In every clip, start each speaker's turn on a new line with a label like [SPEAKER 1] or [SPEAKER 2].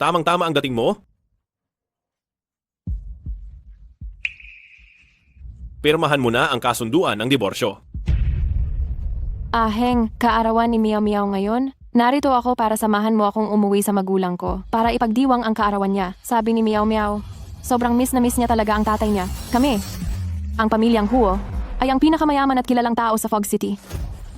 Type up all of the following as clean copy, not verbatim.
[SPEAKER 1] Tamang-tama ang dating mo? Pirmahan mo na ang kasunduan ng diborsyo.
[SPEAKER 2] Aheng, kaarawan ni Meow Meow ngayon. Narito ako para samahan mo akong umuwi sa magulang ko para ipagdiwang ang kaarawan niya. Sabi ni Meow Meow, sobrang miss na miss niya talaga ang tatay niya. Kami, ang pamilyang Huo, ay ang pinakamayaman at kilalang tao sa Fog City.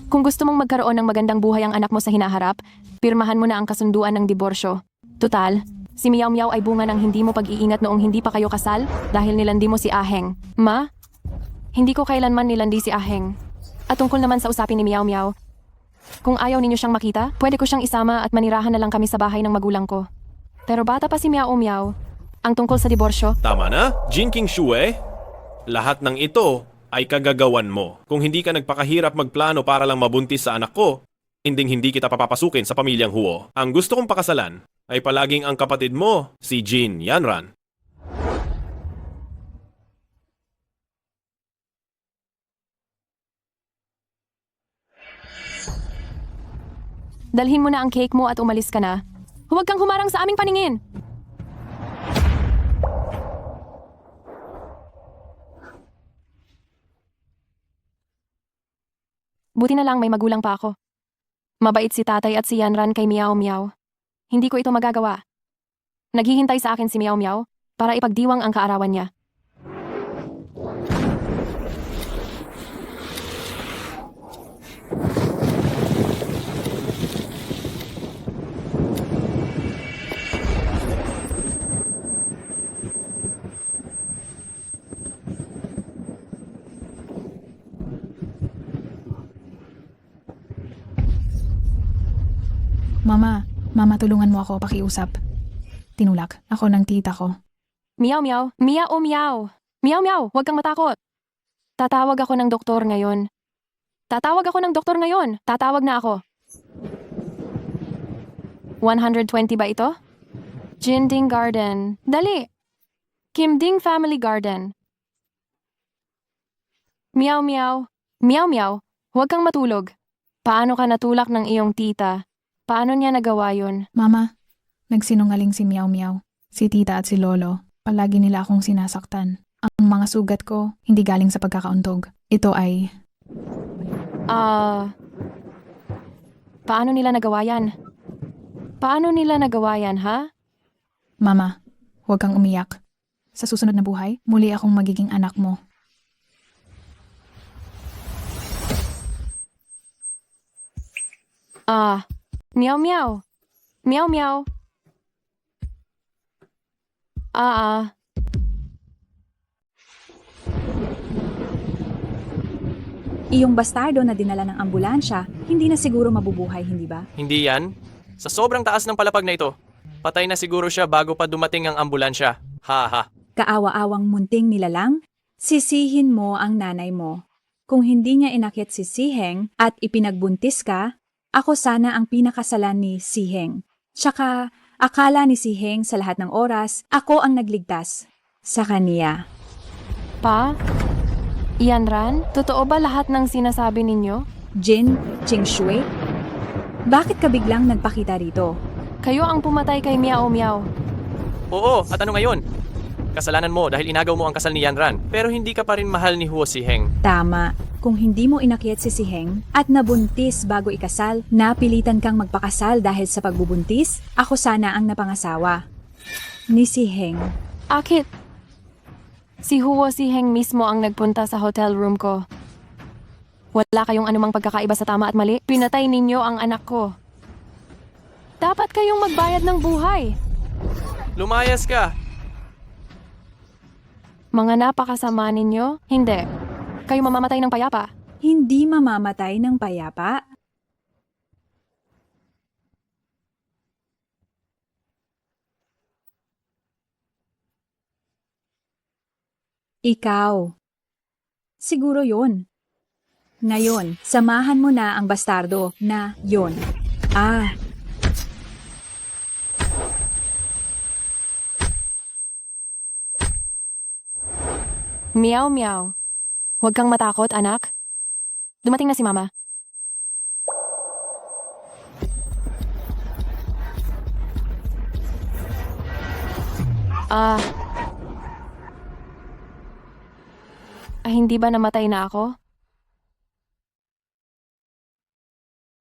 [SPEAKER 2] Kung gusto mong magkaroon ng magandang buhay ang anak mo sa hinaharap, pirmahan mo na ang kasunduan ng diborsyo. Tutal, si Meow Meow ay bunga ng hindi mo pag-iingat noong hindi pa kayo kasal dahil nilandi mo si Aheng. Ma? Hindi ko kailanman nilandi si Aheng. At tungkol naman sa usapin ni Meow Meow, kung ayaw ninyo siyang makita, pwede ko siyang isama at manirahan na lang kami sa bahay ng magulang ko. Pero bata pa si Meow Meow. Ang tungkol sa diborsyo,
[SPEAKER 1] Tama na, Jinking Shue. Lahat ng ito ay kagagawan mo. Kung hindi ka nagpakahirap magplano para lang mabuntis sa anak ko, hindi kita papapasukin sa pamilyang Huo. Ang gusto kong pakasalan ay palaging ang kapatid mo, si Jin Yanran.
[SPEAKER 2] dalhin mo na ang cake mo at umalis ka na. Huwag kang humarang sa aming paningin! Buti na lang may magulang pa ako. Mabait si tatay at si Yanran kay Meow Meow. Hindi ko ito magagawa. Naghihintay sa akin si Meow Meow para ipagdiwang ang kaarawan niya.
[SPEAKER 3] Mama, tulungan mo ako pakiusap. Tinulak ako ng tita ko.
[SPEAKER 2] Meow Meow, Meow Meow. Meow Meow, huwag kang matakot. Tatawag ako ng doktor ngayon. Tatawag na ako. 120 ba ito? Jinding Garden. Dali. Kimding Family Garden. Meow Meow. Meow Meow, huwag kang matulog. Paano ka natulak ng iyong tita? Paano niya nagawa yun?
[SPEAKER 3] Mama, nagsinungaling si Meow Meow. Si tita at si lolo, palagi nila akong sinasaktan. Ang mga sugat ko, hindi galing sa pagkakauntog. Ito ay...
[SPEAKER 2] Paano nila nagawa yan? Ha?
[SPEAKER 3] Mama, huwag kang umiyak. Sa susunod na buhay, muli akong magiging anak mo.
[SPEAKER 2] Meow Meow. Meow Meow.
[SPEAKER 4] Iyong bastardo na dinala ng ambulansya, hindi na siguro mabubuhay, hindi ba?
[SPEAKER 5] Hindi yan. Sa sobrang taas ng palapag na ito, patay na siguro siya bago pa dumating ang ambulansya. Ha.
[SPEAKER 4] Kaawa-awang munting nilalang, sisihin mo ang nanay mo. Kung hindi niya inakit si Siheng at ipinagbuntis ka, ako sana ang pinakasalan ni Siheng. Tsaka, akala ni Siheng sa lahat ng oras, ako ang nagligtas sa kaniya.
[SPEAKER 2] Pa? Yanran, totoo ba lahat ng sinasabi ninyo?
[SPEAKER 4] Jin Qingshui? Bakit ka biglang nagpakita rito?
[SPEAKER 2] Kayo ang pumatay kay Meow Meow.
[SPEAKER 5] Oo, at ano ngayon? Kasalanan mo dahil inagaw mo ang kasal ni Yanran, pero hindi ka pa rin mahal ni Huo Siheng.
[SPEAKER 4] Tama. Kung hindi mo inakyat si Siheng at nabuntis bago ikasal, napilitan kang magpakasal dahil sa pagbubuntis, ako sana ang napangasawa ni Siheng.
[SPEAKER 2] Akit? Si Huo Siheng mismo ang nagpunta sa hotel room ko. Wala kayong anumang pagkakaiba sa tama at mali. Pinatay ninyo ang anak ko. Dapat kayong magbayad ng buhay.
[SPEAKER 5] Lumayas ka!
[SPEAKER 2] Mga napakasama ninyo? Hindi. Kayo mamamatay ng payapa.
[SPEAKER 4] Hindi mamamatay ng payapa? Ikaw. Siguro yon. Ngayon, samahan mo na ang bastardo na yon.
[SPEAKER 2] Meow Meow. Huwag kang matakot, anak. Dumating na si Mama. Ah, hindi ba namatay na ako?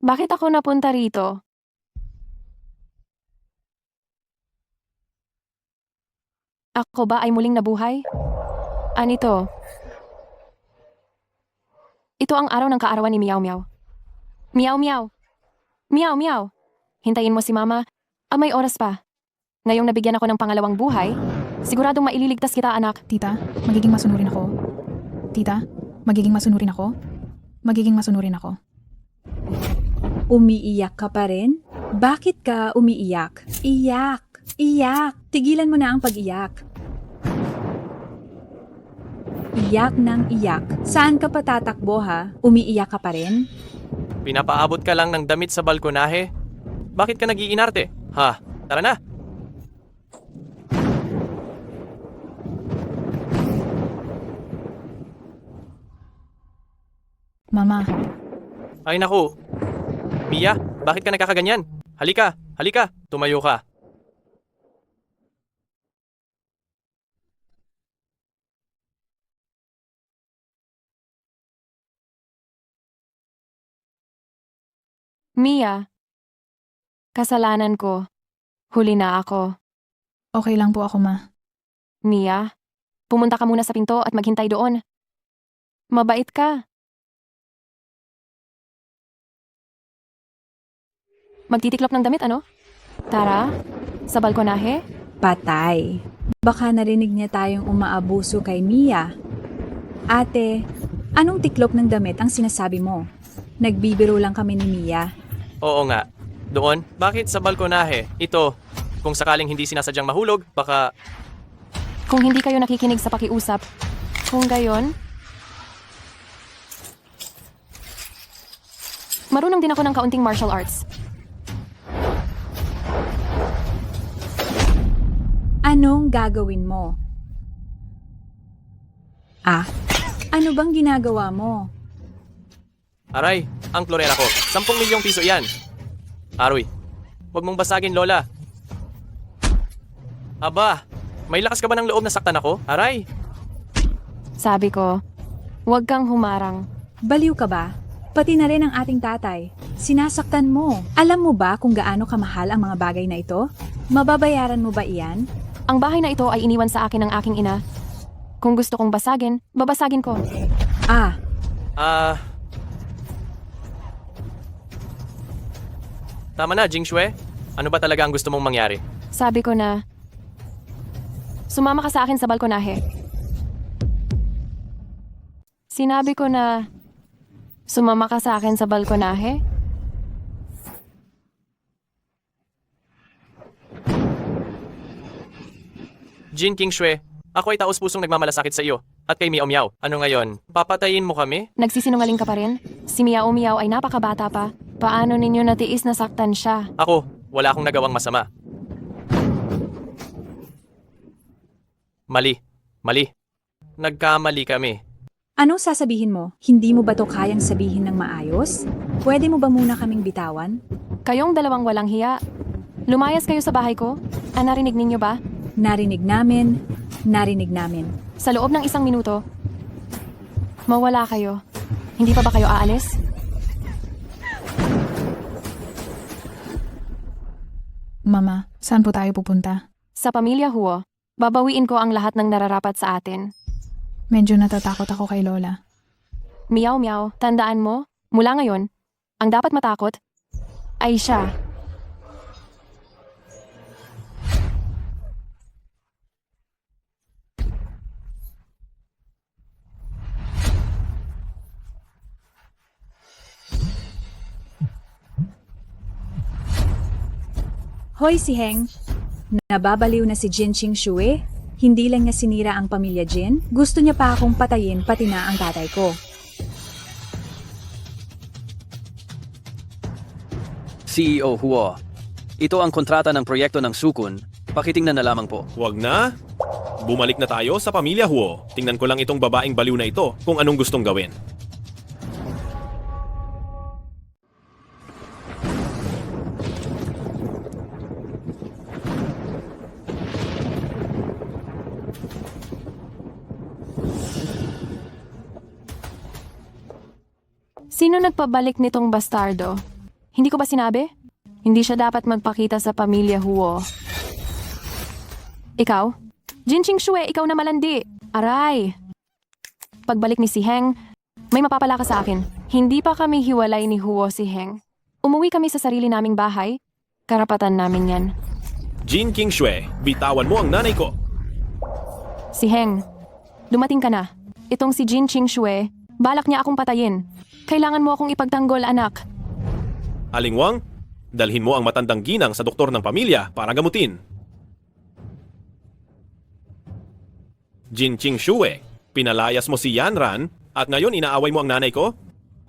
[SPEAKER 2] Bakit ako napunta rito? Ako ba ay muling nabuhay? Anito? Ito ang araw ng kaarawan ni Meow Meow. Meow Meow! Meow Meow! Hintayin mo si Mama. May oras pa. Ngayong nabigyan ako ng pangalawang buhay, siguradong maililigtas kita, anak.
[SPEAKER 3] Tita, magiging masunurin ako. Tita, magiging masunurin ako. Magiging masunurin ako.
[SPEAKER 4] Umiiyak ka pa rin? Bakit ka umiiyak? Iyak! Iyak! Tigilan mo na ang pag-iyak. Iyak ng iyak. Saan ka pa tatakbo ha? Umiiyak ka pa rin?
[SPEAKER 5] Pinapaabot ka lang ng damit sa balkonahe? Bakit ka nag-iinarte? Ha? Tara na!
[SPEAKER 3] Mama,
[SPEAKER 5] Ay naku! Mia, bakit ka nagkakaganyan? Halika! Halika! Tumayo ka!
[SPEAKER 2] Mia, kasalanan ko. Huli na ako.
[SPEAKER 3] okay lang po ako, Ma.
[SPEAKER 2] Mia, pumunta ka muna sa pinto at maghintay doon. Mabait ka. Magtitiklop ng damit, ano? Tara, sa balkonahe?
[SPEAKER 4] Patay. Baka narinig niya tayong umaabuso kay Mia. Ate, anong tiklop ng damit ang sinasabi mo? Nagbibiro lang kami ni Mia.
[SPEAKER 5] Oo nga. Doon? Bakit sa balkonahe? Ito, kung sakaling hindi sinasadyang mahulog, baka...
[SPEAKER 2] Kung hindi kayo nakikinig sa pakiusap, kung gayon, marunong din ako ng kaunting martial arts.
[SPEAKER 4] Anong gagawin mo? Ah, ano bang ginagawa mo?
[SPEAKER 5] Aray, ang klorera ko. 10 milyong piso yan. Aroy, huwag mong basagin, Lola. Aba, may lakas ka ba ng loob na saktan ako? Aray,
[SPEAKER 2] Sabi ko, huwag kang humarang.
[SPEAKER 4] Baliw ka ba? Pati na rin ang ating tatay. Sinasaktan mo. Alam mo ba kung gaano kamahal ang mga bagay na ito? Mababayaran mo ba iyan?
[SPEAKER 2] Ang bahay na ito ay iniwan sa akin ng aking ina. Kung gusto kong basagin, babasagin ko.
[SPEAKER 4] Ah,
[SPEAKER 5] Tama na, Jingshue. Ano ba talaga ang gusto mong mangyari?
[SPEAKER 2] Sabi ko na, sumama ka sa akin sa balkonahe. Sinabi ko na, sumama ka sa akin sa balkonahe?
[SPEAKER 5] Jin Kingshue, ako ay taos-pusong nagmamalasakit sa iyo. At kay Miao Miao. Ano ngayon? Papatayin mo kami?
[SPEAKER 2] Nagsisinungaling ka pa rin? Si Miao Miao ay napakabata pa. Paano ninyo natiis na saktan siya?
[SPEAKER 5] Ako, wala akong nagawang masama. Mali. Mali. Nagkamali kami.
[SPEAKER 4] anong sasabihin mo? Hindi mo ba to kayang sabihin ng maayos? Pwede mo ba muna kaming bitawan?
[SPEAKER 2] Kayong dalawang walang hiya. Lumayas kayo sa bahay ko? Narinig ninyo ba?
[SPEAKER 4] Narinig namin, narinig namin.
[SPEAKER 2] Sa loob ng 1 minuto, mawala kayo. Hindi pa ba kayo aalis?
[SPEAKER 3] Mama, saan po tayo pupunta?
[SPEAKER 2] Sa pamilya Huo, babawiin ko ang lahat ng nararapat sa atin.
[SPEAKER 3] Medyo natatakot ako kay Lola.
[SPEAKER 2] Meow meow, tandaan mo, mula ngayon, ang dapat matakot ay siya.
[SPEAKER 4] Hoy si Heng, nababaliw na si Jin Ching Shue? Hindi lang niya sinira ang pamilya Jin, gusto niya pa akong patayin pati na ang tatay ko.
[SPEAKER 6] CEO Huo, ito ang kontrata ng proyekto ng Sukun. Pakitingnan na lamang po.
[SPEAKER 1] Huwag na. Bumalik na tayo sa pamilya Huo. Tingnan ko lang itong babaeng baliw na ito kung anong gustong gawin.
[SPEAKER 2] Sino nagpabalik nitong bastardo? Hindi ko ba sinabi? Hindi siya dapat magpakita sa pamilya Huo. Ikaw? Jinching Shue, ikaw na malandi. Aray! Pagbalik ni si Heng, may mapapala ka sa akin. Hindi pa kami hiwalay ni Huo si Heng. Umuwi kami sa sarili naming bahay. Karapatan namin yan.
[SPEAKER 1] Jin King Shue, bitawan mo ang nanay ko.
[SPEAKER 2] Si Heng, dumating ka na. Itong si Jin Ching Shue, balak niya akong patayin. Kailangan mo akong ipagtanggol, anak.
[SPEAKER 1] Aling Wang, dalhin mo ang matandang ginang sa doktor ng pamilya para gamutin. Jin Ching Shue, pinalayas mo si Yanran at ngayon inaaway mo ang nanay ko?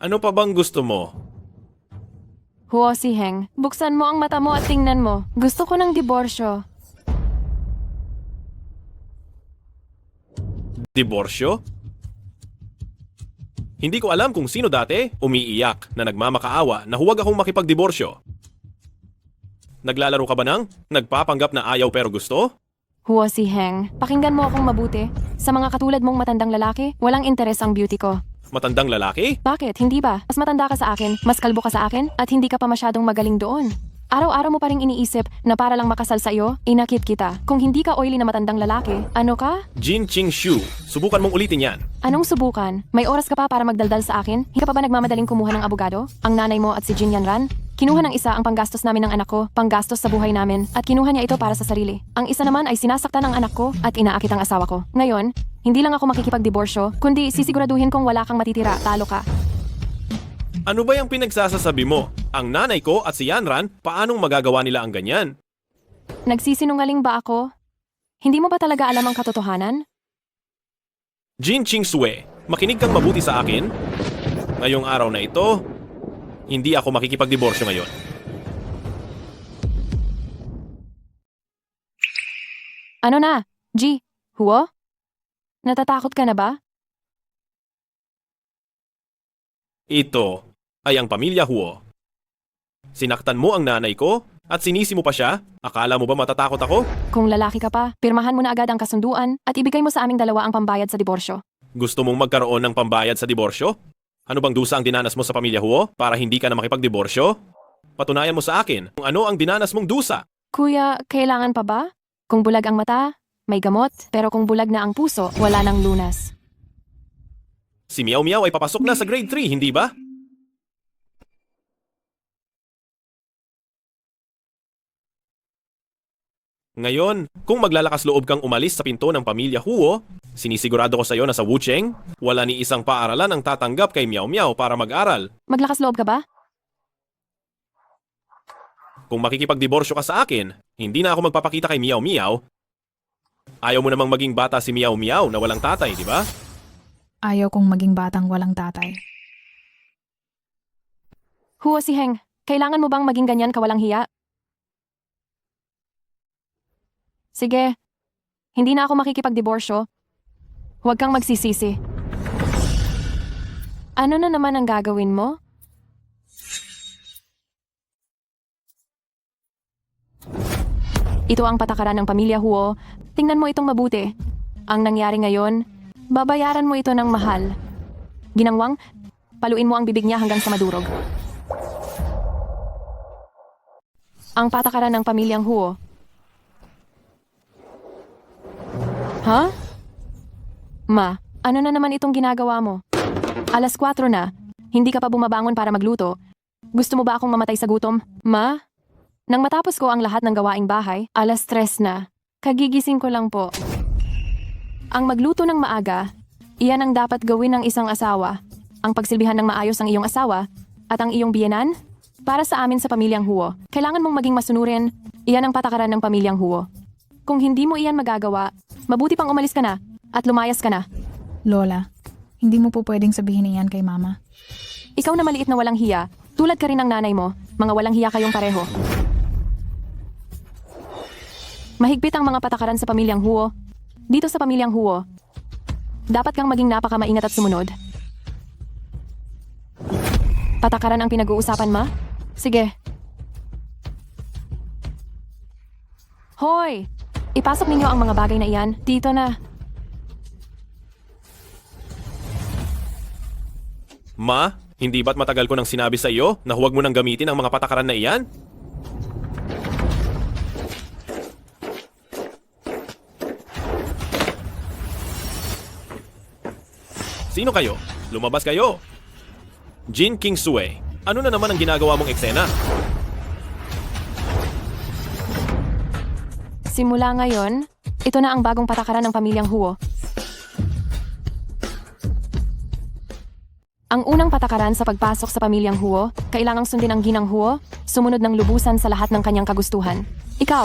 [SPEAKER 1] Ano pa bang gusto mo?
[SPEAKER 2] Huo si Heng, buksan mo ang mata mo at tingnan mo. Gusto ko ng diborsyo.
[SPEAKER 1] Diborsyo? Hindi ko alam kung sino dati umiiyak na nagmamakaawa na huwag akong makipagdiborsyo. Naglalaro ka ba ng nagpapanggap na ayaw pero gusto?
[SPEAKER 2] Huo si Heng, pakinggan mo akong mabuti. Sa mga katulad mong matandang lalaki, walang interes ang beauty ko.
[SPEAKER 1] Matandang lalaki?
[SPEAKER 2] Bakit? Hindi ba? Mas matanda ka sa akin, mas kalbo ka sa akin, at hindi ka pa masyadong magaling doon. Araw-araw mo pa ring iniisip na para lang makasal sa iyo, inakit kita. Kung hindi ka oily na matandang lalaki, ano ka?
[SPEAKER 1] Jin Ching Shu, subukan mong ulitin yan.
[SPEAKER 2] Anong subukan? May oras ka pa para magdaldal sa akin? Hindi ka pa ba nagmamadaling kumuha ng abogado? Ang nanay mo at si Jin Yanran? Kinuha ng isa ang panggastos namin ng anak ko, panggastos sa buhay namin, at kinuha niya ito para sa sarili. Ang isa naman ay sinasaktan ng anak ko at inaakit ang asawa ko. Ngayon, hindi lang ako makikipagdiborsyo, kundi sisiguraduhin kong wala kang matitira, talo ka.
[SPEAKER 1] Ano ba yung pinagsasasabi mo? Ang nanay ko at si Yanran, paanong magagawa nila ang ganyan?
[SPEAKER 2] Nagsisinungaling ba ako? Hindi mo ba talaga alam ang katotohanan?
[SPEAKER 1] Jin Ching Sue, makinig kang mabuti sa akin. Ngayong araw na ito, hindi ako makikipagdiborsyo ngayon.
[SPEAKER 2] Ano na? G, Huo? Natatakot ka na ba?
[SPEAKER 1] Ito ay ang pamilya Huo. Sinaktan mo ang nanay ko at sinisi mo pa siya? Akala mo ba matatakot ako?
[SPEAKER 2] Kung lalaki ka pa, pirmahan mo na agad ang kasunduan at ibigay mo sa aming dalawa ang pambayad sa diborsyo.
[SPEAKER 1] Gusto mong magkaroon ng pambayad sa diborsyo? Ano bang dusa ang dinanas mo sa pamilya Huo para hindi ka na makipagdiborsyo? Patunayan mo sa akin kung ano ang dinanas mong dusa.
[SPEAKER 2] Kuya, kailangan pa ba? Kung bulag ang mata, may gamot, pero kung bulag na ang puso, wala nang lunas.
[SPEAKER 1] Si Miao Miao ay papasok na sa grade 3, hindi ba? Ngayon, kung maglalakas loob kang umalis sa pinto ng pamilya Huo, sinisigurado ko sa iyo na sa Wucheng, wala ni isang paaralan ang tatanggap kay Miao Miao para mag-aral.
[SPEAKER 2] Maglakas loob ka ba?
[SPEAKER 1] Kung makikipagdiborsyo ka sa akin, hindi na ako magpapakita kay Miao Miao. Ayaw mo namang maging bata si Miao Miao na walang tatay, di ba?
[SPEAKER 3] Ayaw kong maging batang walang tatay.
[SPEAKER 2] Huo si Heng, kailangan mo bang maging ganyan kawalang hiya? Sige, hindi na ako makikipagdiborsyo. Huwag kang magsisisi. Ano na naman ang gagawin mo? Ito ang patakaran ng pamilya Huo. Tingnan mo itong mabuti. Ang nangyari ngayon, babayaran mo ito ng mahal. Ginangwang, paluin mo ang bibig niya hanggang sa madurog. Ang patakaran ng pamilyang Huo. Ha? Ma, ano na naman itong ginagawa mo? 4:00 na. Hindi ka pa bumabangon para magluto. Gusto mo ba akong mamatay sa gutom? Ma? Nang matapos ko ang lahat ng gawaing bahay, 3:00 na. Kagigising ko lang po. Ang magluto ng maaga, iyan ang dapat gawin ng isang asawa. Ang pagsilbihan ng maayos ang iyong asawa at ang iyong biyenan. Para sa amin sa pamilyang Huo, kailangan mong maging masunurin. Iyan ang patakaran ng pamilyang Huo. Kung hindi mo iyan magagawa, mabuti pang umalis ka na at lumayas ka na.
[SPEAKER 3] Lola, hindi mo po pwedeng sabihin iyan kay Mama.
[SPEAKER 2] Ikaw na maliit na walang hiya, tulad ka rin ng nanay mo, mga walang hiya kayong pareho. Mahigpit ang mga patakaran sa pamilyang Huo. Dito sa pamilyang Huo, dapat kang maging napakamaingat at sumunod. Patakaran ang pinag-uusapan, ma? Sige. Hoy! Ipasok ninyo ang mga bagay na iyan. Dito na.
[SPEAKER 1] Ma, Hindi ba't matagal ko nang sinabi sa iyo na huwag mo nang gamitin ang mga patakaran na iyan? Sino kayo? Lumabas kayo! Jin Kingsue, ano na naman ang ginagawa mong eksena?
[SPEAKER 2] Simula ngayon, ito na ang bagong patakaran ng pamilyang Huo. Ang unang patakaran sa pagpasok sa pamilyang Huo, kailangang sundin ang ginang Huo, sumunod ng lubusan sa lahat ng kanyang kagustuhan. Ikaw,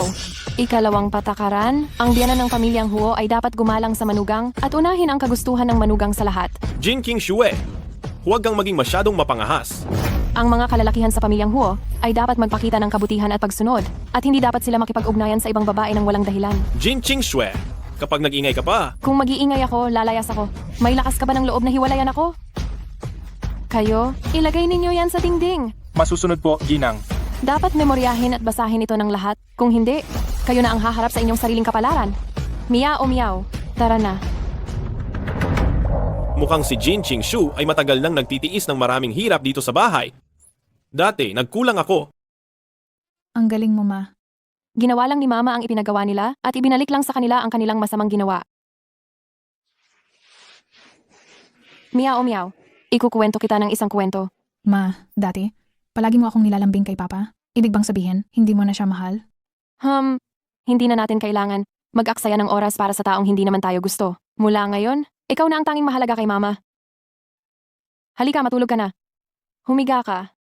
[SPEAKER 2] ikalawang patakaran, ang biyanan ng pamilyang Huo ay dapat gumalang sa manugang at unahin ang kagustuhan ng manugang sa lahat.
[SPEAKER 1] Jin Kingsue, huwag kang maging masyadong mapangahas.
[SPEAKER 2] Ang mga kalalakihan sa pamilyang Huo ay dapat magpakita ng kabutihan at pagsunod at hindi dapat sila makipag-ugnayan sa ibang babae ng walang dahilan.
[SPEAKER 1] Jin Kingsue, kapag nag-ingay ka pa,
[SPEAKER 2] Kung mag-iingay ako, lalayas ako. May lakas ka ba ng loob na hiwalayan ako? Kayo, ilagay ninyo yan sa dingding.
[SPEAKER 7] Masusunod po, Ginang.
[SPEAKER 2] Dapat memoryahin at basahin ito ng lahat. Kung hindi, kayo na ang haharap sa inyong sariling kapalaran. Miao miao, tara na.
[SPEAKER 1] mukhang si Jin Qingshu ay matagal nang nagtitiis ng maraming hirap dito sa bahay. Dati, nagkulang ako.
[SPEAKER 3] Ang galing mo, ma.
[SPEAKER 2] Ginawa lang ni Mama ang ipinagawa nila at ibinalik lang sa kanila ang kanilang masamang ginawa. Miao miao, ikukuwento kita ng isang kwento.
[SPEAKER 3] Ma, dati, palagi mo akong nilalambing kay Papa. Ibig bang sabihin, hindi mo na siya mahal?
[SPEAKER 2] Hindi na natin kailangan mag-aksaya ng oras para sa taong hindi naman tayo gusto. Mula ngayon, ikaw na ang tanging mahalaga kay Mama. Halika, matulog ka na. Humiga ka.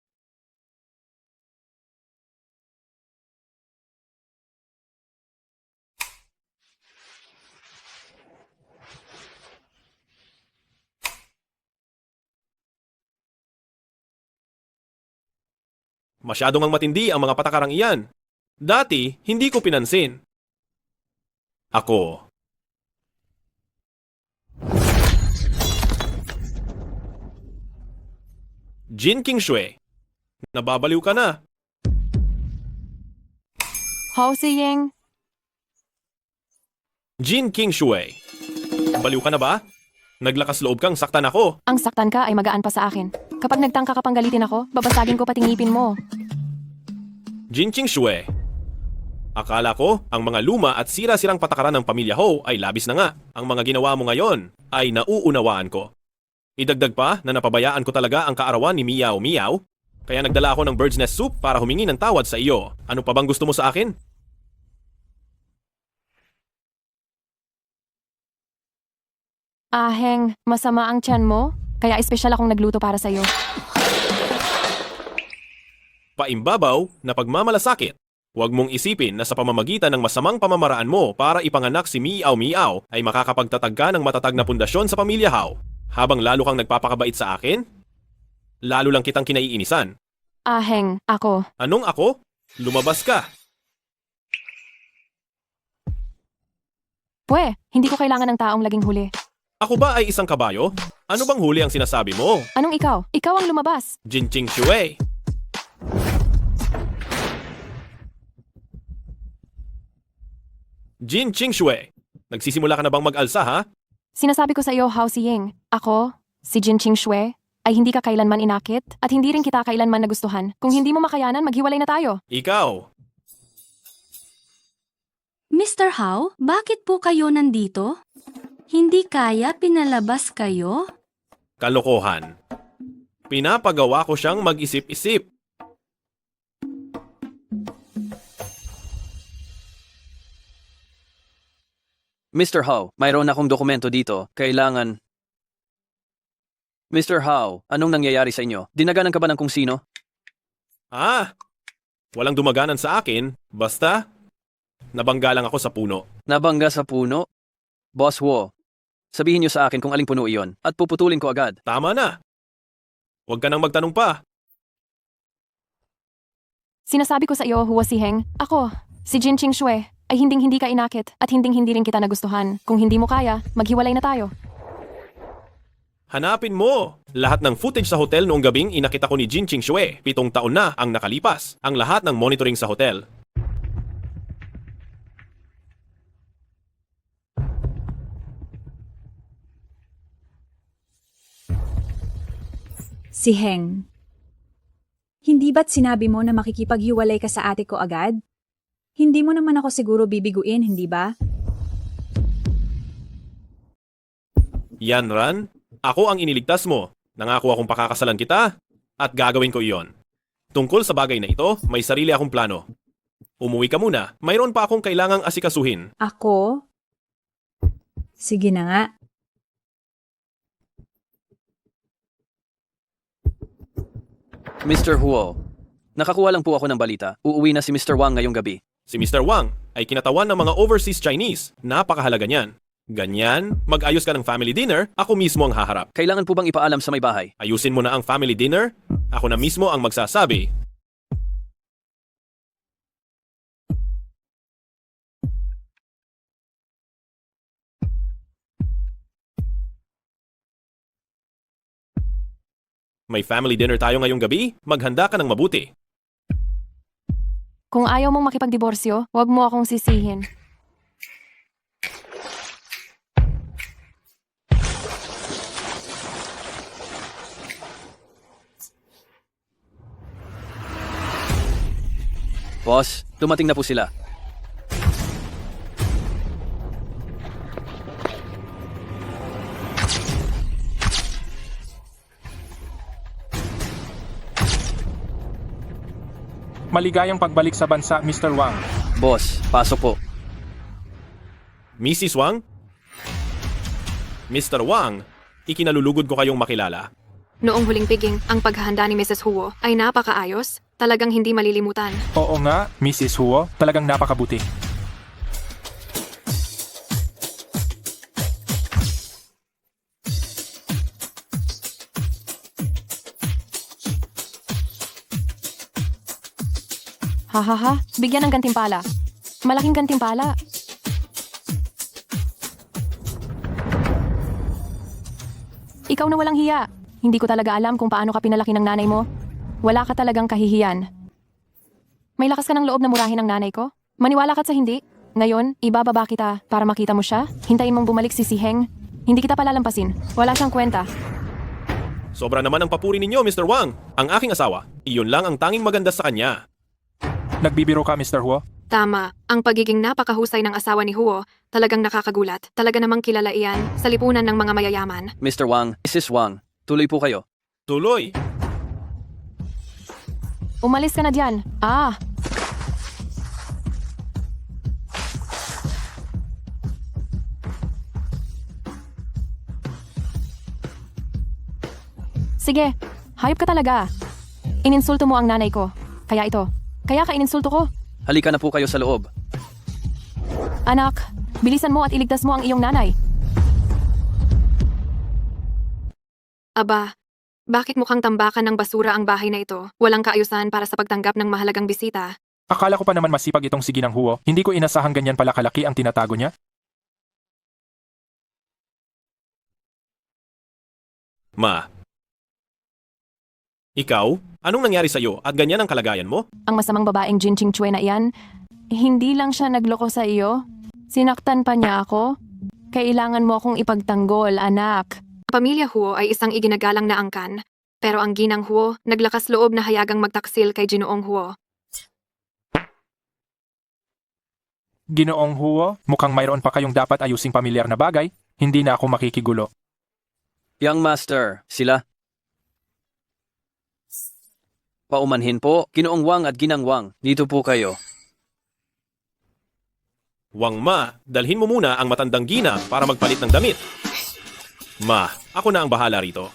[SPEAKER 1] Masyadong ang matindi ang mga patakarang iyan. Dati, hindi ko pinansin. Ako. Jin Qingshui, nababaliw ka na.
[SPEAKER 2] Hao Siying,
[SPEAKER 1] Jin Qingshui, baliw ka na ba? Naglakas loob kang saktan ako.
[SPEAKER 2] ang saktan ka ay magaan pa sa akin. Kapag nagtangka ka pang galitin ako, babasagin ko pati ngipin mo.
[SPEAKER 1] Jin Qingshui, akala ko ang mga luma at sira-sirang patakaran ng pamilya Ho ay labis na nga. Ang mga ginawa mo ngayon ay nauunawaan ko. Idagdag pa na napabayaan ko talaga ang kaarawan ni Miao Miao, kaya nagdala ako ng bird's nest soup para humingi ng tawad sa iyo. Ano pa bang gusto mo sa akin?
[SPEAKER 2] Aheng, masama ang tiyan mo? Kaya espesyal akong nagluto para sa'yo.
[SPEAKER 1] Paimbabaw na pagmamalasakit. Huwag mong isipin na sa pamamagitan ng masamang pamamaraan mo para ipanganak si Miao Miao ay makakapagtatag ka ng matatag na pundasyon sa pamilya Hao. Habang lalo kang nagpapakabait sa akin, lalo lang kitang kinaiinisan.
[SPEAKER 2] Aheng, ako.
[SPEAKER 1] Anong ako? Lumabas ka.
[SPEAKER 2] Pwe, hindi ko kailangan ng taong laging huli.
[SPEAKER 1] Ako ba ay isang kabayo? Ano bang huli ang sinasabi mo?
[SPEAKER 2] Anong ikaw? Ikaw ang lumabas.
[SPEAKER 1] Jin Qingshui. Jin Qingshui, nagsisimula ka na bang mag-alsa ha?
[SPEAKER 2] Sinasabi ko sa iyo, Hao Siying, ako, si Jin Qingshui, ay hindi ka kailanman inakit at hindi rin kita kailanman nagustuhan. Kung hindi mo makayanan, maghiwalay na tayo.
[SPEAKER 1] Ikaw.
[SPEAKER 8] Mr. Hao, bakit po kayo nandito? Hindi kaya pinalabas kayo?
[SPEAKER 1] Kalokohan. Pinapagawa ko siyang mag-isip-isip.
[SPEAKER 6] Mr. Hao, mayroon akong dokumento dito. Kailangan... Mr. Hao, anong nangyayari sa inyo? Dinaganan ka ba ng kung sino?
[SPEAKER 1] Walang dumaganan sa akin. Basta, nabangga lang ako sa puno.
[SPEAKER 6] Nabangga sa puno? Boss Wo, sabihin niyo sa akin kung aling puno iyon at puputulin ko agad.
[SPEAKER 1] Tama na. Huwag ka nang magtanong pa.
[SPEAKER 2] Sinasabi ko sa iyo, Huo Siheng, ako, si Jin Qingshui, ay hinding-hindi ka inakit at hinding-hindi rin kita nagustuhan. Kung hindi mo kaya, maghiwalay na tayo.
[SPEAKER 1] Hanapin mo! Lahat ng footage sa hotel noong gabing inakit ako ni Jin Qingshui. 7 taon na ang nakalipas. Ang lahat ng monitoring sa hotel.
[SPEAKER 4] Si Heng. Hindi ba't sinabi mo na makikipaghiwalay ka sa ate ko agad? Hindi mo naman ako siguro bibiguin, hindi ba?
[SPEAKER 1] Yanran, ako ang iniligtas mo. Nangako akong pakakasalan kita at gagawin ko iyon. Tungkol sa bagay na ito, may sarili akong plano. Umuwi ka muna. Mayroon pa akong kailangang asikasuhin.
[SPEAKER 4] Ako? Sige na nga.
[SPEAKER 6] Mr. Huo, nakakuha lang po ako ng balita. Uuwi na si Mr. Wang ngayong gabi.
[SPEAKER 1] Si Mr. Wang ay kinatawan ng mga overseas Chinese. Napakahalaga niyan. Ganyan, mag-ayos ka ng family dinner, ako mismo ang haharap.
[SPEAKER 6] Kailangan po bang ipaalam sa may bahay?
[SPEAKER 1] Ayusin mo na ang family dinner, ako na mismo ang magsasabi. May family dinner tayo ngayong gabi, maghanda ka ng mabuti.
[SPEAKER 2] Kung ayaw mong makipagdiborsyo, huwag mo akong sisihin.
[SPEAKER 6] Boss, dumating na po sila.
[SPEAKER 7] Maligayang pagbalik sa bansa, Mr. Wang.
[SPEAKER 6] Boss, pasok po.
[SPEAKER 1] Mrs. Wang? Mr. Wang, ikinalulugod ko kayong makilala.
[SPEAKER 2] Noong huling piging, ang paghahanda ni Mrs. Huo ay napakaayos. Talagang hindi malilimutan.
[SPEAKER 7] Oo nga, Mrs. Huo, talagang napakabuti.
[SPEAKER 2] Hahaha, bigyan ng gantimpala. Malaking gantimpala. Ikaw na walang hiya. Hindi ko talaga alam kung paano ka pinalaki ng nanay mo. Wala ka talagang kahihiyan. May lakas ka ng loob na murahin ang nanay ko? Maniwala ka sa hindi? Ngayon, ibababa kita para makita mo siya? Hintayin mong bumalik si Heng? Hindi kita palalampasin. Wala siyang kwenta.
[SPEAKER 1] Sobra naman ang papuri ninyo, Mr. Wang. Ang aking asawa, iyon lang ang tanging maganda sa kanya.
[SPEAKER 7] Nagbibiro ka, Mr. Huo?
[SPEAKER 2] Tama. Ang pagiging napakahusay ng asawa ni Huo, talagang nakakagulat. Talaga namang kilala iyan sa lipunan ng mga mayayaman.
[SPEAKER 6] Mr. Wang, Mrs. Wang, tuloy po kayo.
[SPEAKER 1] Tuloy.
[SPEAKER 2] Umalis ka na diyan. Sige, hayop ka talaga. Ininsulto mo ang nanay ko. Kaya ka ininsulto ko.
[SPEAKER 6] Halika na po kayo sa loob.
[SPEAKER 2] Anak, bilisan mo at iligtas mo ang iyong nanay. Aba, bakit mukhang tambakan ng basura ang bahay na ito? Walang kaayusan para sa pagtanggap ng mahalagang bisita.
[SPEAKER 7] Akala ko pa naman masipag itong si Ginang Huo. Hindi ko inasahang ganyan pala kalaki ang tinatago niya.
[SPEAKER 1] Ma. Ikaw? Anong nangyari sa'yo at ganyan ang kalagayan mo?
[SPEAKER 2] Ang masamang babaeng Jin Ching Chue na iyan, hindi lang siya nagloko sa iyo. Sinaktan pa niya ako. Kailangan mo akong ipagtanggol, anak. Pamilya Huo ay isang iginagalang na angkan. Pero ang ginang Huo, naglakas loob na hayagang magtaksil kay Ginoong Huo.
[SPEAKER 7] Ginoong Huo, mukhang mayroon pa kayong dapat ayusing pamilyar na bagay. Hindi na ako makikigulo.
[SPEAKER 6] Young Master, sila. Paumanhin po, Ginoong Wang at Ginang Wang. Dito po kayo.
[SPEAKER 1] Wang Ma, dalhin mo muna ang matandang gina para magpalit ng damit. Ma, ako na ang bahala rito.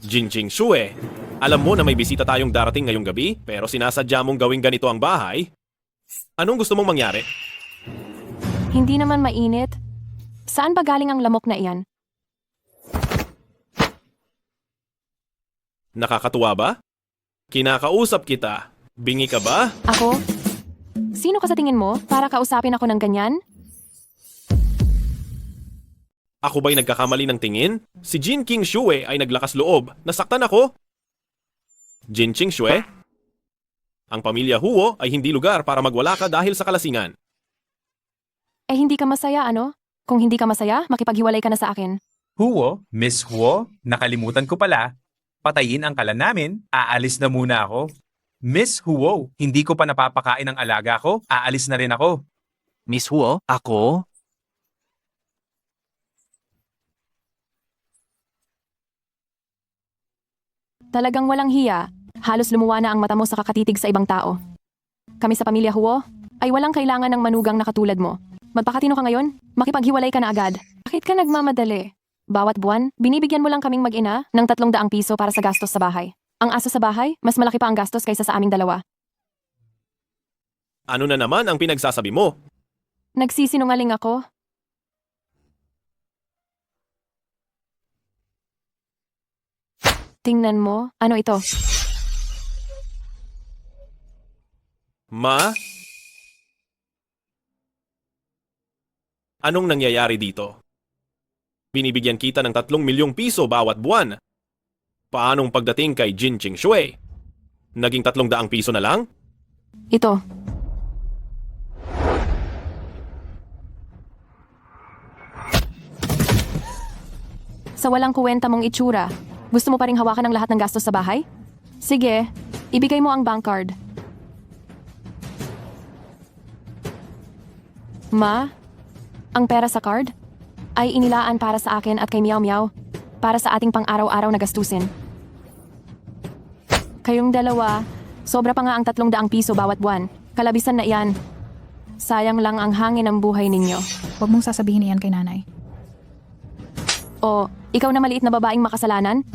[SPEAKER 1] Jinjing Shue, alam mo na may bisita tayong darating ngayong gabi pero sinasadya mong gawing ganito ang bahay? Anong gusto mong mangyari?
[SPEAKER 2] Hindi naman mainit. Saan ba galing ang lamok na iyan?
[SPEAKER 1] Nakakatuwa ba? Kinakausap kita. Bingi ka ba?
[SPEAKER 2] Ako? Sino ka sa tingin mo para kausapin ako ng ganyan?
[SPEAKER 1] Ako ba'y nagkakamali ng tingin? Si Jin King Shue ay naglakas loob. Nasaktan ako. Jin Ching Shue? Ang pamilya Huo ay hindi lugar para magwala ka dahil sa kalasingan.
[SPEAKER 2] Eh hindi ka masaya ano? Kung hindi ka masaya, makipaghiwalay ka na sa akin.
[SPEAKER 9] Huo, Miss Huo, nakalimutan ko pala. Patayin ang kalan namin, aalis na muna ako. Miss Huo, hindi ko pa napapakain ang alaga ko, aalis na rin ako.
[SPEAKER 5] Miss Huo, ako?
[SPEAKER 2] Talagang walang hiya. Halos lumuwa na ang mata mo sa kakatitig sa ibang tao. Kami sa pamilya Huo ay walang kailangan ng manugang na katulad mo. Magpakatino ka ngayon, makipaghiwalay ka na agad. Bakit ka nagmamadali? Bawat buwan, binibigyan mo lang kaming mag-ina ng 300 piso para sa gastos sa bahay. Ang aso sa bahay, mas malaki pa ang gastos kaysa sa aming dalawa.
[SPEAKER 1] Ano na naman ang pinagsasabi mo?
[SPEAKER 2] Nagsisinungaling ako. Tingnan mo, ano ito?
[SPEAKER 1] Ma? Anong nangyayari dito? Binibigyan kita ng 3 milyong piso bawat buwan. Paanong pagdating kay Jin Ching Shui? Naging 300 piso na lang?
[SPEAKER 2] Ito. Sa walang kuwenta mong itsura, gusto mo pa ring hawakan ang lahat ng gastos sa bahay? Sige, ibigay mo ang bank card. Ma, ang pera sa card ay inilaan para sa akin at kay Meow Meow para sa ating pang-araw-araw na gastusin. Kayong dalawa, sobra pa nga ang 300 piso bawat buwan. Kalabisan na iyan. Sayang lang ang hangin ng buhay ninyo.
[SPEAKER 3] Huwag mong sasabihin iyan kay nanay.
[SPEAKER 2] O, ikaw na maliit na babaeng makasalanan?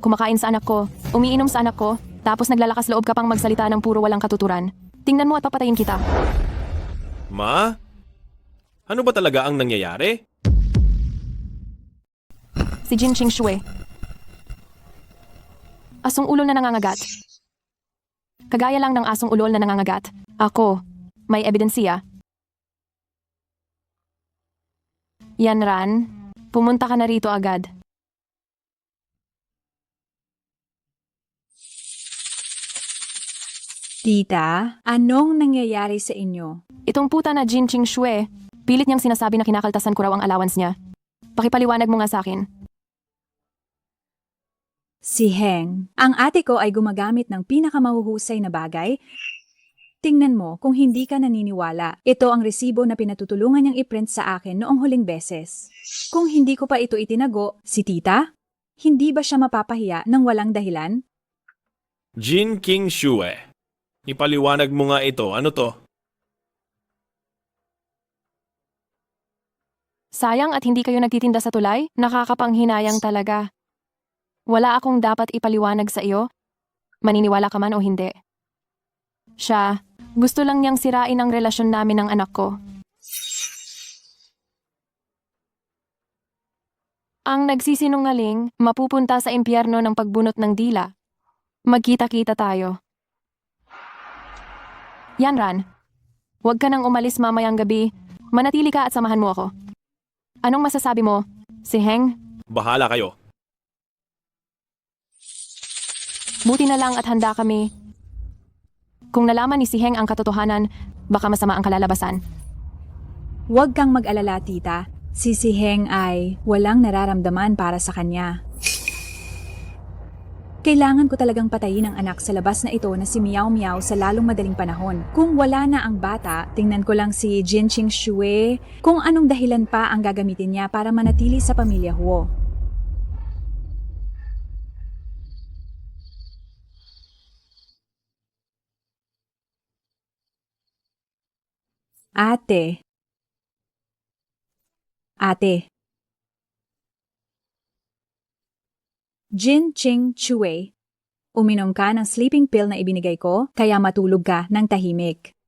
[SPEAKER 2] Kumakain sa anak ko, umiinom sa anak ko, tapos naglalakas loob ka pang magsalita ng puro walang katuturan. Tingnan mo at papatayin kita.
[SPEAKER 1] Ma? Ano ba talaga ang nangyayari?
[SPEAKER 2] Si Jin Ching Shui. Asong ulol na nangangagat. Kagaya lang ng asong ulol na nangangagat. Ako, may ebidensiya. Yan Ran, pumunta ka na rito agad.
[SPEAKER 4] Tita, anong nangyayari sa inyo?
[SPEAKER 2] Itong puta na Jin Ching Shui, pilit niyang sinasabi na kinakaltasan ko raw ang allowance niya. Pakipaliwanag mo nga sa akin.
[SPEAKER 4] Si Heng, ang ate ko ay gumagamit ng pinakamahuhusay na bagay. Tingnan mo kung hindi ka naniniwala. Ito ang resibo na pinatutulungan niyang i-print sa akin noong huling beses. Kung hindi ko pa ito itinago, si tita, hindi ba siya mapapahiya ng walang dahilan?
[SPEAKER 1] Jin King Shui. Ipaliwanag mo nga ito. Ano to?
[SPEAKER 2] Sayang at hindi kayo nagtitinda sa tulay? Nakakapanghinayang talaga. Wala akong dapat ipaliwanag sa iyo? Maniniwala ka man o hindi? Siya, gusto lang niyang sirain ang relasyon namin ng anak ko. Ang nagsisinungaling, mapupunta sa impyerno ng pagbunot ng dila. Magkita-kita tayo. Yan Ran, huwag ka nang umalis mamayang gabi. Manatili ka at samahan mo ako. Anong masasabi mo, si Heng?
[SPEAKER 1] Bahala kayo.
[SPEAKER 2] Buti na lang at handa kami. Kung nalaman ni si Heng ang katotohanan, baka masama ang kalalabasan.
[SPEAKER 4] Huwag kang mag-alala, tita. Si Heng ay walang nararamdaman para sa kanya. Kailangan ko talagang patayin ang anak sa labas na ito na si Meow Meow sa lalong madaling panahon. Kung wala na ang bata, tingnan ko lang si Jin Ching Shui kung anong dahilan pa ang gagamitin niya para manatili sa pamilya Huo. Ate. Jin Ching Shui, uminom ka ng sleeping pill na ibinigay ko, kaya matulog ka ng tahimik.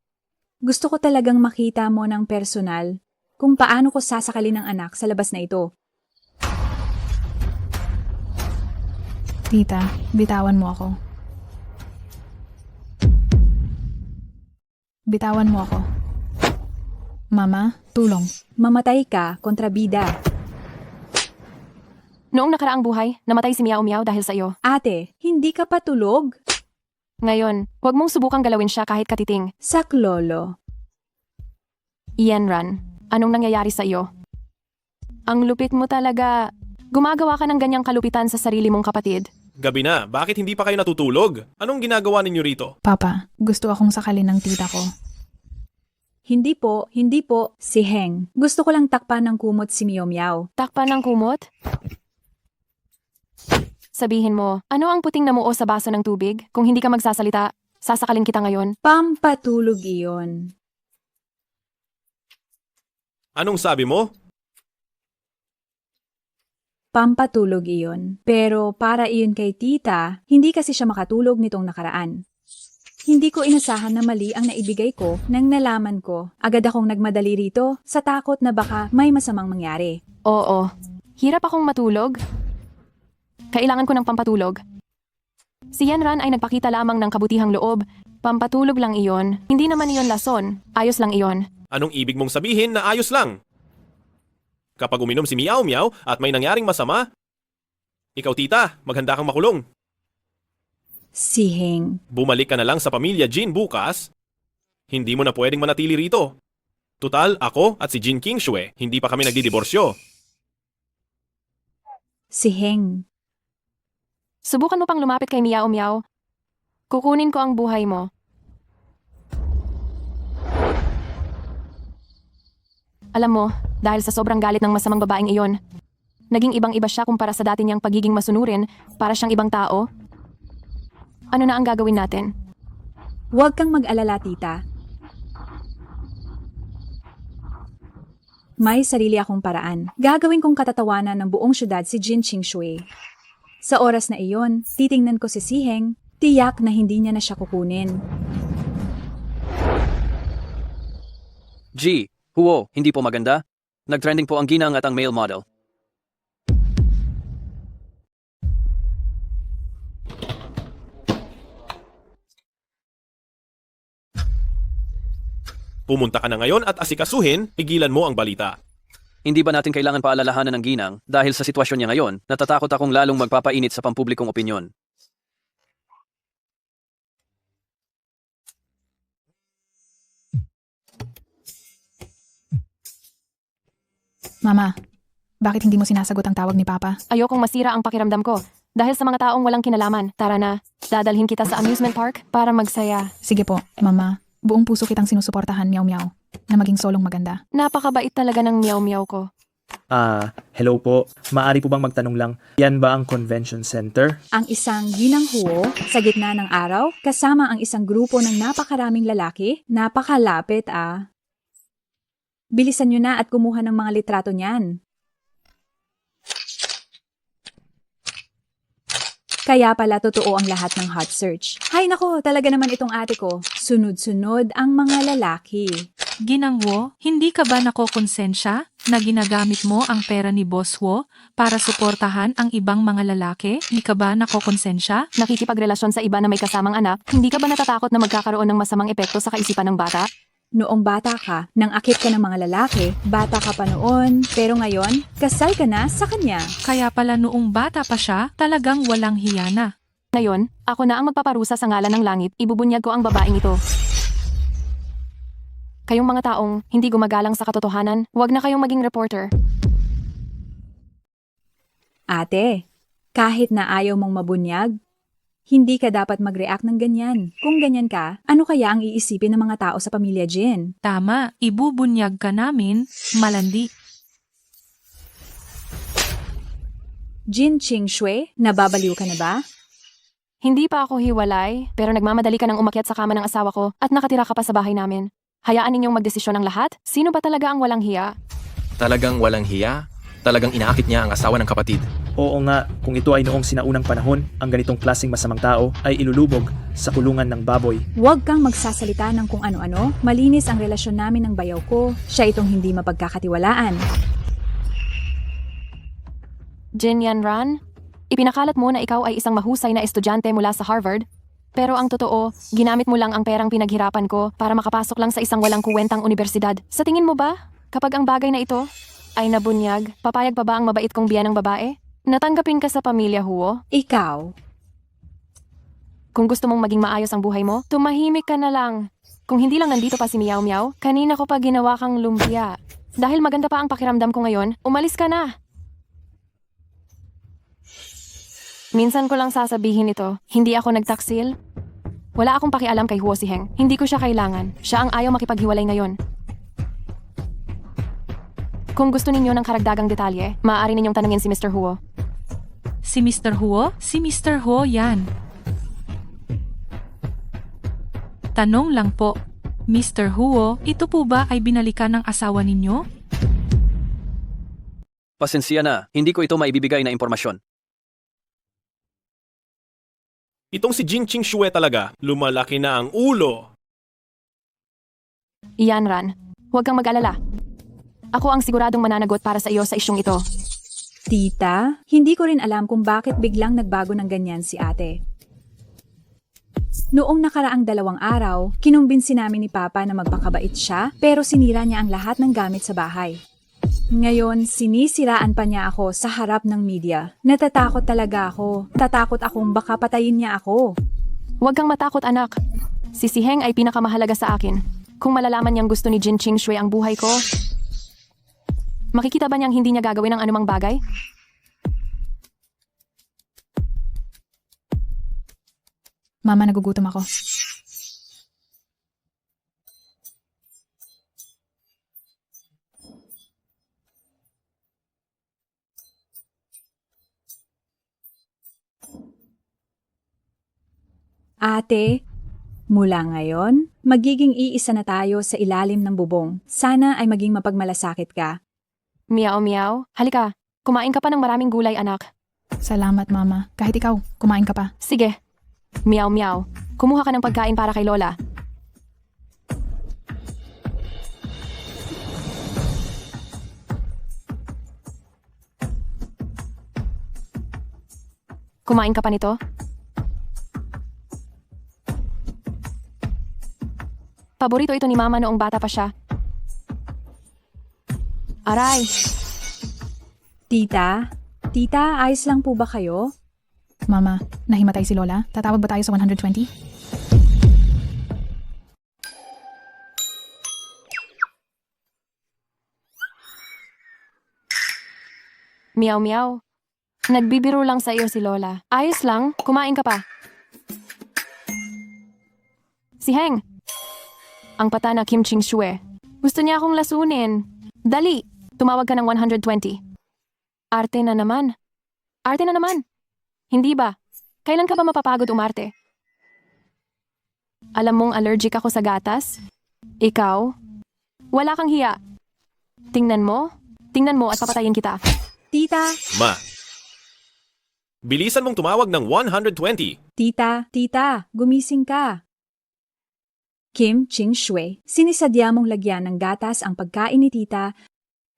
[SPEAKER 4] Gusto ko talagang makita mo ng personal kung paano ko sasakalin ng anak sa labas na ito.
[SPEAKER 3] Tita, bitawan mo ako. Bitawan mo ako. Mama, tulong.
[SPEAKER 4] Mamatay ka kontra bida.
[SPEAKER 2] Noong nakaraang buhay, namatay si Meow Meow dahil sa iyo.
[SPEAKER 4] Ate, hindi ka pa tulog?
[SPEAKER 2] Ngayon, huwag mong subukang galawin siya kahit katiting.
[SPEAKER 4] Sak lolo.
[SPEAKER 2] Yanran, anong nangyayari sa iyo? Ang lupit mo talaga. Gumagawa ka ng ganyang kalupitan sa sarili mong kapatid.
[SPEAKER 1] Gabi na, bakit hindi pa kayo natutulog? Anong ginagawa ninyo rito?
[SPEAKER 3] Papa, gusto akong sakalin ng tita ko.
[SPEAKER 4] Hindi po, si Heng. Gusto ko lang takpan ng kumot si Miao Miao.
[SPEAKER 2] Takpan ng kumot? Sabihin mo, ano ang puting namuo sa baso ng tubig? Kung hindi ka magsasalita, sasakalin kita ngayon.
[SPEAKER 4] Pampatulog iyon.
[SPEAKER 1] Anong sabi mo?
[SPEAKER 4] Pampatulog iyon. Pero para iyon kay tita, hindi kasi siya makatulog nitong nakaraan. Hindi ko inasahan na mali ang naibigay ko nang nalaman ko. Agad akong nagmadali rito sa takot na baka may masamang mangyari.
[SPEAKER 2] Oo. Hirap akong matulog. Kailangan ko ng pampatulog. Si Yanran ay nagpakita lamang ng kabutihang loob. Pampatulog lang iyon. Hindi naman iyon lason. Ayos lang iyon.
[SPEAKER 1] Anong ibig mong sabihin na ayos lang? Kapag uminom si Miao Miao at may nangyaring masama, ikaw tita, maghanda kang makulong.
[SPEAKER 4] Si Heng.
[SPEAKER 1] Bumalik ka na lang sa pamilya Jin bukas. Hindi mo na pwedeng manatili rito. Tutal, ako at si Jin Qingshui, hindi pa kami nagdidiborsyo.
[SPEAKER 4] Si Heng.
[SPEAKER 2] Subukan mo pang lumapit kay Miao Miao. Kukunin ko ang buhay mo. Alam mo, dahil sa sobrang galit ng masamang babaeng iyon, naging ibang-iba siya kumpara sa dati niyang pagiging masunurin, para siyang ibang tao. Ano na ang gagawin natin?
[SPEAKER 4] Huwag kang mag-alala, tita. May sarili akong paraan. Gagawin kong katatawanan ng buong syudad si Jin Qingshui. Sa oras na iyon, titingnan ko si Heng, tiyak na hindi niya na siya kukunin.
[SPEAKER 6] G. Huo, hindi po maganda. Nagtrending po ang ginang at ang male model.
[SPEAKER 1] Pumunta ka na ngayon at asikasuhin, pigilan mo ang balita.
[SPEAKER 6] Hindi ba natin kailangan paalalahanan ng ginang dahil sa sitwasyon niya ngayon, natatakot akong lalong magpapainit sa pampublikong opinyon.
[SPEAKER 3] Mama, bakit hindi mo sinasagot ang tawag ni Papa?
[SPEAKER 2] Ayokong masira ang pakiramdam ko. Dahil sa mga taong walang kinalaman, tara na. Dadalhin kita sa amusement park para magsaya.
[SPEAKER 3] Sige po, Mama. Buong puso kitang sinusuportahan, Miao Miao, na maging solong maganda.
[SPEAKER 2] Napakabait talaga ng Miao Miao ko.
[SPEAKER 10] Hello po. Maari po bang magtanong lang, yan ba ang convention center?
[SPEAKER 4] Ang isang ginang huo sa gitna ng araw kasama ang isang grupo ng napakaraming lalaki. Napakalapit Bilisan nyo na at kumuha ng mga litrato niyan. Kaya pala totoo ang lahat ng hot search. Hay nako, talaga naman itong ate ko. Sunod-sunod ang mga lalaki.
[SPEAKER 11] Ginangwo, hindi ka ba nakokonsensya na ginagamit mo ang pera ni Boss Wo para suportahan ang ibang mga lalaki? Hindi ka ba nakokonsensya?
[SPEAKER 2] Nakikipagrelasyon sa iba na may kasamang anak, hindi ka ba natatakot na magkakaroon ng masamang epekto sa kaisipan ng bata?
[SPEAKER 4] Noong bata ka, nang akit ka ng mga lalaki, bata ka pa noon, pero ngayon, kasal ka na sa kanya.
[SPEAKER 11] Kaya pala noong bata pa siya, talagang walang hiya na.
[SPEAKER 2] Ngayon, ako na ang magpaparusa sa ngalan ng langit, ibubunyag ko ang babaeng ito. Kayong mga taong hindi gumagalang sa katotohanan, huwag na kayong maging reporter.
[SPEAKER 4] Ate, kahit na ayaw mong mabunyag, hindi ka dapat mag-react ng ganyan. Kung ganyan ka, ano kaya ang iisipin ng mga tao sa pamilya Jin?
[SPEAKER 11] Tama, ibubunyag ka namin, malandi.
[SPEAKER 4] Jin Qingshui, nababaliw ka na ba?
[SPEAKER 2] Hindi pa ako hiwalay, pero nagmamadali ka ng umakyat sa kama ng asawa ko at nakatira ka pa sa bahay namin. Hayaan ninyong magdesisyon ang lahat? Sino ba talaga ang walang hiya?
[SPEAKER 5] Talagang walang hiya? Talagang inaakit niya ang asawa ng kapatid.
[SPEAKER 10] Oo nga, kung ito ay noong sinaunang panahon, ang ganitong klaseng masamang tao ay ilulubog sa kulungan ng baboy.
[SPEAKER 4] Huwag kang magsasalita ng kung ano-ano. Malinis ang relasyon namin ng bayaw ko. Siya itong hindi mapagkakatiwalaan.
[SPEAKER 2] Jin Yanran, ipinakalat mo na ikaw ay isang mahusay na estudyante mula sa Harvard, pero ang totoo, ginamit mo lang ang perang pinaghirapan ko para makapasok lang sa isang walang kuwentang universidad. Sa tingin mo ba, kapag ang bagay na ito ay nabunyag, papayag pa ba ang mabait kong biyanang babae? Natanggapin ka sa pamilya Huo?
[SPEAKER 4] Ikaw.
[SPEAKER 2] Kung gusto mong maging maayos ang buhay mo, tumahimik ka na lang. Kung hindi lang nandito pa si Meow Meow, kanina ko pa ginawa kang lumpia. Dahil maganda pa ang pakiramdam ko ngayon, umalis ka na. Minsan ko lang sasabihin ito, hindi ako nagtaksil. Wala akong pakialam kay Huo Siheng. Hindi ko siya kailangan. Siya ang ayaw makipaghiwalay ngayon. Kung gusto ninyo ng karagdagang detalye, maaari ninyong tanungin si Mr. Huo.
[SPEAKER 11] Si Mr. Huo? Si Mr. Huo yan. Tanong lang po, Mr. Huo, ito po ba ay binalikan ng asawa ninyo?
[SPEAKER 6] Pasensya na, hindi ko ito maibibigay na impormasyon.
[SPEAKER 1] Itong si Jing Ching Shue talaga, lumalaki na ang ulo.
[SPEAKER 2] Iyan, Ran. Huwag kang mag-alala. Ako ang siguradong mananagot para sa iyo sa isyong ito.
[SPEAKER 4] Tita, hindi ko rin alam kung bakit biglang nagbago ng ganyan si ate. Noong nakaraang 2 araw, kinumbinsi namin ni Papa na magpakabait siya pero sinira niya ang lahat ng gamit sa bahay. Ngayon, sinisiraan pa niya ako sa harap ng media. Natatakot talaga ako. Tatakot akong baka patayin niya ako.
[SPEAKER 2] Huwag kang matakot, anak. Si Siheng ay pinakamahalaga sa akin. Kung malalaman niyang gusto ni Jin Ching Shui ang buhay ko, makikita ba niyang hindi niya gagawin ang anumang bagay?
[SPEAKER 3] Mama, nagugutom ako.
[SPEAKER 4] Ate, mula ngayon, magiging iisa na tayo sa ilalim ng bubong. Sana ay maging mapagmalasakit ka.
[SPEAKER 2] Meow Meow, halika. Kumain ka pa ng maraming gulay, anak.
[SPEAKER 3] Salamat, Mama. Kahit ikaw, kumain ka pa.
[SPEAKER 2] Sige. Meow Meow, kumuha ka ng pagkain para kay Lola. Kumain ka pa nito? Paborito ito ni Mama noong bata pa siya. Aray!
[SPEAKER 4] Tita, ayos lang po ba kayo?
[SPEAKER 3] Mama, nahimatay si Lola. Tatawag ba tayo sa 120?
[SPEAKER 2] Meow Meow. Nagbibiro lang sa iyo si Lola. Ayos lang, kumain ka pa. Si Heng. Ang pata na Kim Ching Shue. Gusto niya akong lasunin. Dali, tumawag ka ng 120. Arte na naman. Arte na naman. Hindi ba? Kailan ka ba mapapagod umarte? Alam mong allergic ako sa gatas? Ikaw? Wala kang hiya. Tingnan mo at papatayin kita.
[SPEAKER 4] Tita,
[SPEAKER 1] Ma, bilisan mong tumawag ng 120.
[SPEAKER 4] Tita, gumising ka. Kim Ching Shui, sinisadya mong lagyan ng gatas ang pagkain ni tita,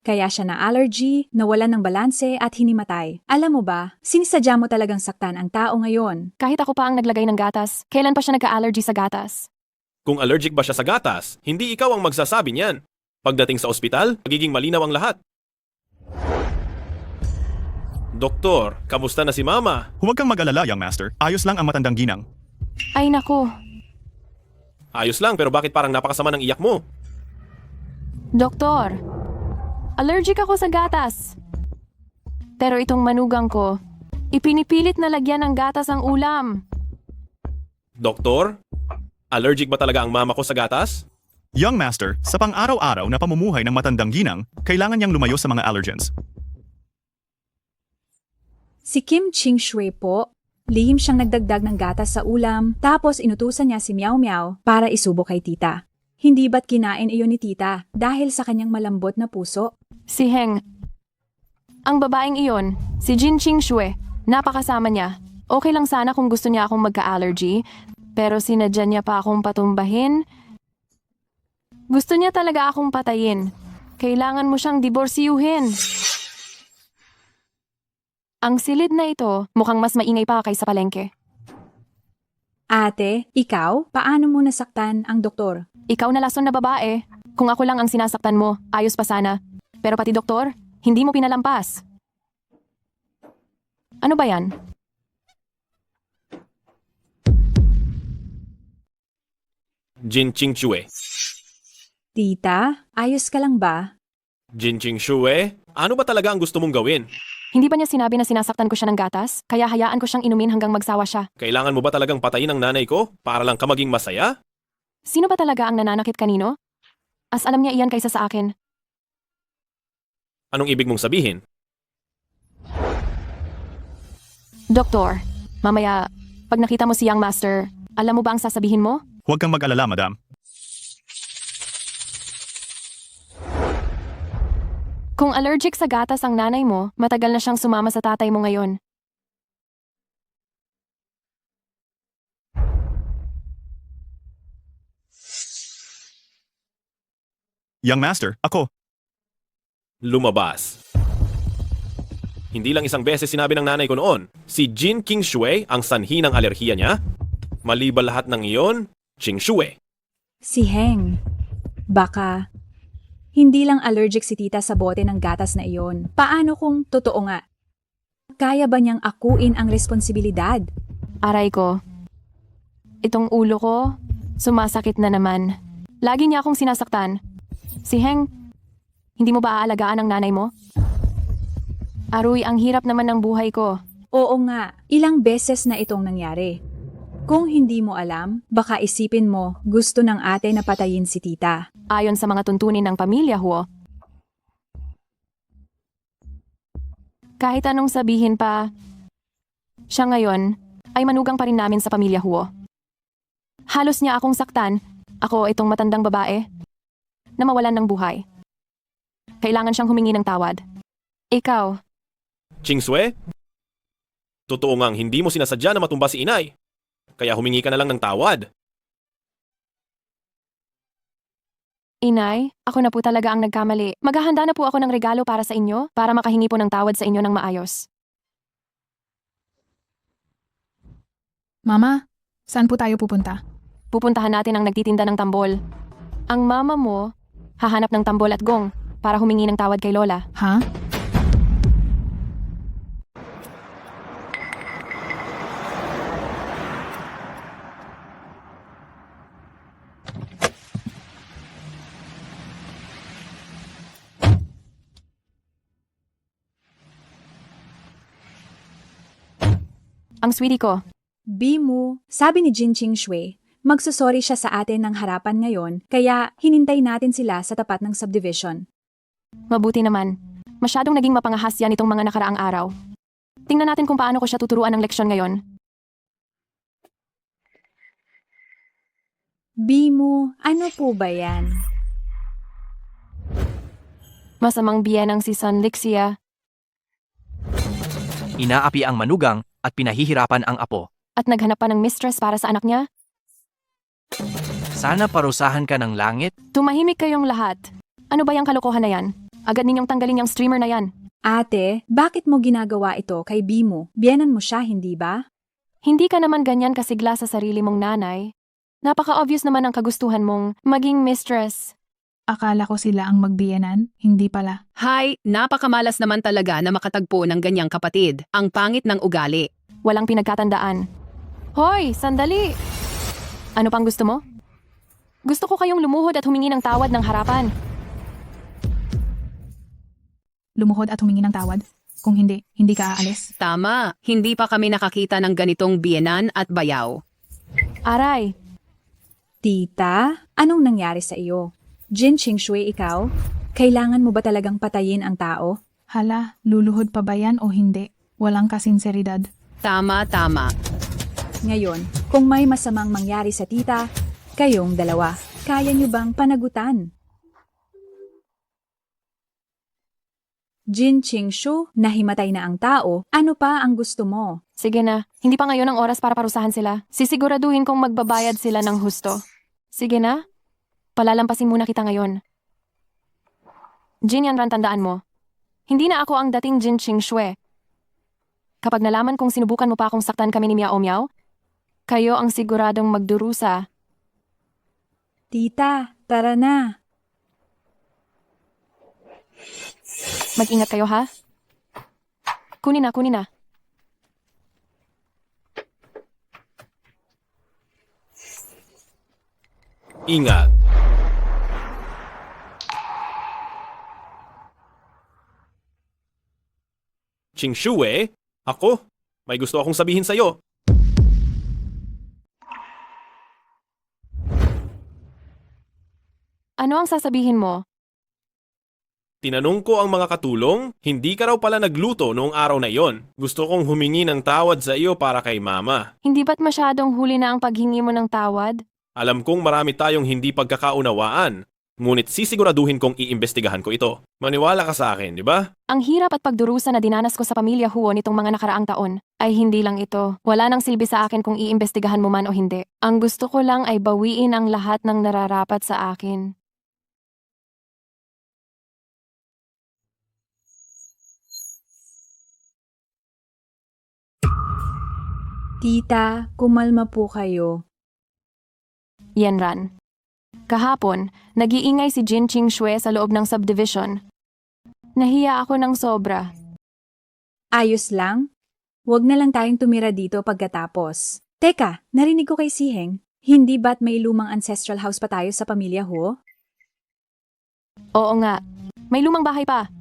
[SPEAKER 4] kaya siya na allergy, nawalan ng balanse at hinimatay. Alam mo ba, sinisadya mo talagang saktan ang tao ngayon.
[SPEAKER 2] Kahit ako pa ang naglagay ng gatas, kailan pa siya nagka-allergy sa gatas?
[SPEAKER 1] Kung allergic ba siya sa gatas, hindi ikaw ang magsasabi niyan. Pagdating sa ospital, magiging malinaw ang lahat. Doktor, kamusta na si Mama?
[SPEAKER 12] Huwag kang mag-alala, young master. Ayos lang ang matandang ginang.
[SPEAKER 2] Ay naku,
[SPEAKER 1] Ayos lang, pero bakit parang napakasama ng iyak mo?
[SPEAKER 2] Doktor. Allergic ako sa gatas. Pero itong manugang ko, ipinipilit na lagyan ng gatas ang ulam.
[SPEAKER 1] Doktor, allergic ba talaga ang mama ko sa gatas?
[SPEAKER 12] Young master, sa pang-araw-araw na pamumuhay ng matandang ginang, kailangan niyang lumayo sa mga allergens.
[SPEAKER 4] Si Kim Ching Shui po, lihim siyang nagdagdag ng gatas sa ulam, tapos inutusan niya si Meow Meow para isubo kay tita. Hindi ba't kinain iyon ni tita dahil sa kanyang malambot na puso?
[SPEAKER 2] Si Heng. Ang babaeng iyon, si Jin Ching Shui, napakasama niya. Okay lang sana kung gusto niya akong magka-allergy, pero sinadya niya pa akong patumbahin. Gusto niya talaga akong patayin. Kailangan mo siyang diborsiyuhin. Ang silid na ito, mukhang mas maingay pa kaysa palengke.
[SPEAKER 4] Ate, ikaw, paano mo nasaktan ang doktor?
[SPEAKER 2] Ikaw na lason na babae. Kung ako lang ang sinasaktan mo, ayos pa sana. Pero pati doktor, hindi mo pinalampas. Ano ba yan?
[SPEAKER 1] Jin Ching Shue.
[SPEAKER 4] Tita, ayos ka lang ba?
[SPEAKER 1] Jin Ching Shue, ano ba talaga ang gusto mong gawin?
[SPEAKER 2] Hindi ba niya sinabi na sinasaktan ko siya ng gatas? Kaya hayaan ko siyang inumin hanggang magsawa siya.
[SPEAKER 1] Kailangan mo ba talagang patayin ang nanay ko para lang ka maging masaya?
[SPEAKER 2] Sino ba talaga ang nananakit kanino? As alam niya iyan kaysa sa akin.
[SPEAKER 1] Anong ibig mong sabihin?
[SPEAKER 2] Doktor, mamaya, pag nakita mo si Young Master, alam mo ba ang sasabihin mo?
[SPEAKER 12] Huwag kang mag-alala, madam.
[SPEAKER 2] Kung allergic sa gatas ang nanay mo, matagal na siyang sumama sa tatay mo ngayon.
[SPEAKER 12] Young master, ako.
[SPEAKER 1] Lumabas. Hindi lang isang beses sinabi ng nanay ko noon, si Jin King Shue ang sanhi ng alerhiya niya. Maliban lahat ng iyon, Ching Shue.
[SPEAKER 4] Si Heng. Baka, hindi lang allergic si tita sa bote ng gatas na iyon. Paano kung totoo nga? Kaya ba niyang akuin ang responsibilidad?
[SPEAKER 2] Aray ko. Itong ulo ko, sumasakit na naman. Lagi niya akong sinasaktan. Si Heng, hindi mo ba aalagaan ang nanay mo? Aruy, ang hirap naman ng buhay ko.
[SPEAKER 4] Oo nga, ilang beses na itong nangyari. Kung hindi mo alam, baka isipin mo gusto ng ate na patayin si tita.
[SPEAKER 2] Ayon sa mga tuntunin ng pamilya, Huo. Kahit anong sabihin pa, siya ngayon ay manugang pa rin namin sa pamilya, Huo. Halos niya akong saktan, ako itong matandang babae, na mawalan ng buhay. Kailangan siyang humingi ng tawad. Ikaw,
[SPEAKER 1] Ching Shue? Totoo ngang hindi mo sinasadya na matumba si inay. Kaya humingi ka na lang ng tawad.
[SPEAKER 2] Inay, ako na po talaga ang nagkamali. Maghahanda na po ako ng regalo para sa inyo, para makahingi po ng tawad sa inyo ng maayos.
[SPEAKER 3] Mama, saan po tayo pupunta?
[SPEAKER 2] Pupuntahan natin ang nagtitinda ng tambol. Ang mama mo, hahanap ng tambol at gong para humingi ng tawad kay Lola.
[SPEAKER 3] Ha?
[SPEAKER 2] Ang sweetie ko,
[SPEAKER 4] Bimu, sabi ni Jin Ching Shue, magsusorry siya sa atin ng harapan ngayon, kaya hinintay natin sila sa tapat ng subdivision.
[SPEAKER 2] mabuti naman. Masyadong naging mapangahas yan itong mga nakaraang araw. Tingnan natin kung paano ko siya tuturuan ng leksyon ngayon.
[SPEAKER 4] Bimu, ano po ba yan?
[SPEAKER 2] Masamang biyenang si San Lixia
[SPEAKER 5] Inaapi ang manugang at pinahihirapan ang apo.
[SPEAKER 2] at naghanap pa ng mistress para sa anak niya.
[SPEAKER 5] Sana parusahan ka ng langit.
[SPEAKER 2] Tumahimik kayong lahat. Ano ba yung kalokohan na yan? Agad ninyong tanggalin yung streamer na yan.
[SPEAKER 4] Ate, bakit mo ginagawa ito kay Bimu? Biyenan mo siya, hindi ba?
[SPEAKER 2] Hindi ka naman ganyan kasigla sa sarili mong nanay. Napaka-obvious naman ang kagustuhan mong maging mistress.
[SPEAKER 3] Akala ko sila ang magbiyenan, hindi pala.
[SPEAKER 13] Hay, napakamalas naman talaga na makatagpo ng ganyang kapatid. Ang pangit ng ugali.
[SPEAKER 2] Walang pinagkatandaan. Hoy, sandali! Ano pang gusto mo? Gusto ko kayong lumuhod at humingi ng tawad ng harapan.
[SPEAKER 3] Lumuhod at humingi ng tawad. Kung hindi, hindi ka aalis.
[SPEAKER 13] Tama, hindi pa kami nakakita ng ganitong biyenan at bayaw.
[SPEAKER 2] Aray,
[SPEAKER 4] Tita, anong nangyari sa iyo? Jin Ching Shue, ikaw? Kailangan mo ba talagang patayin ang tao?
[SPEAKER 3] Hala, luluhod pa ba yan o hindi? Walang kasinseridad.
[SPEAKER 13] Tama.
[SPEAKER 4] Ngayon, kung may masamang mangyari sa tita, kayong dalawa, kaya niyo bang panagutan? Jin Ching Shu, nahimatay na ang tao, ano pa ang gusto mo?
[SPEAKER 2] sige na. Hindi pa ngayon ang oras para parusahan sila. Sisiguraduhin kong magbabayad sila ng husto. Sige na. Palalampasin muna kita ngayon. Jin Yanran, tandaan mo. Hindi na ako ang dating Jin Ching Shue. Kapag nalaman kong sinubukan mo pa akong saktan kami ni Miao Miao, kayo ang siguradong magdurusa.
[SPEAKER 4] Tita, tara na.
[SPEAKER 2] Mag-ingat kayo, ha? Kunin na.
[SPEAKER 1] Ingat. Ching Shue, ako, may gusto akong sabihin sa'yo.
[SPEAKER 2] Ano ang sasabihin mo?
[SPEAKER 1] Tinanong ko ang mga katulong, hindi ka raw pala nagluto noong araw na iyon. Gusto kong humingi ng tawad sa iyo para kay mama.
[SPEAKER 2] Hindi ba't masyadong huli na ang paghingi mo ng tawad?
[SPEAKER 1] Alam kong marami tayong hindi pagkakaunawaan, ngunit sisiguraduhin kong iimbestigahan ko ito. Maniwala ka sa akin, di ba?
[SPEAKER 2] Ang hirap at pagdurusa na dinanas ko sa pamilya Huo nitong mga nakaraang taon ay hindi lang ito. Wala nang silbi sa akin kung iimbestigahan mo man o hindi. Ang gusto ko lang ay bawiin ang lahat ng nararapat sa akin.
[SPEAKER 4] Tita, kumalma po kayo.
[SPEAKER 2] Yanran. Kahapon, nag-iingay si Jin Ching Shue sa loob ng subdivision. Nahiya ako ng sobra.
[SPEAKER 4] Ayos lang? Huwag na lang tayong tumira dito pagkatapos. Teka, narinig ko kay Siheng. Hindi ba't may lumang ancestral house pa tayo sa pamilya Huo?
[SPEAKER 2] Oo nga, may lumang bahay pa.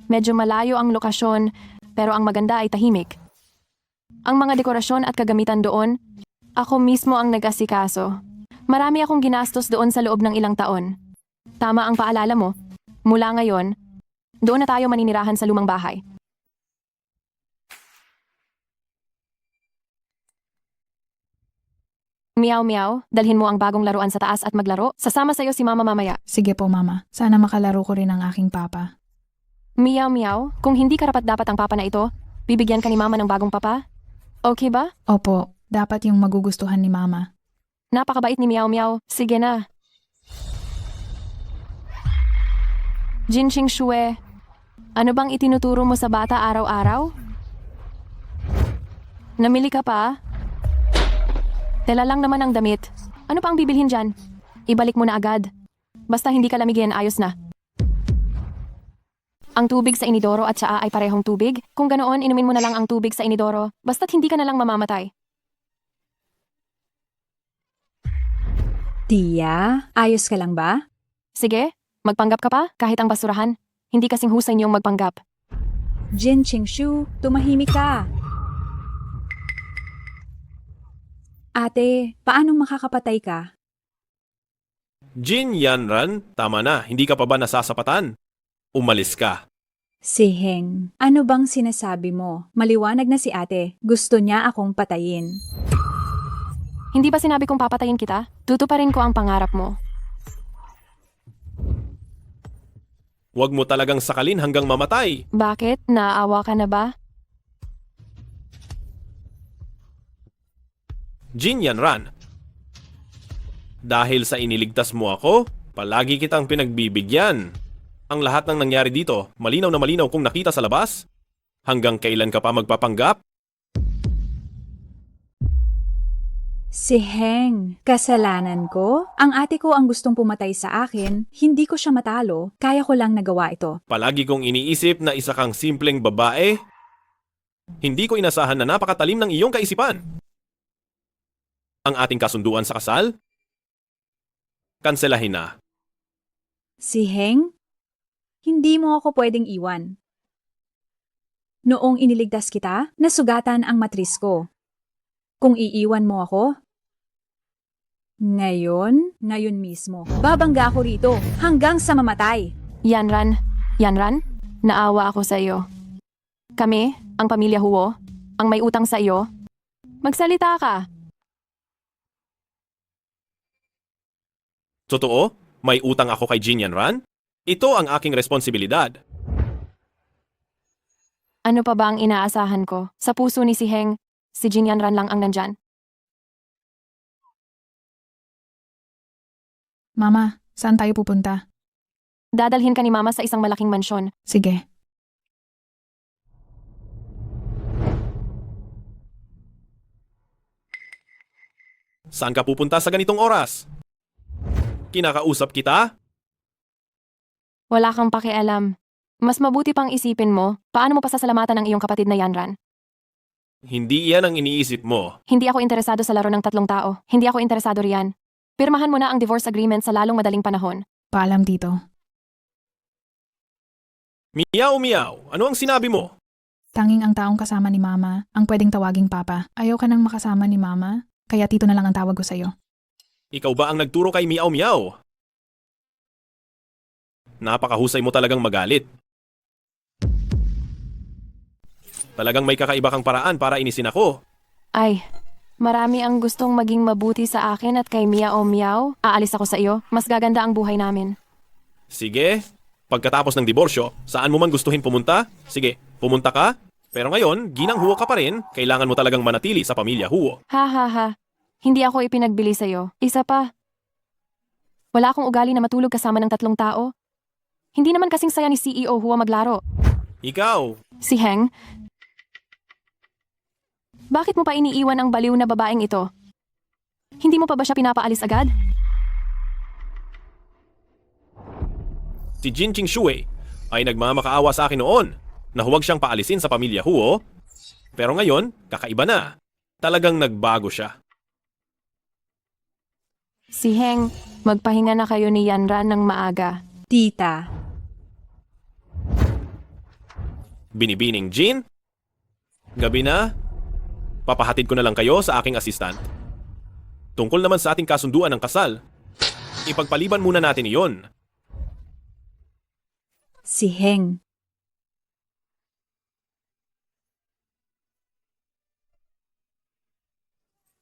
[SPEAKER 2] Medyo malayo ang lokasyon, pero ang maganda ay tahimik. Ang mga dekorasyon at kagamitan doon, ako mismo ang nag-asikaso. Marami akong ginastos doon sa loob ng ilang taon. Tama ang paalala mo. Mula ngayon, doon na tayo maninirahan sa lumang bahay. Meow meow, dalhin mo ang bagong laruan sa taas at maglaro. Sasama sa'yo si mama mamaya.
[SPEAKER 3] Sige po, Mama. Sana makalaro ko rin ang aking papa.
[SPEAKER 2] Meow meow, kung hindi karapat-dapat ang papa na ito, bibigyan ka ni mama ng bagong papa? Okay ba?
[SPEAKER 3] Opo, dapat yung magugustuhan ni Mama.
[SPEAKER 2] Napakabait ni Meow Meow. Sige na. Jin Ching Shue, ano bang itinuturo mo sa bata araw-araw? Namili ka pa? Tela lang naman ang damit. Ano pa ang bibilhin dyan? Ibalik mo na agad. Basta hindi ka lamigin, ayos na. Ang tubig sa inidoro at tsaa ay parehong tubig. Kung ganoon, inumin mo na lang ang tubig sa inidoro. Basta't hindi ka na lang mamamatay.
[SPEAKER 4] Tia, ayos ka lang ba?
[SPEAKER 2] Sige, magpanggap ka pa kahit ang basurahan. Hindi kasing husay niyong magpanggap.
[SPEAKER 4] Jin Qingshu, tumahimik ka. Ate, paanong makakapatay ka?
[SPEAKER 1] Jin Yanran, tama na, hindi ka pa ba nasasapatan? Umalis ka.
[SPEAKER 4] Siheng, ano bang sinasabi mo? Maliwanag na si ate. Gusto niya akong patayin.
[SPEAKER 2] Hindi ba sinabi kong papatayin kita? Tutuparin ko ang pangarap mo.
[SPEAKER 1] Huwag mo talagang sakalin hanggang mamatay.
[SPEAKER 2] Bakit? Naawa ka na ba?
[SPEAKER 1] Jin Yanran. Dahil sa iniligtas mo ako, palagi kitang pinagbibigyan. Ang lahat ng nangyari dito, malinaw na malinaw kung nakita sa labas. Hanggang kailan ka pa magpapanggap?
[SPEAKER 4] Siheng, kasalanan ko? Ang ate ko ang gustong pumatay sa akin, hindi ko siya matalo, kaya ko lang nagawa ito.
[SPEAKER 1] Palagi kong iniisip na isa kang simpleng babae. Hindi ko inasahan na napakatalim ng iyong kaisipan. Ang ating kasunduan sa kasal? Kanselahin na.
[SPEAKER 4] Siheng, hindi mo ako pwedeng iwan. Noong iniligtas kita, nasugatan ang matris ko. Kung iiwan mo ako, ngayon mismo, babangga ako rito hanggang sa mamatay.
[SPEAKER 2] Yanran, naawa ako sa iyo. Kami, ang pamilya Huo, ang may utang sa iyo. Magsalita ka.
[SPEAKER 1] Totoo? May utang ako kay Jin Yanran? Ito ang aking responsibilidad.
[SPEAKER 2] Ano pa ba ang inaasahan ko? Sa puso ni Siheng, si Jin Yanran lang ang nandyan.
[SPEAKER 3] Mama, saan tayo pupunta?
[SPEAKER 2] Dadalhin ka ni Mama sa isang malaking mansyon.
[SPEAKER 3] Sige.
[SPEAKER 1] Saan ka pupunta sa ganitong oras? Kinakausap kita?
[SPEAKER 2] Wala kang pakialam. Mas mabuti pang isipin mo, paano mo pasasalamatan ang iyong kapatid na Yanran?
[SPEAKER 1] Hindi iyan ang iniisip mo.
[SPEAKER 2] Hindi ako interesado sa laro ng tatlong tao. Hindi ako interesado riyan. Pirmahan mo na ang divorce agreement sa lalong madaling panahon.
[SPEAKER 3] Paalam, Tito.
[SPEAKER 1] Miyaw, miyaw. Ano ang sinabi mo?
[SPEAKER 3] Tanging ang taong kasama ni Mama ang pwedeng tawaging Papa. Ayaw ka nang makasama ni Mama, kaya Tito na lang ang tawag ko sa'yo.
[SPEAKER 1] Ikaw ba ang nagturo kay miyaw, miyaw? Napakahusay mo talagang magalit. Talagang may kakaiba kang paraan para inisin ako.
[SPEAKER 2] Ay, marami ang gustong maging mabuti sa akin at kay Miao Miao. Aalis ako sa iyo. Mas gaganda ang buhay namin.
[SPEAKER 1] Sige, pagkatapos ng diborsyo, saan mo man gustuhin pumunta? Sige, pumunta ka. Pero ngayon, ginang Huo ka pa rin. Kailangan mo talagang manatili sa pamilya Huo.
[SPEAKER 2] Ha ha ha. Hindi ako ipinagbili sa iyo. Isa pa. Wala akong ugali na matulog kasama ng 3 tao. Hindi naman kasing saya ni CEO Huo maglaro.
[SPEAKER 1] Ikaw,
[SPEAKER 2] Si Heng. Bakit mo pa iniiwan ang baliw na babaeng ito? Hindi mo pa ba siya pinapaalis agad?
[SPEAKER 1] si Jin Ching Shui ay nagmamakaawa sa akin noon na huwag siyang paalisin sa pamilya Huo. Pero ngayon, kakaiba na. Talagang nagbago siya.
[SPEAKER 2] Si Heng, magpahinga na kayo ni Yanran ng maaga.
[SPEAKER 4] Tita,
[SPEAKER 1] Binibining Jin? Gabi na? Papahatid ko na lang kayo sa aking assistant. Tungkol naman sa ating kasunduan ng kasal, ipagpaliban muna natin iyon.
[SPEAKER 4] si Heng.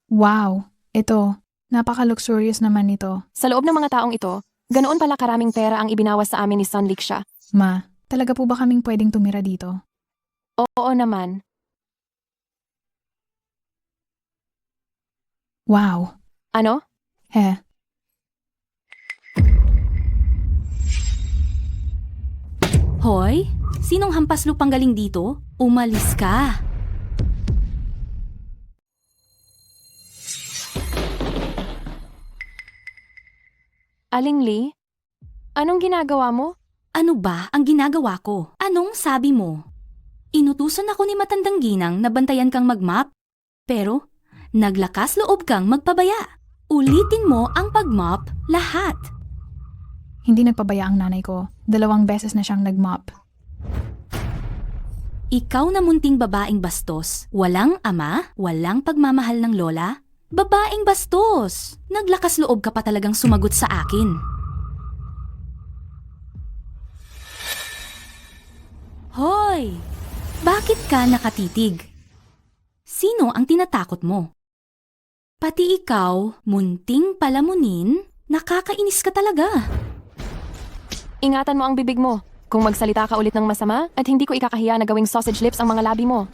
[SPEAKER 3] Wow, ito. Napaka-luxurious naman nito.
[SPEAKER 2] Sa loob ng mga taong ito, ganoon pala karaming pera ang ibinawas sa amin ni Sun Liksha.
[SPEAKER 3] Ma, talaga po ba kaming pwedeng tumira dito?
[SPEAKER 2] Oo naman.
[SPEAKER 3] Wow.
[SPEAKER 2] Ano?
[SPEAKER 3] He.
[SPEAKER 8] Hoy, sinong hampas lupang galing dito? Umalis ka.
[SPEAKER 2] Aling Lee? Anong ginagawa mo?
[SPEAKER 8] Ano ba ang ginagawa ko? Anong sabi mo? Inutusan ako ni matandang ginang na bantayan kang magmap. Pero, naglakas loob kang magpabaya. Ulitin mo ang pagmop lahat.
[SPEAKER 3] Hindi nagpabaya ang nanay ko. 2 beses na siyang nag-mop.
[SPEAKER 8] Ikaw na munting babaeng bastos. Walang ama, walang pagmamahal ng lola. Babaeng bastos! Naglakas loob ka pa talagang sumagot sa akin. Hoy! Bakit ka nakatitig? Sino ang tinatakot mo? Pati ikaw, munting palamunin, nakakainis ka talaga.
[SPEAKER 2] Ingatan mo ang bibig mo. Kung magsalita ka ulit ng masama at hindi ko ikakahiya na gawing sausage lips ang mga labi mo.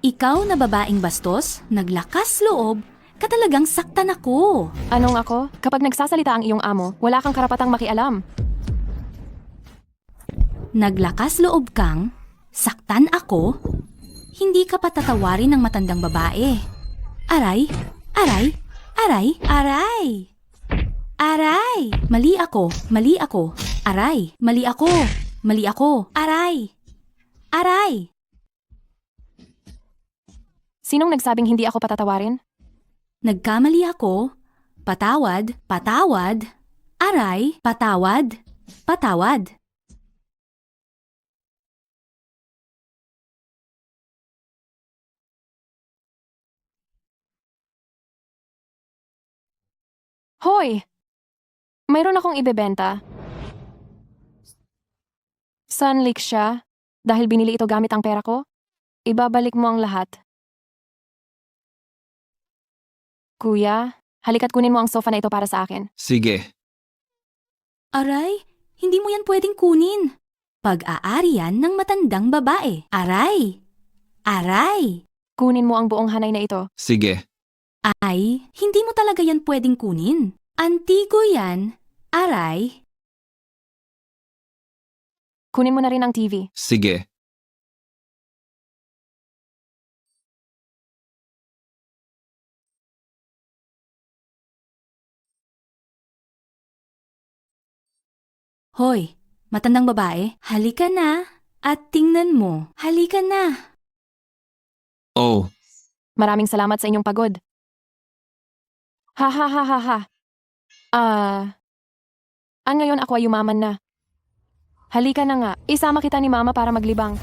[SPEAKER 8] Ikaw na babaeng bastos, naglakas loob, ka talagang saktan ako.
[SPEAKER 2] Anong ako? Kapag nagsasalita ang iyong amo, wala kang karapatang makialam.
[SPEAKER 8] Naglakas loob kang, saktan ako, hindi ka patatawarin ng matandang babae. Aray, aray, aray, aray. Aray, mali ako, mali ako. Aray, mali ako, mali ako. Aray, aray.
[SPEAKER 2] Sinong nagsabing hindi ako patatawarin?
[SPEAKER 8] Nagkamali ako. Patawad, patawad. Aray, patawad, patawad.
[SPEAKER 2] Hoy! Mayroon akong ibebenta. Sunlick siya. Dahil binili ito gamit ang pera ko, ibabalik mo ang lahat. Kuya, halika't kunin mo ang sofa na ito para sa akin.
[SPEAKER 6] Sige.
[SPEAKER 8] Aray, hindi mo yan pwedeng kunin. Pag-aari yan ng matandang babae. Aray, aray.
[SPEAKER 2] Kunin mo ang buong hanay na ito.
[SPEAKER 6] Sige.
[SPEAKER 8] Ay, hindi mo talaga yan pwedeng kunin. Antigo yan. Aray.
[SPEAKER 2] Kunin mo na rin ang TV.
[SPEAKER 6] Sige.
[SPEAKER 8] Hoy, matandang babae, halika na. At tingnan mo, halika na.
[SPEAKER 6] Oh,
[SPEAKER 2] Maraming salamat sa inyong pagod. Ha ha ha ha ha. Ngayon ako ay yumaman na. Halika na nga, isama kita ni Mama para maglibang.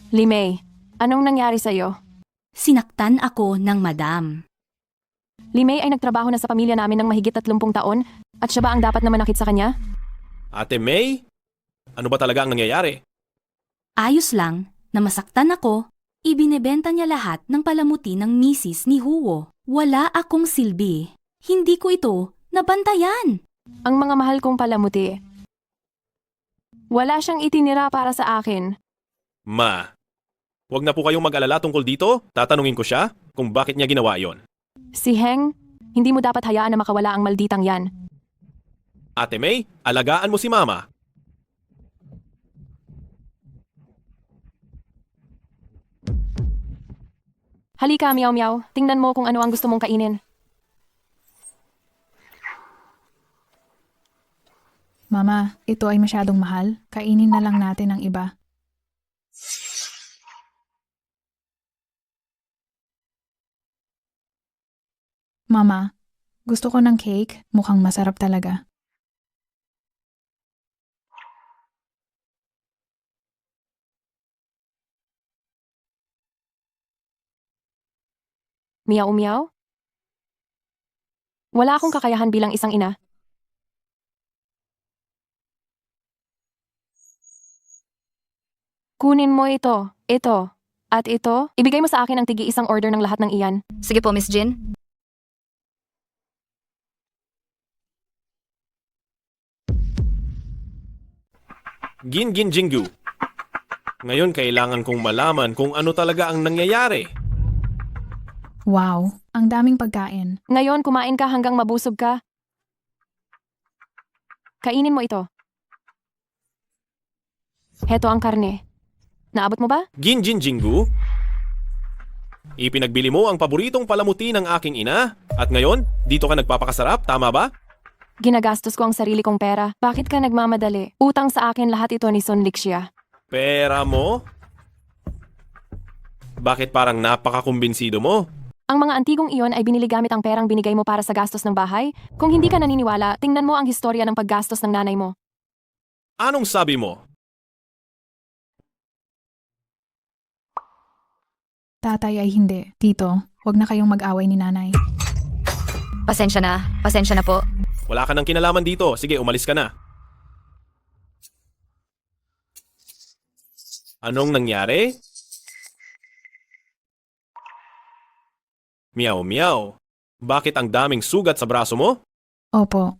[SPEAKER 2] Limay, anong nangyari sa'yo?
[SPEAKER 8] Sinaktan ako ng madam.
[SPEAKER 2] Limay ay nagtrabaho na sa pamilya namin ng mahigit 30 taon at siya ba ang dapat na manakit sa kanya?
[SPEAKER 1] Ate May, ano ba talaga ang nangyayari?
[SPEAKER 8] Ayos lang na masaktan ako, ibinebenta niya lahat ng palamuti ng misis ni Huo. Wala akong silbi. Hindi ko ito nabantayan.
[SPEAKER 2] Ang mga mahal kong palamuti. Wala siyang itinira para sa akin.
[SPEAKER 1] Ma, wag na po kayong mag-alala tungkol dito. Tatanungin ko siya kung bakit niya ginawa yon.
[SPEAKER 2] Si Heng, hindi mo dapat hayaan na makawala ang malditang yan.
[SPEAKER 1] Ate May, alagaan mo si Mama.
[SPEAKER 2] Halika, Meow Meow. Tingnan mo kung ano ang gusto mong kainin.
[SPEAKER 3] Mama, ito ay masyadong mahal. Kainin na lang natin ang iba. Mama, gusto ko ng cake. Mukhang masarap talaga.
[SPEAKER 2] Meow Meow? Wala akong kakayahan bilang isang ina. Kunin mo ito, at ito. Ibigay mo sa akin ang tigi-isang order ng lahat ng iyan.
[SPEAKER 14] Sige po, Miss Jin.
[SPEAKER 1] Gin Gin Jinggu. Ngayon kailangan kong malaman kung ano talaga ang nangyayari.
[SPEAKER 3] Wow, ang daming pagkain.
[SPEAKER 2] Ngayon, kumain ka hanggang mabusog ka. Kainin mo ito. Heto ang karne. Naabot mo ba?
[SPEAKER 1] Gin Gin Jinggu? Ipinagbili mo ang paboritong palamuti ng aking ina at ngayon, dito ka nagpapakasarap, tama ba?
[SPEAKER 2] Ginagastos ko ang sarili kong pera. Bakit ka nagmamadali? Utang sa akin lahat ito ni Sun Lixia.
[SPEAKER 1] Pera mo? Bakit parang napakakumbinsido mo?
[SPEAKER 2] Ang mga antigong iyon ay binili gamit ang perang binigay mo para sa gastos ng bahay. Kung hindi ka naniniwala, tingnan mo ang historya ng paggastos ng nanay mo.
[SPEAKER 1] Anong sabi mo?
[SPEAKER 3] Tatay ay hindi. Tito, huwag na kayong mag-away ni nanay.
[SPEAKER 14] Pasensya na po.
[SPEAKER 1] Wala ka nang kinalaman dito. Sige, umalis ka na. Anong nangyari? Meow meow. Bakit ang daming sugat sa braso mo?
[SPEAKER 3] Opo.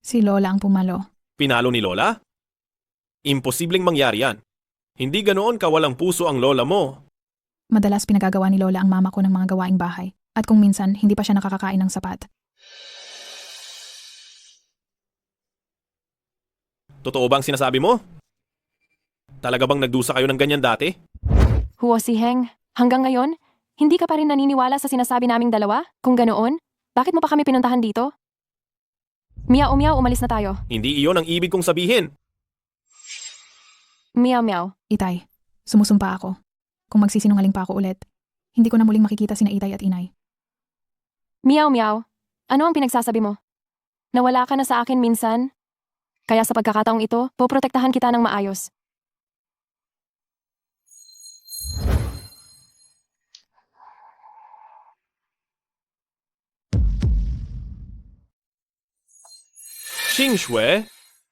[SPEAKER 3] Si Lola ang pumalo.
[SPEAKER 1] Pinalo ni Lola? Imposibleng mangyari yan. Hindi ganoon kawalang puso ang lola mo.
[SPEAKER 3] Madalas pinagagawa ni Lola ang mama ko ng mga gawaing bahay. At kung minsan, hindi pa siya nakakakain ng sapat.
[SPEAKER 1] Totoo bang sinasabi mo? Talaga bang nagdusa kayo ng ganyan dati?
[SPEAKER 2] Huo si Heng, hanggang ngayon, hindi ka pa rin naniniwala sa sinasabi naming dalawa? Kung ganoon, bakit mo pa kami pinuntahan dito? Meow Meow, umalis na tayo.
[SPEAKER 1] Hindi iyon ang ibig kong sabihin.
[SPEAKER 2] Meow Meow.
[SPEAKER 3] Itay, sumusumpa ako. Kung magsisinungaling pa ako ulit, hindi ko na muling makikita sina Itay at Inay.
[SPEAKER 2] Meow Meow. Ano ang pinagsasabi mo? Nawala ka na sa akin minsan? Kaya sa pagkakataong ito, poprotektahan kita ng maayos.
[SPEAKER 1] Xing Shui,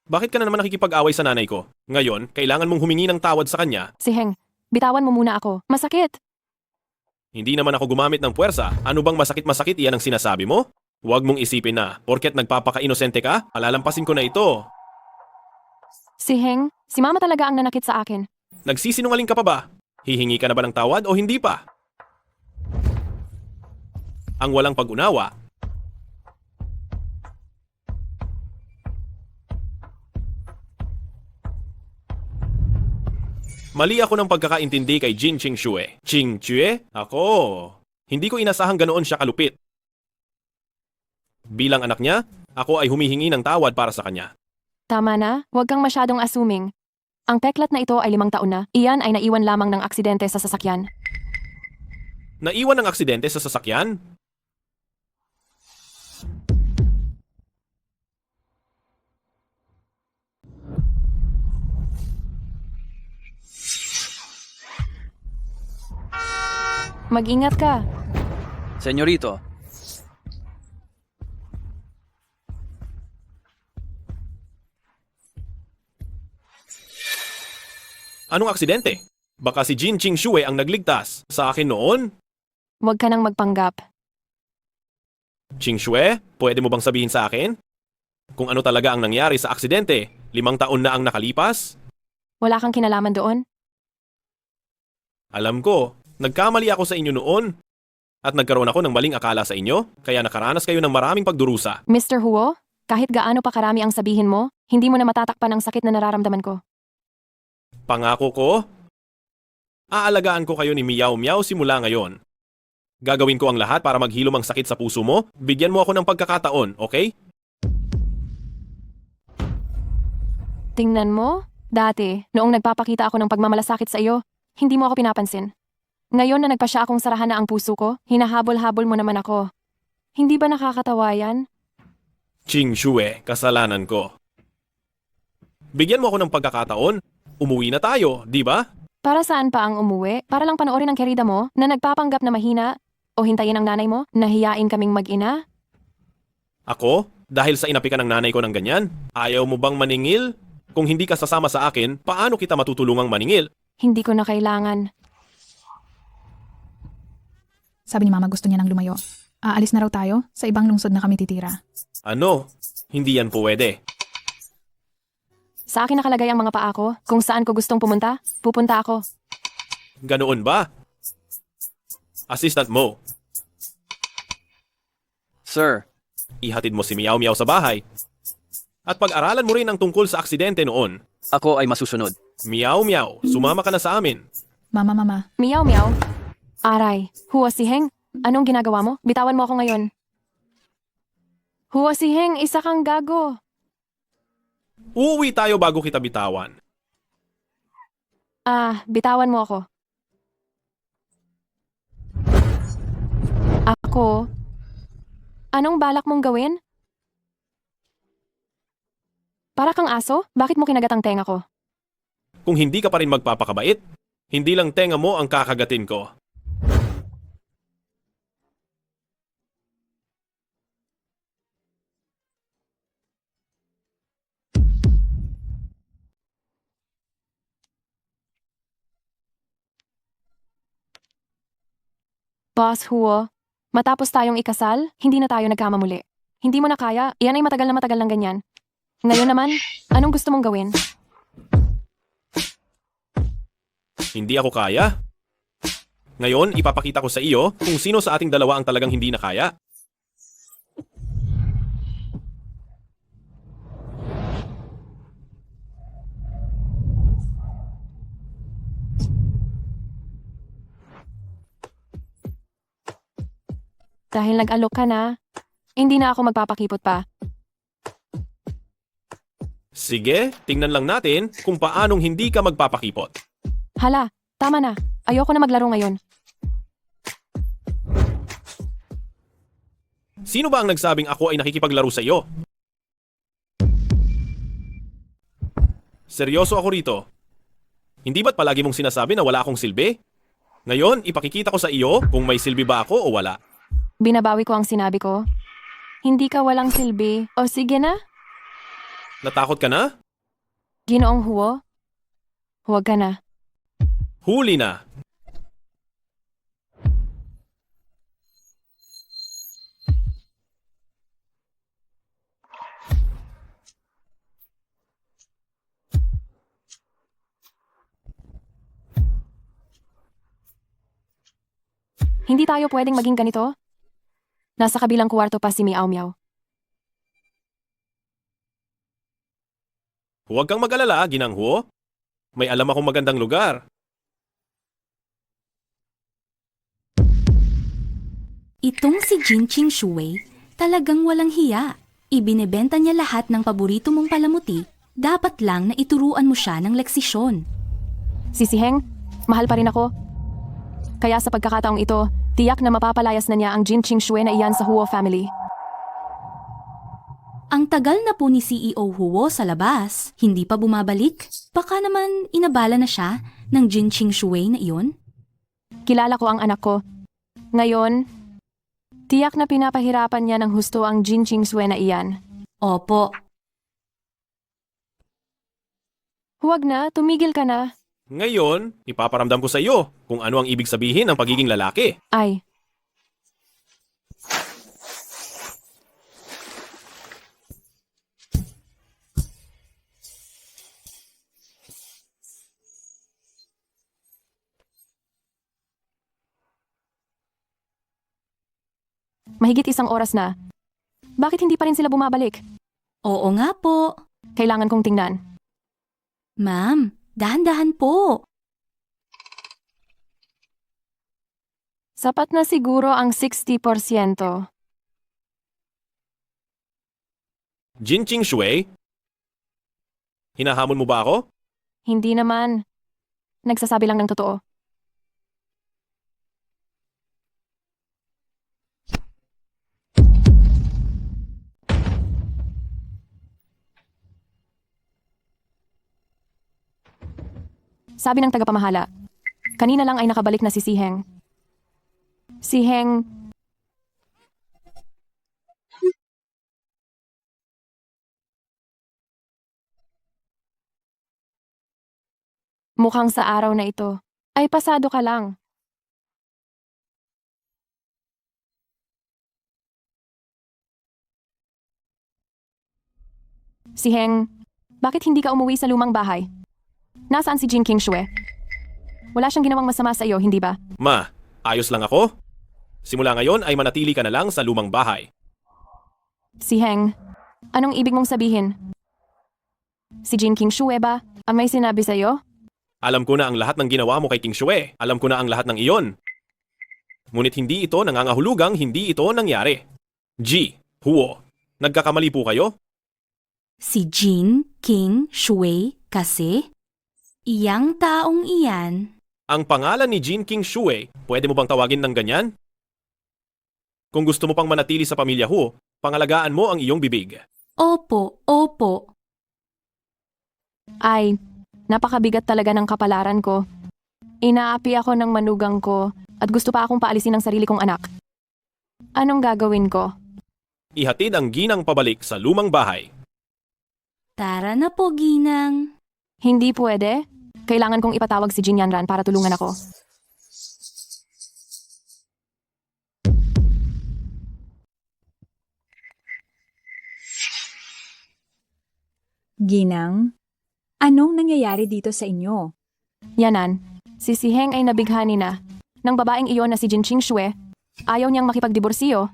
[SPEAKER 1] bakit ka na naman nakikipag-away sa nanay ko? Ngayon, kailangan mong humingi ng tawad sa kanya.
[SPEAKER 2] Si Heng, bitawan mo muna ako. Masakit.
[SPEAKER 1] Hindi naman ako gumamit ng puwersa. Ano bang masakit-masakit iyan ang sinasabi mo? Huwag mong isipin na, porket nagpapaka-inosente ka, palalampasin ko na ito.
[SPEAKER 2] Si Heng, si Mama talaga ang nanakit sa akin.
[SPEAKER 1] Nagsisinungaling ka pa ba? Hihingi ka na ba ng tawad o hindi pa? Ang walang pag-unawa. Mali ako ng pagkakaintindi kay Jin Ching Shui. Ching Chue? Ako. Hindi ko inasahang ganoon siya kalupit. Bilang anak niya, ako ay humihingi ng tawad para sa kanya.
[SPEAKER 2] Tama na, huwag kang masyadong assuming. Ang peklat na ito ay 5 taon na. Iyan ay naiwan lamang ng aksidente sa sasakyan.
[SPEAKER 1] Naiwan ng aksidente sa sasakyan?
[SPEAKER 2] Mag-ingat ka.
[SPEAKER 6] Senyorito,
[SPEAKER 1] Anong aksidente? Baka si Jin Ching Shue ang nagligtas sa akin noon?
[SPEAKER 2] Huwag ka nang magpanggap.
[SPEAKER 1] Ching Shue, pwede mo bang sabihin sa akin? Kung ano talaga ang nangyari sa aksidente, 5 taon na ang nakalipas?
[SPEAKER 2] Wala kang kinalaman doon?
[SPEAKER 1] Alam ko, nagkamali ako sa inyo noon. At nagkaroon ako ng maling akala sa inyo, kaya nakaranas kayo ng maraming pagdurusa.
[SPEAKER 2] Mr. Huo, kahit gaano pa karami ang sabihin mo, hindi mo na matatakpan ang sakit na nararamdaman ko.
[SPEAKER 1] Pangako ko, aalagaan ko kayo ni Meow Meow simula ngayon. Gagawin ko ang lahat para maghilom ang sakit sa puso mo. Bigyan mo ako ng pagkakataon, okay?
[SPEAKER 2] Tingnan mo, dati, noong nagpapakita ako ng pagmamalasakit sa iyo, hindi mo ako pinapansin. Ngayon na nagpasya akong sarahan na ang puso ko, hinahabol-habol mo naman ako. Hindi ba nakakatawa yan?
[SPEAKER 1] Ching Shue, kasalanan ko. Bigyan mo ako ng pagkakataon. Umuwi na tayo, di ba?
[SPEAKER 2] Para saan pa ang umuwi? Para lang panoorin ang kerida mo na nagpapanggap na mahina? O hintayin ang nanay mo na hiyain kaming mag-ina?
[SPEAKER 1] Ako? Dahil sa inapi ka ng nanay ko ng ganyan? Ayaw mo bang maningil? Kung hindi ka sasama sa akin, paano kita matutulungang maningil?
[SPEAKER 2] Hindi ko na kailangan.
[SPEAKER 3] Sabi ni Mama gusto niya nang lumayo. Aalis na raw tayo, sa ibang lungsod na kami titira.
[SPEAKER 1] Ano? Hindi yan pwede.
[SPEAKER 2] Sa akin nakalagay ang mga paa ko. Kung saan ko gustong pumunta, pupunta ako.
[SPEAKER 1] Ganoon ba? Assistant mo,
[SPEAKER 6] Sir,
[SPEAKER 1] ihatid mo si Meow Meow sa bahay. At pag-aralan mo rin ang tungkol sa aksidente noon.
[SPEAKER 6] ako ay masusunod.
[SPEAKER 1] Meow Meow, sumama ka na sa amin.
[SPEAKER 3] Mama.
[SPEAKER 2] Meow meow. Aray, Huo si Heng, anong ginagawa mo? Bitawan mo ako ngayon. Huo si Heng, isa kang gago.
[SPEAKER 1] Uuwi tayo bago kita bitawan.
[SPEAKER 2] Bitawan mo ako. Ako? Anong balak mong gawin? Para kang aso? Bakit mo kinagat ang tenga ko?
[SPEAKER 1] Kung hindi ka pa rin magpapakabait, hindi lang tenga mo ang kakagatin ko.
[SPEAKER 2] Boss Huo, matapos tayong ikasal, hindi na tayo nagkamamuli. Hindi mo na kaya, iyan ay matagal lang ganyan. Ngayon naman, anong gusto mong gawin?
[SPEAKER 1] Hindi ako kaya. Ngayon, ipapakita ko sa iyo kung sino sa ating dalawa ang talagang hindi na kaya.
[SPEAKER 2] Dahil nag-alok ka na, hindi na ako magpapakipot pa.
[SPEAKER 1] Sige, tingnan lang natin kung paanong hindi ka magpapakipot.
[SPEAKER 2] Hala, tama na. Ayoko na maglaro ngayon.
[SPEAKER 1] Sino ba ang nagsabing ako ay nakikipaglaro sa iyo? Seryoso ako rito. Hindi ba't palagi mong sinasabi na wala akong silbi? Ngayon, ipakikita ko sa iyo kung may silbi ba ako o wala.
[SPEAKER 2] Binabawi ko ang sinabi ko. Hindi ka walang silbi. O sige na,
[SPEAKER 1] Natakot ka na?
[SPEAKER 2] Ginoong Huo. Huwag ka na.
[SPEAKER 1] Huli na.
[SPEAKER 2] Hindi tayo pwedeng maging ganito. Nasa kabilang kuwarto pa si Meow Meow.
[SPEAKER 1] Huwag kang mag-alala, Ginang Huo. May alam akong magandang lugar.
[SPEAKER 8] Itong si Jin Ching Shue, talagang walang hiya. Ibinebenta niya lahat ng paborito mong palamuti Dapat lang na ituruan mo siya ng leksisyon.
[SPEAKER 2] Si Siheng, mahal pa rin ako. Kaya sa pagkakataong ito, tiyak na mapapalayas na niya ang Jin Qingxue na iyan sa Huo family.
[SPEAKER 8] Ang tagal na po ni CEO Huo sa labas, hindi pa bumabalik. Baka naman inabala na siya ng Jin Qingxue na iyon?
[SPEAKER 2] Kilala ko ang anak ko. Ngayon, tiyak na pinapahirapan niya ng husto ang Jin Qingxue na iyan.
[SPEAKER 8] Opo.
[SPEAKER 2] Huwag na, tumigil ka na.
[SPEAKER 1] Ngayon, ipaparamdam ko sa iyo kung ano ang ibig sabihin ng pagiging lalaki.
[SPEAKER 2] Ay, mahigit 1 oras na. Bakit hindi pa rin sila bumabalik?
[SPEAKER 8] Oo nga po.
[SPEAKER 2] Kailangan kong tingnan.
[SPEAKER 8] Ma'am, dahan-dahan po.
[SPEAKER 2] Sapat na siguro ang 60%.
[SPEAKER 1] Jin Qingxue? Hinahamon mo ba ako?
[SPEAKER 2] Hindi naman. Nagsasabi lang ng totoo. Sabi ng tagapamahala, kanina lang ay nakabalik na si Siheng. Siheng, mukhang sa araw na ito ay pasado ka lang. Siheng, bakit hindi ka umuwi sa lumang bahay? Nasaan si Jin Qingxue? Wala siyang ginawang masama sa iyo, hindi ba?
[SPEAKER 1] Ma, ayos lang ako. Simula ngayon ay manatili ka na lang sa lumang bahay.
[SPEAKER 2] Siheng, anong ibig mong sabihin? Si Jin Qingxue ba ang may sinabi sa iyo?
[SPEAKER 1] Alam ko na ang lahat ng ginawa mo kay Qingxue. Alam ko na ang lahat ng iyon. Ngunit hindi ito nangangahulugang hindi ito nangyari. Ji, Huo, nagkakamali po kayo?
[SPEAKER 8] Si Jin Qingxue kasi? Iyang taong iyan?
[SPEAKER 1] Ang pangalan ni Jin Qingxue, pwede mo bang tawagin ng ganyan? Kung gusto mo pang manatili sa pamilya Huo, pangalagaan mo ang iyong bibig.
[SPEAKER 8] Opo, opo.
[SPEAKER 2] Ay, napakabigat talaga ng kapalaran ko. Inaapi ako ng manugang ko at gusto pa akong paalisin ng sarili kong anak. Anong gagawin ko?
[SPEAKER 1] Ihatid ang ginang pabalik sa lumang bahay.
[SPEAKER 8] Tara na po, Ginang.
[SPEAKER 2] Hindi pwede. Kailangan kong ipatawag si Jin Yanran para tulungan ako.
[SPEAKER 4] Ginang, anong nangyayari dito sa inyo?
[SPEAKER 2] Yanan, si Siheng ay nabighani na. Nang babaeng iyon na si Jin Qingxue, ayaw niyang makipagdiborsiyo.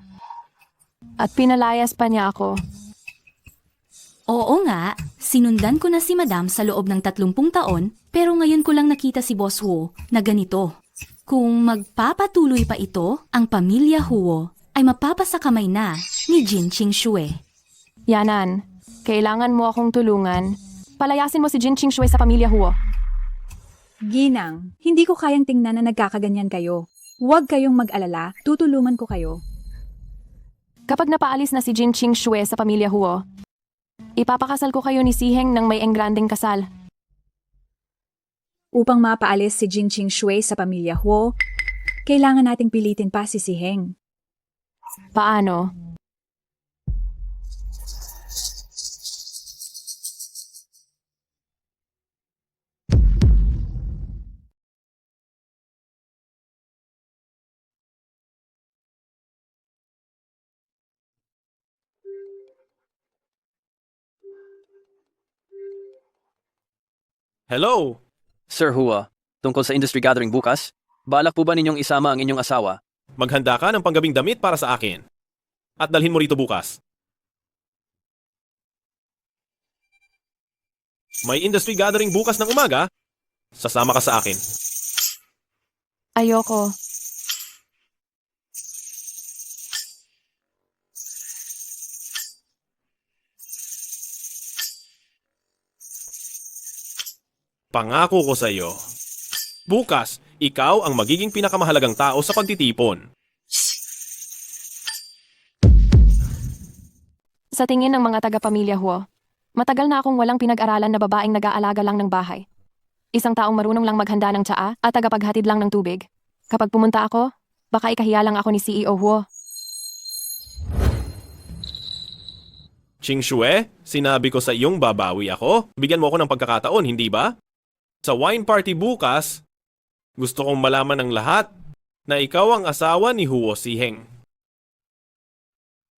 [SPEAKER 2] At pinalayas pa niya ako.
[SPEAKER 8] Oo nga, sinundan ko na si Madam sa loob ng 30 taon, pero ngayon ko lang nakita si Boss Huo na ganito. Kung magpapatuloy pa ito, ang pamilya Huo ay mapapasakamay na ni Jin Qingxue.
[SPEAKER 2] Yanan, kailangan mo akong tulungan. Palayasin mo si Jin Qingxue sa pamilya Huo.
[SPEAKER 4] Ginang, hindi ko kayang tingnan na nagkakaganyan kayo. Huwag kayong mag-alala, tutulungan ko kayo.
[SPEAKER 2] Kapag napaalis na si Jin Qingxue sa pamilya Huo, ipapakasal ko kayo ni Siheng ng may engrandeng kasal.
[SPEAKER 4] Upang mapaalis si Jin Qingxue sa pamilya Huo, kailangan nating pilitin pa si Siheng.
[SPEAKER 2] Paano?
[SPEAKER 1] Hello!
[SPEAKER 6] Sir Hua, tungkol sa industry gathering bukas, balak po ba ninyong isama ang inyong asawa?
[SPEAKER 1] Maghanda ka ng panggabing damit para sa akin. At dalhin mo rito bukas. May industry gathering bukas ng umaga. Sasama ka sa akin.
[SPEAKER 2] Ayoko.
[SPEAKER 1] Pangako ko sa iyo. Bukas, ikaw ang magiging pinakamahalagang tao sa pagtitipon.
[SPEAKER 2] Sa tingin ng mga taga-pamilya Huo, matagal na akong walang pinag-aralan na babaeng nag-aalaga lang ng bahay. Isang taong marunong lang maghanda ng tsaa at tagapaghatid lang ng tubig. Kapag pumunta ako, baka ikahiya lang ako ni CEO Huo.
[SPEAKER 1] Ching Shue, sinabi ko sa iyong babawi ako. Bigyan mo ako ng pagkakataon, hindi ba? Sa wine party bukas, gusto kong malaman ng lahat na ikaw ang asawa ni Huo Siheng.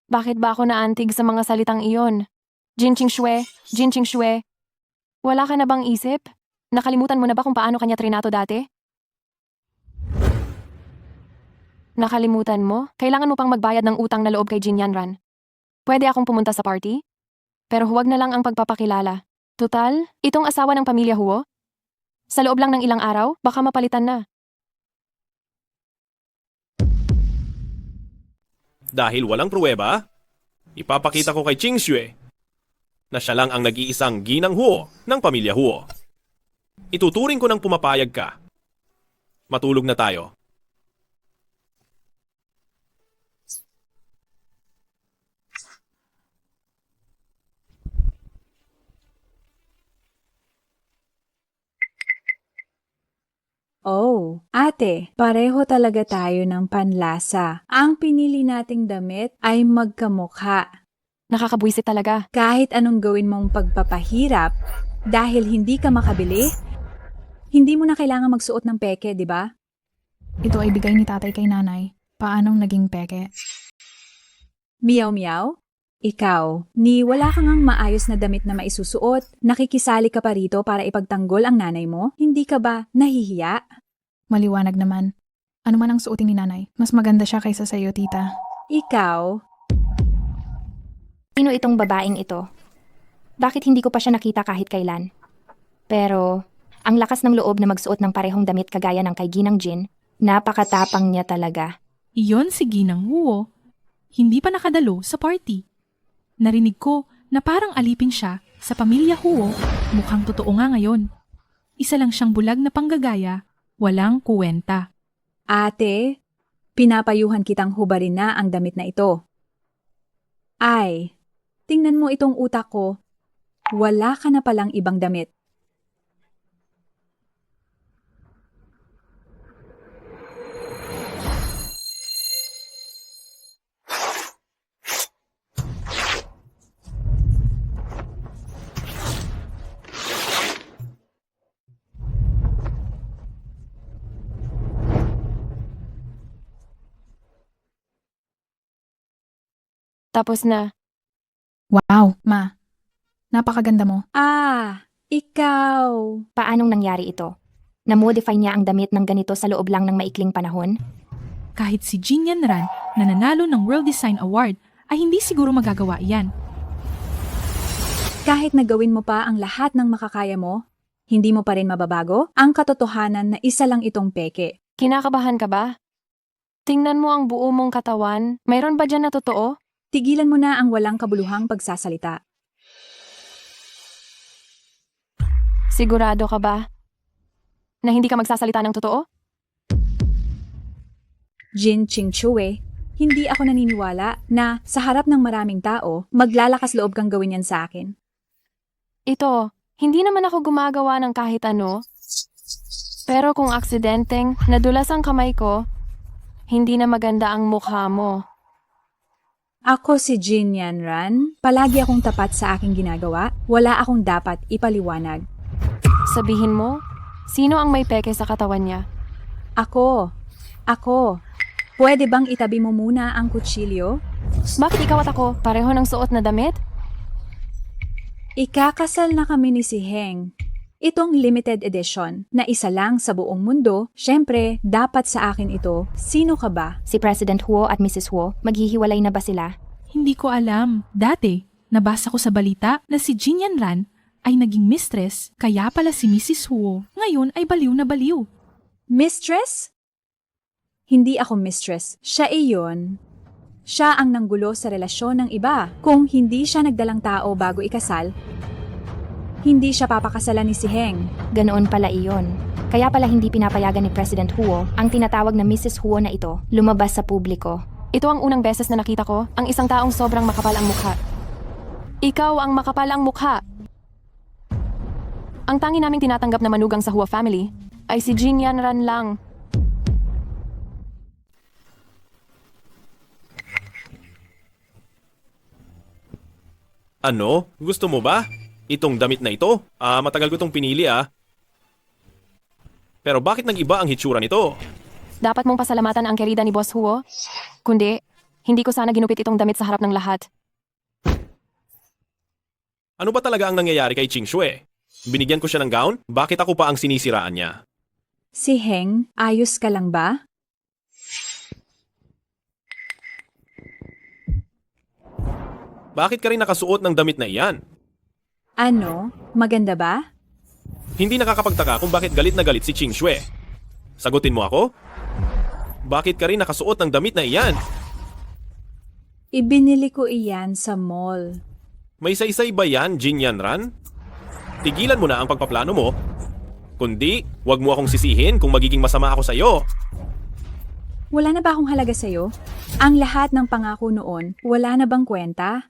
[SPEAKER 2] Bakit ba ako naantig sa mga salitang iyon? Jin Ching Shue, wala ka na bang isip? Nakalimutan mo na ba kung paano kanya trinato dati? Nakalimutan mo? Kailangan mo pang magbayad ng utang na loob kay Jin Yanran. Pwede akong pumunta sa party? Pero huwag na lang ang pagpapakilala. Tutal, itong asawa ng pamilya Huo? Sa loob lang ng ilang araw, baka mapalitan na.
[SPEAKER 1] Dahil walang pruweba, ipapakita ko kay Ching Shue na siya lang ang nag-iisang ginang Huo ng pamilya Huo. Ituturing ko ng pumapayag ka. Matulog na tayo.
[SPEAKER 4] Oh, ate, pareho talaga tayo ng panlasa. Ang pinili nating damit ay magkamukha.
[SPEAKER 2] Nakakabwisit talaga.
[SPEAKER 4] Kahit anong gawin mong pagpapahirap, dahil hindi ka makabili, hindi mo na kailangan magsuot ng peke, di ba?
[SPEAKER 3] Ito ay bigay ni tatay kay nanay. Paanong naging peke?
[SPEAKER 4] Miyaw miyaw? Ikaw, ni wala kang ang maayos na damit na maisusuot, nakikisali ka pa rito para ipagtanggol ang nanay mo? Hindi ka ba nahihiya?
[SPEAKER 3] Maliwanag naman. Ano man ang suotin ni nanay, mas maganda siya kaysa sa iyo, tita.
[SPEAKER 4] Ikaw?
[SPEAKER 15] Sino itong babaeng ito? Bakit hindi ko pa siya nakita kahit kailan? Pero, ang lakas ng loob na magsuot ng parehong damit kagaya ng kay Ginang Jin, napakatapang niya talaga.
[SPEAKER 11] Iyon si Ginang Huo. Hindi pa nakadalo sa party. Narinig ko na parang alipin siya sa pamilya Huo. Mukhang totoo nga ngayon. Isa lang siyang bulag na panggagaya, walang kuwenta.
[SPEAKER 4] Ate, pinapayuhan kitang hubarin na ang damit na ito. Ay, tingnan mo itong utak ko. Wala ka na palang ibang damit.
[SPEAKER 2] Tapos na.
[SPEAKER 3] Wow, ma. Napakaganda mo.
[SPEAKER 4] Ah, ikaw.
[SPEAKER 15] Paanong nangyari ito? Na-modify niya ang damit ng ganito sa loob lang ng maikling panahon?
[SPEAKER 11] Kahit si Jin Yanran na nanalo ng World Design Award ay hindi siguro magagawa iyan.
[SPEAKER 4] Kahit nagawin mo pa ang lahat ng makakaya mo, hindi mo pa rin mababago ang katotohanan na isa lang itong peke.
[SPEAKER 2] Kinakabahan ka ba? Tingnan mo ang buo mong katawan. Mayroon ba dyan na totoo?
[SPEAKER 4] Tigilan mo na ang walang kabuluhang pagsasalita.
[SPEAKER 2] Sigurado ka ba na hindi ka magsasalita ng totoo?
[SPEAKER 4] Jin Ching Chue, hindi ako naniniwala na sa harap ng maraming tao, maglalakas loob kang gawin yan sa akin.
[SPEAKER 2] Ito, hindi naman ako gumagawa ng kahit ano. Pero kung aksidenteng nadulas ang kamay ko, hindi na maganda ang mukha mo.
[SPEAKER 4] Ako si Jin Yanran, palagi akong tapat sa aking ginagawa, wala akong dapat ipaliwanag.
[SPEAKER 2] Sabihin mo, sino ang may peke sa katawan niya?
[SPEAKER 4] Ako. Pwede bang itabi mo muna ang kutsilyo?
[SPEAKER 2] Bakit ikaw at ako pareho ng suot na damit?
[SPEAKER 4] Ikakasal na kami ni si Heng. Itong limited edition na isa lang sa buong mundo, syempre, dapat sa akin ito. Sino ka ba?
[SPEAKER 15] Si President Huo at Mrs. Huo, maghihiwalay na ba sila?
[SPEAKER 11] Hindi ko alam. Dati, nabasa ko sa balita na si Jin Yanran ay naging mistress, kaya pala si Mrs. Huo ngayon ay baliw na baliw.
[SPEAKER 4] Mistress? Hindi ako mistress. Siya iyon. Siya ang nanggulo sa relasyon ng iba. Kung hindi siya nagdalang tao bago ikasal, Hindi siya papakasalan ni Siheng.
[SPEAKER 15] Ganoon pala iyon. Kaya pala hindi pinapayagan ni President Huo ang tinatawag na Mrs. Huo na ito lumabas sa publiko.
[SPEAKER 2] Ito ang unang beses na nakita ko, ang isang taong sobrang makapal ang mukha. Ikaw ang makapal ang mukha. Ang tangi naming tinatanggap na manugang sa Huo family ay si Jin Yanran lang.
[SPEAKER 1] Ano? Gusto mo ba? Itong damit na ito? Matagal ko itong pinili Pero bakit nag-iba ang hitsura nito?
[SPEAKER 2] Dapat mong pasalamatan ang kerida ni Boss Huo. Kundi, hindi ko sana ginupit itong damit sa harap ng lahat.
[SPEAKER 1] Ano ba talaga ang nangyayari kay Ching Shue? Binigyan ko siya ng gown? Bakit ako pa ang sinisiraan niya?
[SPEAKER 4] Siheng, ayos ka lang ba?
[SPEAKER 1] Bakit ka rin nakasuot ng damit na iyan?
[SPEAKER 4] Ano? Maganda ba?
[SPEAKER 1] Hindi nakakapagtaka kung bakit galit na galit si Ching Shue. Sagutin mo ako? Bakit ka rin nakasuot ng damit na iyan?
[SPEAKER 4] Ibinili ko iyan sa mall.
[SPEAKER 1] May saysay ba yan, Jin Yanran? Tigilan mo na ang pagpaplano mo. Kundi, wag mo akong sisihin kung magiging masama ako sa'yo.
[SPEAKER 4] Wala na ba akong halaga sa'yo? Ang lahat ng pangako noon, wala na bang kwenta?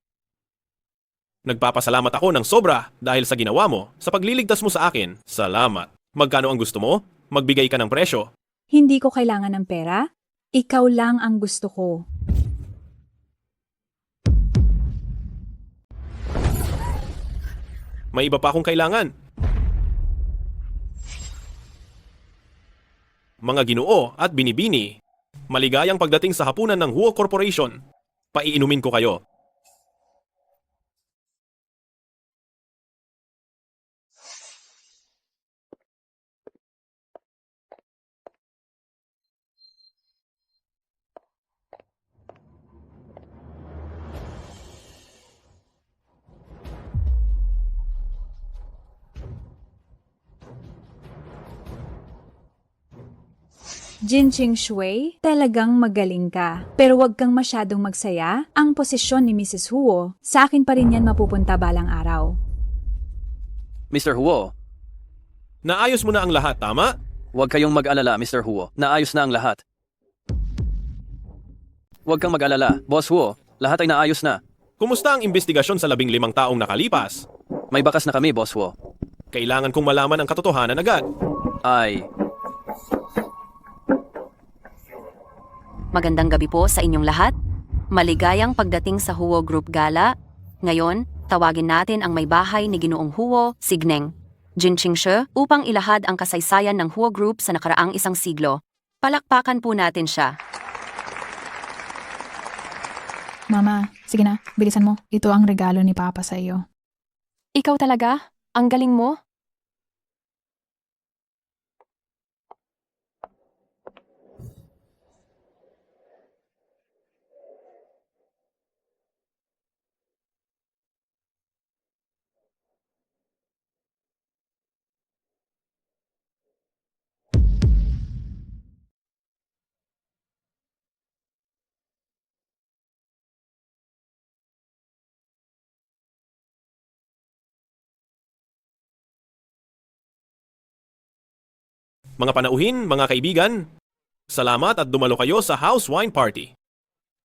[SPEAKER 1] Nagpapasalamat ako ng sobra dahil sa ginawa mo, sa pagliligtas mo sa akin. Salamat. Magkano ang gusto mo? Magbigay ka ng presyo.
[SPEAKER 4] Hindi ko kailangan ng pera. Ikaw lang ang gusto ko.
[SPEAKER 1] May iba pa akong kailangan. Mga Ginoo at binibini, maligayang pagdating sa hapunan ng Huo Corporation. Paiinumin ko kayo.
[SPEAKER 4] Jin Ching Shui, talagang magaling ka. Pero wag kang masyadong magsaya. Ang posisyon ni Mrs. Huo, sa akin pa rin yan mapupunta balang araw.
[SPEAKER 6] Mr. Huo,
[SPEAKER 1] Naayos mo na ang lahat, tama?
[SPEAKER 6] huwag kayong mag-alala, Mr. Huo. Naayos na ang lahat. Huwag kang mag-alala, Boss Huo. Lahat ay naayos na.
[SPEAKER 1] Kumusta ang investigasyon sa 15 taong nakalipas?
[SPEAKER 6] May bakas na kami, Boss Huo.
[SPEAKER 1] Kailangan kong malaman ang katotohanan agad.
[SPEAKER 16] Magandang gabi po sa inyong lahat. Maligayang pagdating sa Huo Group Gala. Ngayon, tawagin natin ang may bahay ni Ginoong Huo, Signeng, Jin Qingshe, upang ilahad ang kasaysayan ng Huo Group sa nakaraang isang siglo. Palakpakan po natin siya.
[SPEAKER 3] Mama, sige na, bilisan mo. Ito ang regalo ni Papa sa iyo.
[SPEAKER 2] Ikaw talaga? Ang galing mo?
[SPEAKER 1] Mga panauhin, mga kaibigan, salamat at dumalo kayo sa House Wine Party.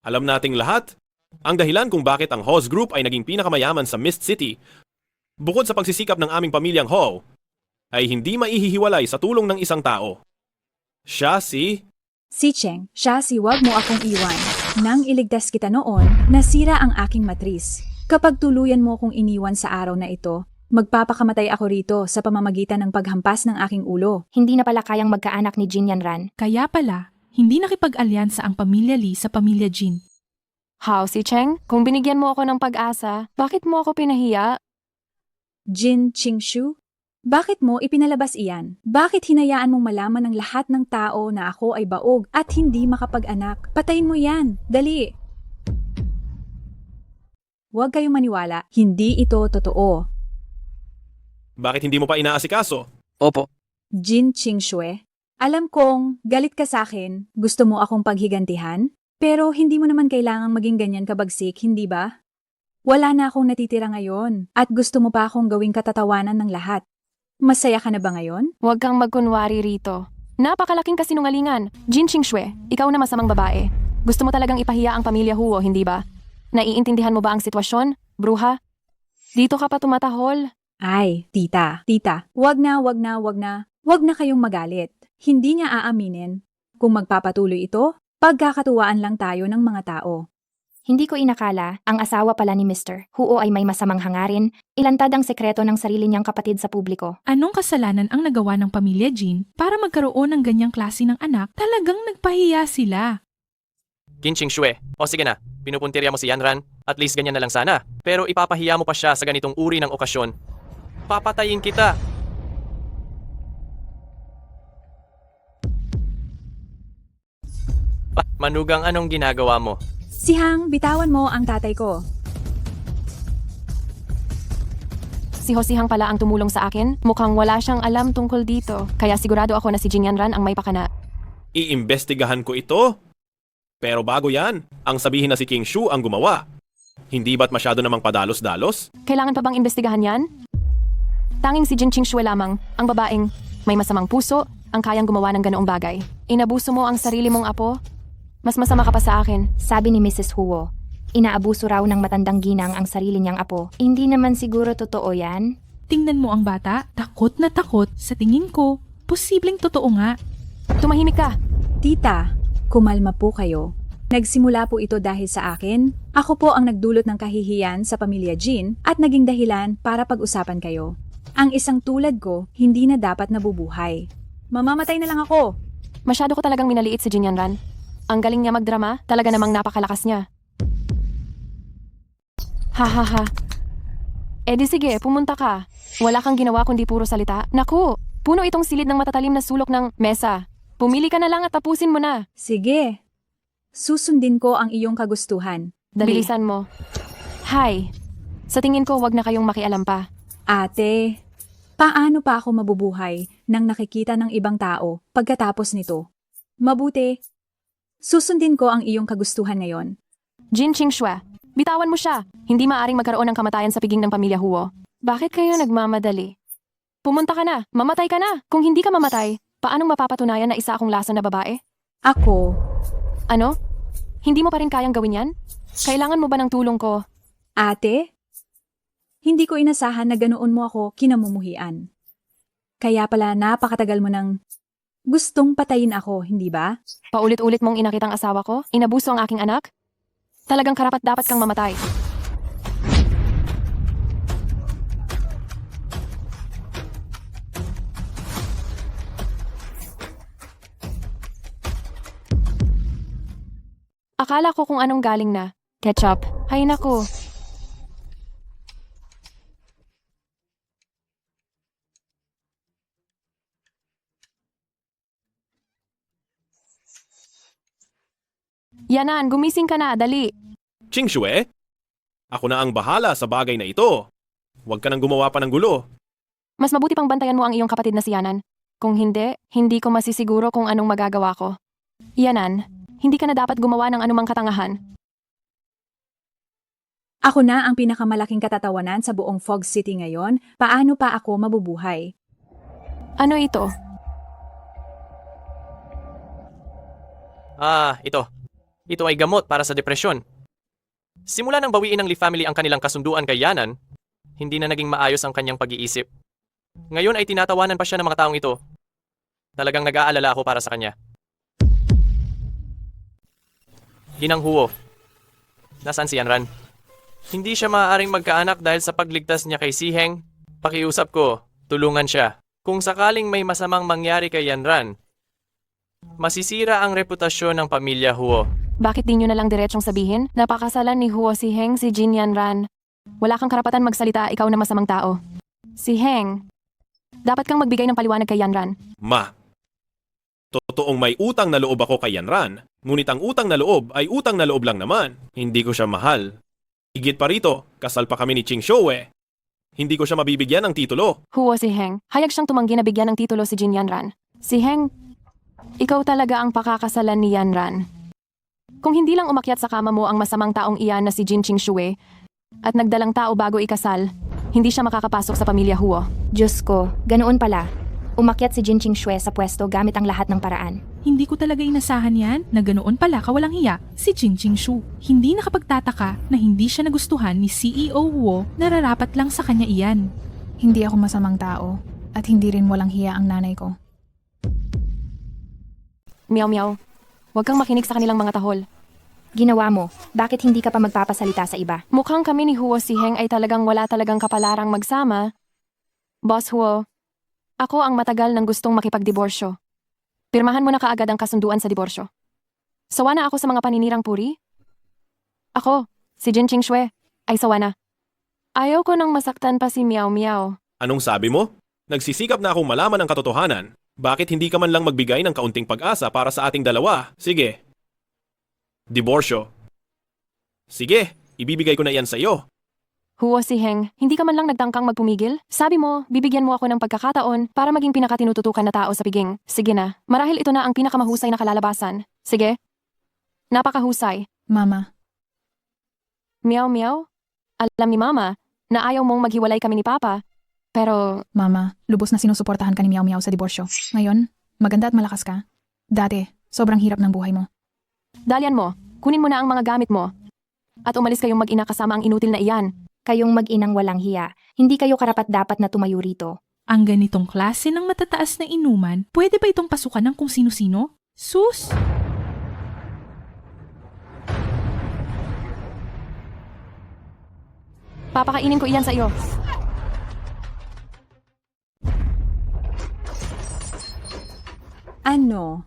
[SPEAKER 1] Alam nating lahat, ang dahilan kung bakit ang Ho's Group ay naging pinakamayaman sa Mist City, bukod sa pagsisikap ng aming pamilyang Ho, ay hindi maihihiwalay sa tulong ng isang tao. Siya si
[SPEAKER 4] Cheng, siya si wag mo akong iwan. Nang iligtas kita noon, nasira ang aking matris. Kapag tuluyan mo akong iniwan sa araw na ito, magpapakamatay ako rito sa pamamagitan ng paghampas ng aking ulo.
[SPEAKER 15] Hindi na pala kayang magkaanak ni Jin Yanran.
[SPEAKER 11] Kaya pala, hindi nakipag-alyansa ang pamilya Lee sa pamilya Jin.
[SPEAKER 2] How, si Cheng? Kung binigyan mo ako ng pag-asa, bakit mo ako pinahiya?
[SPEAKER 4] Jin Qingshu, bakit mo ipinalabas iyan? Bakit hinayaan mong malaman ng lahat ng tao na ako ay baog at hindi makapag-anak? Patayin mo yan, dali! Huwag kayong maniwala, hindi ito totoo.
[SPEAKER 1] bakit hindi mo pa inaasikaso?
[SPEAKER 6] Opo.
[SPEAKER 4] Jin Qingshue, alam kong galit ka sa akin, gusto mo akong paghigantihan, pero hindi mo naman kailangang maging ganyan kabagsik, hindi ba? Wala na akong natitira ngayon at gusto mo pa akong gawing katatawanan ng lahat. Masaya ka na ba ngayon?
[SPEAKER 2] Huwag kang magkunwari rito. Napakalaking kasinungalingan. Jin Qingxue, ikaw na masamang babae. Gusto mo talagang ipahiya ang pamilya Huo, hindi ba? Naiintindihan mo ba ang sitwasyon, bruha? Dito ka pa tumatahol.
[SPEAKER 4] Ay, tita, wag na kayong magalit. Hindi niya aaminin. Kung magpapatuloy ito, pagkakatuwaan lang tayo ng mga tao.
[SPEAKER 15] Hindi ko inakala, ang asawa pala ni Mr. Huo ay may masamang hangarin, ilantad ang sekreto ng sarili niyang kapatid sa publiko.
[SPEAKER 11] Anong kasalanan ang nagawa ng pamilya Jin para magkaroon ng ganyang klase ng anak? Talagang nagpahiya sila.
[SPEAKER 5] Qin Qingxue, o sige na, pinupuntirya mo si Yanran, at least ganyan na lang sana. Pero ipapahiya mo pa siya sa ganitong uri ng okasyon. Papatayin kita! Manugang, anong ginagawa mo?
[SPEAKER 4] Si Hang, bitawan mo ang tatay ko.
[SPEAKER 2] Si Hosihang pala ang tumulong sa akin. Mukhang wala siyang alam tungkol dito. Kaya sigurado ako na si Jin Yanran ang may pakana.
[SPEAKER 1] Iimbestigahan ko ito. Pero bago yan, ang sabihin na si King Shu ang gumawa. Hindi ba't masyado namang padalos-dalos?
[SPEAKER 2] Kailangan pa bang imbestigahan yan? Tanging si Jin Qingxue lamang, ang babaeng may masamang puso, ang kayang gumawa ng ganoong bagay. Inabuso mo ang sarili mong apo? Mas masama ka pa sa akin.
[SPEAKER 15] Sabi ni Mrs. Huo, inaabuso raw ng matandang ginang ang sarili niyang apo. Hindi naman siguro totoo yan.
[SPEAKER 11] Tingnan mo ang bata, takot na takot. Sa tingin ko, posibleng totoo nga.
[SPEAKER 2] Tumahimik ka!
[SPEAKER 4] Tita, kumalma po kayo. Nagsimula po ito dahil sa akin. Ako po ang nagdulot ng kahihiyan sa pamilya Jin at naging dahilan para pag-usapan kayo. Ang isang tulad ko, hindi na dapat nabubuhay. Mamamatay na lang ako.
[SPEAKER 2] Masyado ko talagang minaliit si Jin Yanran. Ang galing niya magdrama, talaga namang napakalakas niya. Ha ha ha. Eh di sige, pumunta ka. Wala kang ginawa kundi puro salita. Naku, puno itong silid ng matatalim na sulok ng mesa. Pumili ka na lang at tapusin mo na.
[SPEAKER 4] Sige. Susundin ko ang iyong kagustuhan.
[SPEAKER 2] Bilisan mo. Hi. Sa tingin ko, wag na kayong makialam pa.
[SPEAKER 4] Ate, paano pa ako mabubuhay nang nakikita ng ibang tao pagkatapos nito? Mabuti. Susundin ko ang iyong kagustuhan ngayon.
[SPEAKER 2] Jin Qingxue, bitawan mo siya. Hindi maaring magkaroon ng kamatayan sa piging ng pamilya Huo. Bakit kayo nagmamadali? Pumunta ka na, mamatay ka na. Kung hindi ka mamatay, paanong mapapatunayan na isa akong lason na babae?
[SPEAKER 4] Ako?
[SPEAKER 2] Ano? Hindi mo pa rin kayang gawin yan? Kailangan mo ba ng tulong ko?
[SPEAKER 4] Ate? Hindi ko inasahan na ganoon mo ako kinamumuhian. Kaya pala napakatagal mo nang gustong patayin ako, hindi ba?
[SPEAKER 2] Paulit-ulit mong inakitang asawa ko? Inabuso ang aking anak? Talagang karapat dapat kang mamatay. Akala ko kung anong galing na. Ketchup. Hay naku. Yanan, gumising ka na, dali.
[SPEAKER 1] Qingxue, ako na ang bahala sa bagay na ito. Huwag ka nang gumawa pa ng gulo.
[SPEAKER 2] Mas mabuti pang bantayan mo ang iyong kapatid na si Yanan. Kung hindi, hindi ko masisiguro kung anong magagawa ko. Yanan, hindi ka na dapat gumawa ng anumang katangahan.
[SPEAKER 4] Ako na ang pinakamalaking katatawanan sa buong Fog City ngayon. Paano pa ako mabubuhay?
[SPEAKER 2] Ano ito?
[SPEAKER 5] Ito. Ito ay gamot para sa depresyon. Simula nang bawiin ng Lee family ang kanilang kasunduan kay Yanan, hindi na naging maayos ang kanyang pag-iisip. Ngayon ay tinatawanan pa siya ng mga taong ito. Talagang nag-aalala ako para sa kanya. Ginang Huo. Nasaan si Yanran? Hindi siya maaaring magkaanak dahil sa pagligtas niya kay Siheng. Pakiusap ko, tulungan siya. Kung sakaling may masamang mangyari kay Yanran, masisira ang reputasyon ng pamilya Huo.
[SPEAKER 2] Bakit di nyo na lang diretsong sabihin? Napakasalan ni Huo si Heng si Jin Yanran. Wala kang karapatan magsalita, ikaw na masamang tao. Si Heng, dapat kang magbigay ng paliwanag kay Yanran.
[SPEAKER 1] Ma, totoong may utang na loob ako kay Yanran. Ngunit ang utang na loob ay utang na loob lang naman. Hindi ko siya mahal. Higit pa rito, kasal pa kami ni Qingxue. Hindi ko siya mabibigyan ng titulo.
[SPEAKER 2] Huo si Heng, hayag siyang tumanggi na bigyan ng titulo si Jin Yanran. Si Heng, ikaw talaga ang pakakasalan ni Yanran. Kung hindi lang umakyat sa kama mo ang masamang taong iyan na si Jin Qingxue, at nagdalang tao bago ikasal, hindi siya makakapasok sa pamilya Huo.
[SPEAKER 15] Diyos ko, ganoon pala. Umakyat si Jin Qingxue sa pwesto gamit ang lahat ng paraan.
[SPEAKER 11] Hindi ko talaga inasahan yan na ganoon pala kawalang hiya si Jin Qingshu. Hindi nakapagtataka na hindi siya nagustuhan ni CEO Huo, nararapat lang sa kanya iyan.
[SPEAKER 3] Hindi ako masamang tao at hindi rin walang hiya ang nanay ko.
[SPEAKER 2] Meow meow. Huwag kang makinig sa kanilang mga tahol.
[SPEAKER 15] Ginawa mo, bakit hindi ka pa magpapasalita sa iba?
[SPEAKER 2] Mukhang kami ni Huo si Heng ay talagang wala talagang kapalarang magsama. Boss Huo, ako ang matagal nang gustong makipagdiborsyo. Pirmahan mo na kaagad ang kasunduan sa diborsyo. Sawa na ako sa mga paninirang puri? Ako, si Jin Qingxue, ay sawa na. Ayaw ko nang masaktan pa si Meow Meow.
[SPEAKER 1] Anong sabi mo? Nagsisikap na akong malaman ang katotohanan. Bakit hindi ka man lang magbigay ng kaunting pag-asa para sa ating dalawa? Sige. Diborsyo. Sige, ibibigay ko na yan sa iyo.
[SPEAKER 2] Huo si Heng, hindi ka man lang nagtangkang magpumigil? Sabi mo, bibigyan mo ako ng pagkakataon para maging pinakatinututukan na tao sa piging. Sige na, marahil ito na ang pinakamahusay na kalalabasan. Sige. Napakahusay.
[SPEAKER 3] Mama,
[SPEAKER 2] Meow Meow? Alam ni Mama na ayaw mong maghiwalay kami ni Papa. Pero,
[SPEAKER 3] Mama, lubos na sinusuportahan ka ni Meow Meow sa diborsyo. Ngayon, maganda at malakas ka. Dati, sobrang hirap ng buhay mo.
[SPEAKER 2] dalian mo, kunin mo na ang mga gamit mo. At umalis kayong mag-ina kasama ang inutil na iyan.
[SPEAKER 15] Kayong mag-inang walang hiya. Hindi kayo karapat-dapat na tumayo rito.
[SPEAKER 11] Ang ganitong klase ng matataas na inuman, pwede ba itong pasukan ng kung sino-sino? Sus!
[SPEAKER 2] Papakainin ko iyan sa iyo.
[SPEAKER 4] Ano?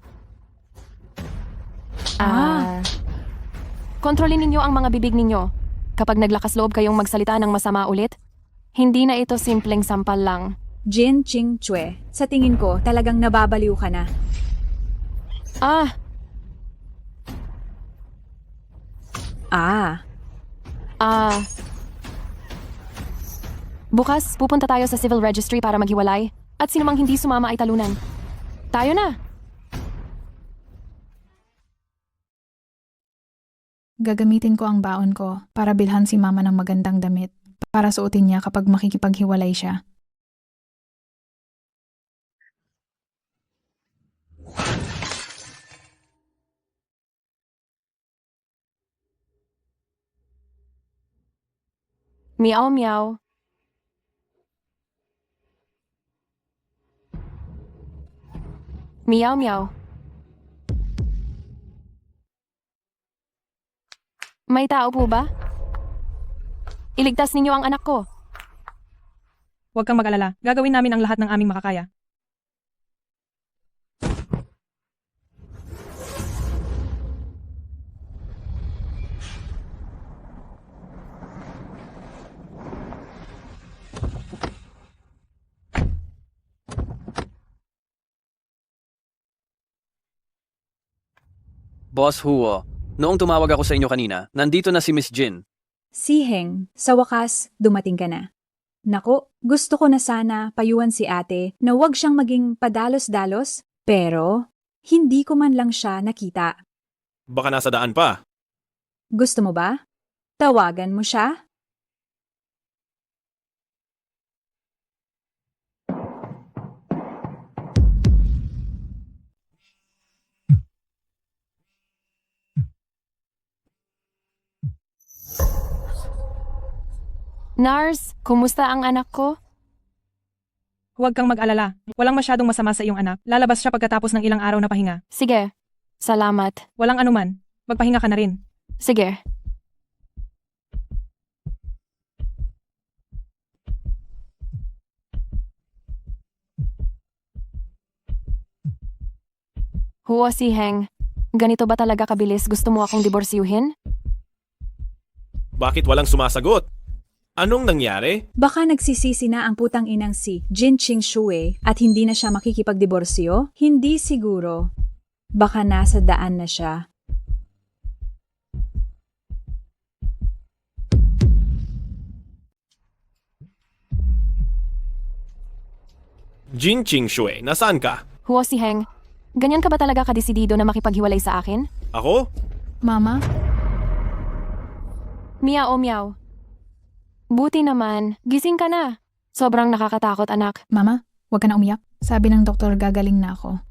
[SPEAKER 2] Kontrolin ninyo ang mga bibig ninyo. Kapag naglakas loob kayong magsalita ng masama ulit, hindi na ito simpleng sampal lang.
[SPEAKER 4] Jin Qingxue, sa tingin ko talagang nababaliw ka na.
[SPEAKER 2] Bukas, pupunta tayo sa civil registry para maghiwalay at sinumang hindi sumama ay talunan. Tayo na!
[SPEAKER 3] Gagamitin ko ang baon ko para bilhan si Mama ng magandang damit para suotin niya kapag makikipaghiwalay siya.
[SPEAKER 2] Meow meow. Meow meow. May tao po ba? Iligtas ninyo ang anak ko.
[SPEAKER 17] Huwag kang mag-alala. Gagawin namin ang lahat ng aming makakaya.
[SPEAKER 6] Boss Huo, noong tumawag ako sa inyo kanina, nandito na si Miss Jin.
[SPEAKER 4] Si Heng, sa wakas, dumating ka na. Nako, gusto ko na sana payuhan si ate na huwag siyang maging padalos-dalos, pero hindi ko man lang siya nakita.
[SPEAKER 1] Baka nasa daan pa.
[SPEAKER 4] Gusto mo ba? Tawagan mo siya?
[SPEAKER 2] Nars, kumusta ang anak ko?
[SPEAKER 17] Huwag kang mag-alala. Walang masyadong masama sa iyong anak. Lalabas siya pagkatapos ng ilang araw na pahinga.
[SPEAKER 2] Sige, salamat.
[SPEAKER 17] Walang anuman. Magpahinga ka na rin.
[SPEAKER 2] Sige. Huo si Heng, ganito ba talaga kabilis gusto mo akong diborsyuhin?
[SPEAKER 1] Bakit walang sumasagot? Anong nangyari?
[SPEAKER 4] Baka nagsisisi na ang putang inang si Jin Qingxue at hindi na siya makikipagdiborsyo? Hindi siguro. Baka nasa daan na siya.
[SPEAKER 1] Jin Qingxue, nasaan ka?
[SPEAKER 2] Huo si Heng, ganyan ka ba talaga kadesidido na makipaghiwalay sa akin?
[SPEAKER 1] Ako?
[SPEAKER 3] Mama?
[SPEAKER 2] Meow meow. Buti naman. Gising ka na. Sobrang nakakatakot, anak.
[SPEAKER 3] Mama, huwag ka na umiyak. Sabi ng doktor gagaling na ako.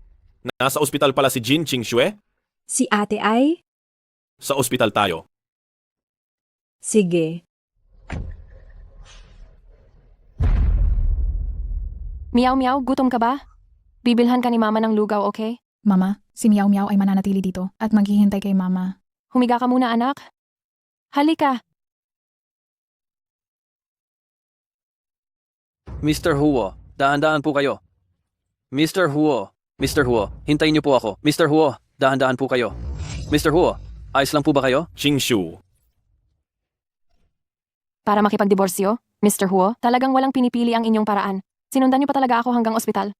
[SPEAKER 1] Nasa ospital pala si Jin Qingxue.
[SPEAKER 4] Si ate ay?
[SPEAKER 1] Sa ospital tayo.
[SPEAKER 4] Sige.
[SPEAKER 2] Meow meow, gutom ka ba? Bibilhan ka ni mama ng lugaw, okay?
[SPEAKER 3] Mama, si Meow Meow ay mananatili dito at maghihintay kay mama.
[SPEAKER 2] Humiga ka muna, anak. Halika.
[SPEAKER 6] Mr. Huo, dahan-dahan po kayo. Mr. Huo, hintayin niyo po ako. Mr. Huo, dahan-dahan po kayo. Mr. Huo, ayos lang po ba kayo?
[SPEAKER 1] Qingshu.
[SPEAKER 2] Para makipagdiborsyo, Mr. Huo, talagang walang pinipili ang inyong paraan. Sinundan niyo pa talaga ako hanggang ospital.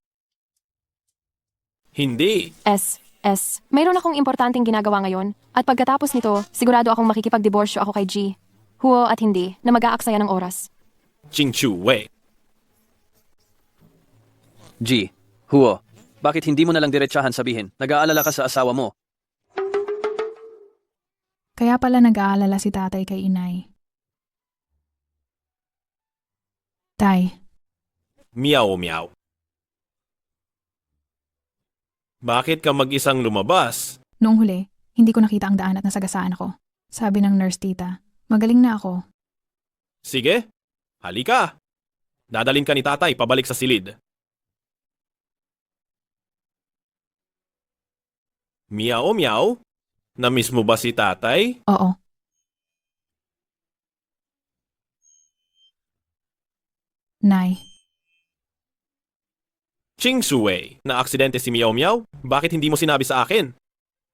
[SPEAKER 1] Hindi.
[SPEAKER 2] Mayroon akong importanteng ginagawa ngayon at pagkatapos nito, sigurado akong makikipagdiborsyo ako kay G. Huo at hindi na mag-aaksaya ng oras.
[SPEAKER 1] Qingxue.
[SPEAKER 6] G. Huo, bakit hindi mo na lang diretsahan sabihin? Nag-aalala ka sa asawa mo.
[SPEAKER 3] Kaya pala nag-aalala si tatay kay inay. Tay,
[SPEAKER 1] Meow meow. Bakit ka mag-isang lumabas?
[SPEAKER 3] noong huli, hindi ko nakita ang daan at nasagasaan ako. Sabi ng nurse tita, magaling na ako.
[SPEAKER 1] Sige, halika. Dadalhin ka ni tatay pabalik sa silid. Meow meow. Namiss mo ba si tatay?
[SPEAKER 3] Oo. Nay,
[SPEAKER 1] Qingxue, na-aksidente si Meow Meow? Bakit hindi mo sinabi sa akin?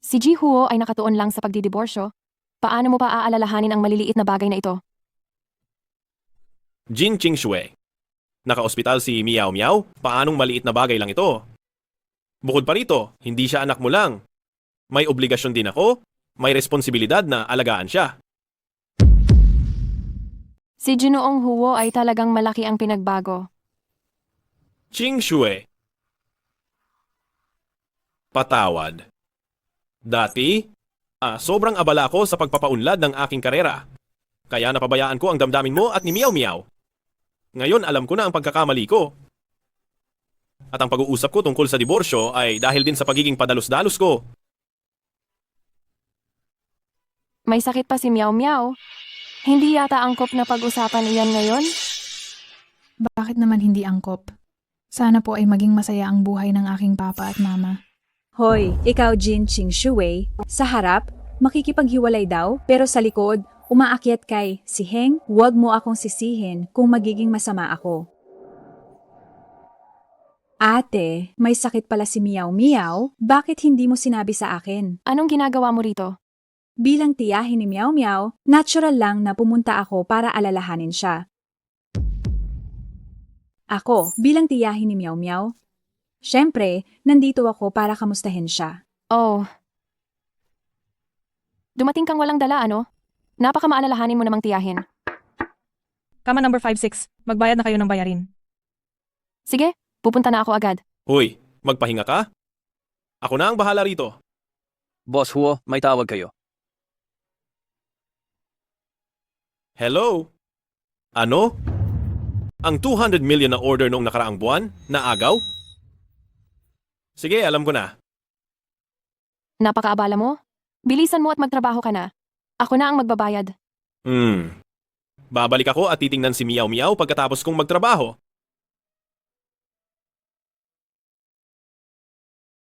[SPEAKER 2] Si Ji Huo ay nakatuon lang sa pagdidiborsyo. Paano mo pa aalalahanin ang maliliit na bagay na ito?
[SPEAKER 1] Jin Qingxue. Naka-ospital si Meow Meow? Paanong maliit na bagay lang ito? Bukod pa rito, hindi siya anak mo lang. May obligasyon din ako, may responsibilidad na alagaan siya.
[SPEAKER 2] Si Ginoong Huo ay talagang malaki ang pinagbago.
[SPEAKER 1] Qingxue. Patawad. Dati, sobrang abala ako sa pagpapaunlad ng aking karera. Kaya napabayaan ko ang damdamin mo at ni Meow Meow. Ngayon alam ko na ang pagkakamali ko. At ang pag-uusap ko tungkol sa diborsyo ay dahil din sa pagiging padalos-dalos ko.
[SPEAKER 2] May sakit pa si Meow Meow. Hindi yata angkop na pag-usapan iyan ngayon?
[SPEAKER 3] bakit naman hindi angkop? Sana po ay maging masaya ang buhay ng aking papa at mama.
[SPEAKER 4] Hoy, ikaw Jin Qingxue, sa harap, makikipaghiwalay daw, pero sa likod, umaakyat kay si Heng, huwag mo akong sisihin kung magiging masama ako. Ate, may sakit pala si Meow Meow, bakit hindi mo sinabi sa akin?
[SPEAKER 2] Anong ginagawa mo rito?
[SPEAKER 4] Bilang tiyahin ni Meow Meow, natural lang na pumunta ako para alalahanin siya. Ako, bilang tiyahin ni Meow Meow, syempre, nandito ako para kamustahin siya.
[SPEAKER 2] Oh. Dumating kang walang dala, ano? Napakamaalalahanin mo namang tiyahin.
[SPEAKER 17] Kama number 56, magbayad na kayo ng bayarin.
[SPEAKER 2] Sige, pupunta na ako agad.
[SPEAKER 1] Hoy, magpahinga ka? Ako na ang bahala rito.
[SPEAKER 6] Boss Huo, may tawag kayo.
[SPEAKER 1] Hello? Ano? Ang 200 million na order noong nakaraang buwan? Naagaw? Sige, alam ko na.
[SPEAKER 2] Napakaabala mo? Bilisan mo at magtrabaho ka na. Ako na ang magbabayad.
[SPEAKER 1] Babalik ako at titingnan si Meow Meow pagkatapos kong magtrabaho.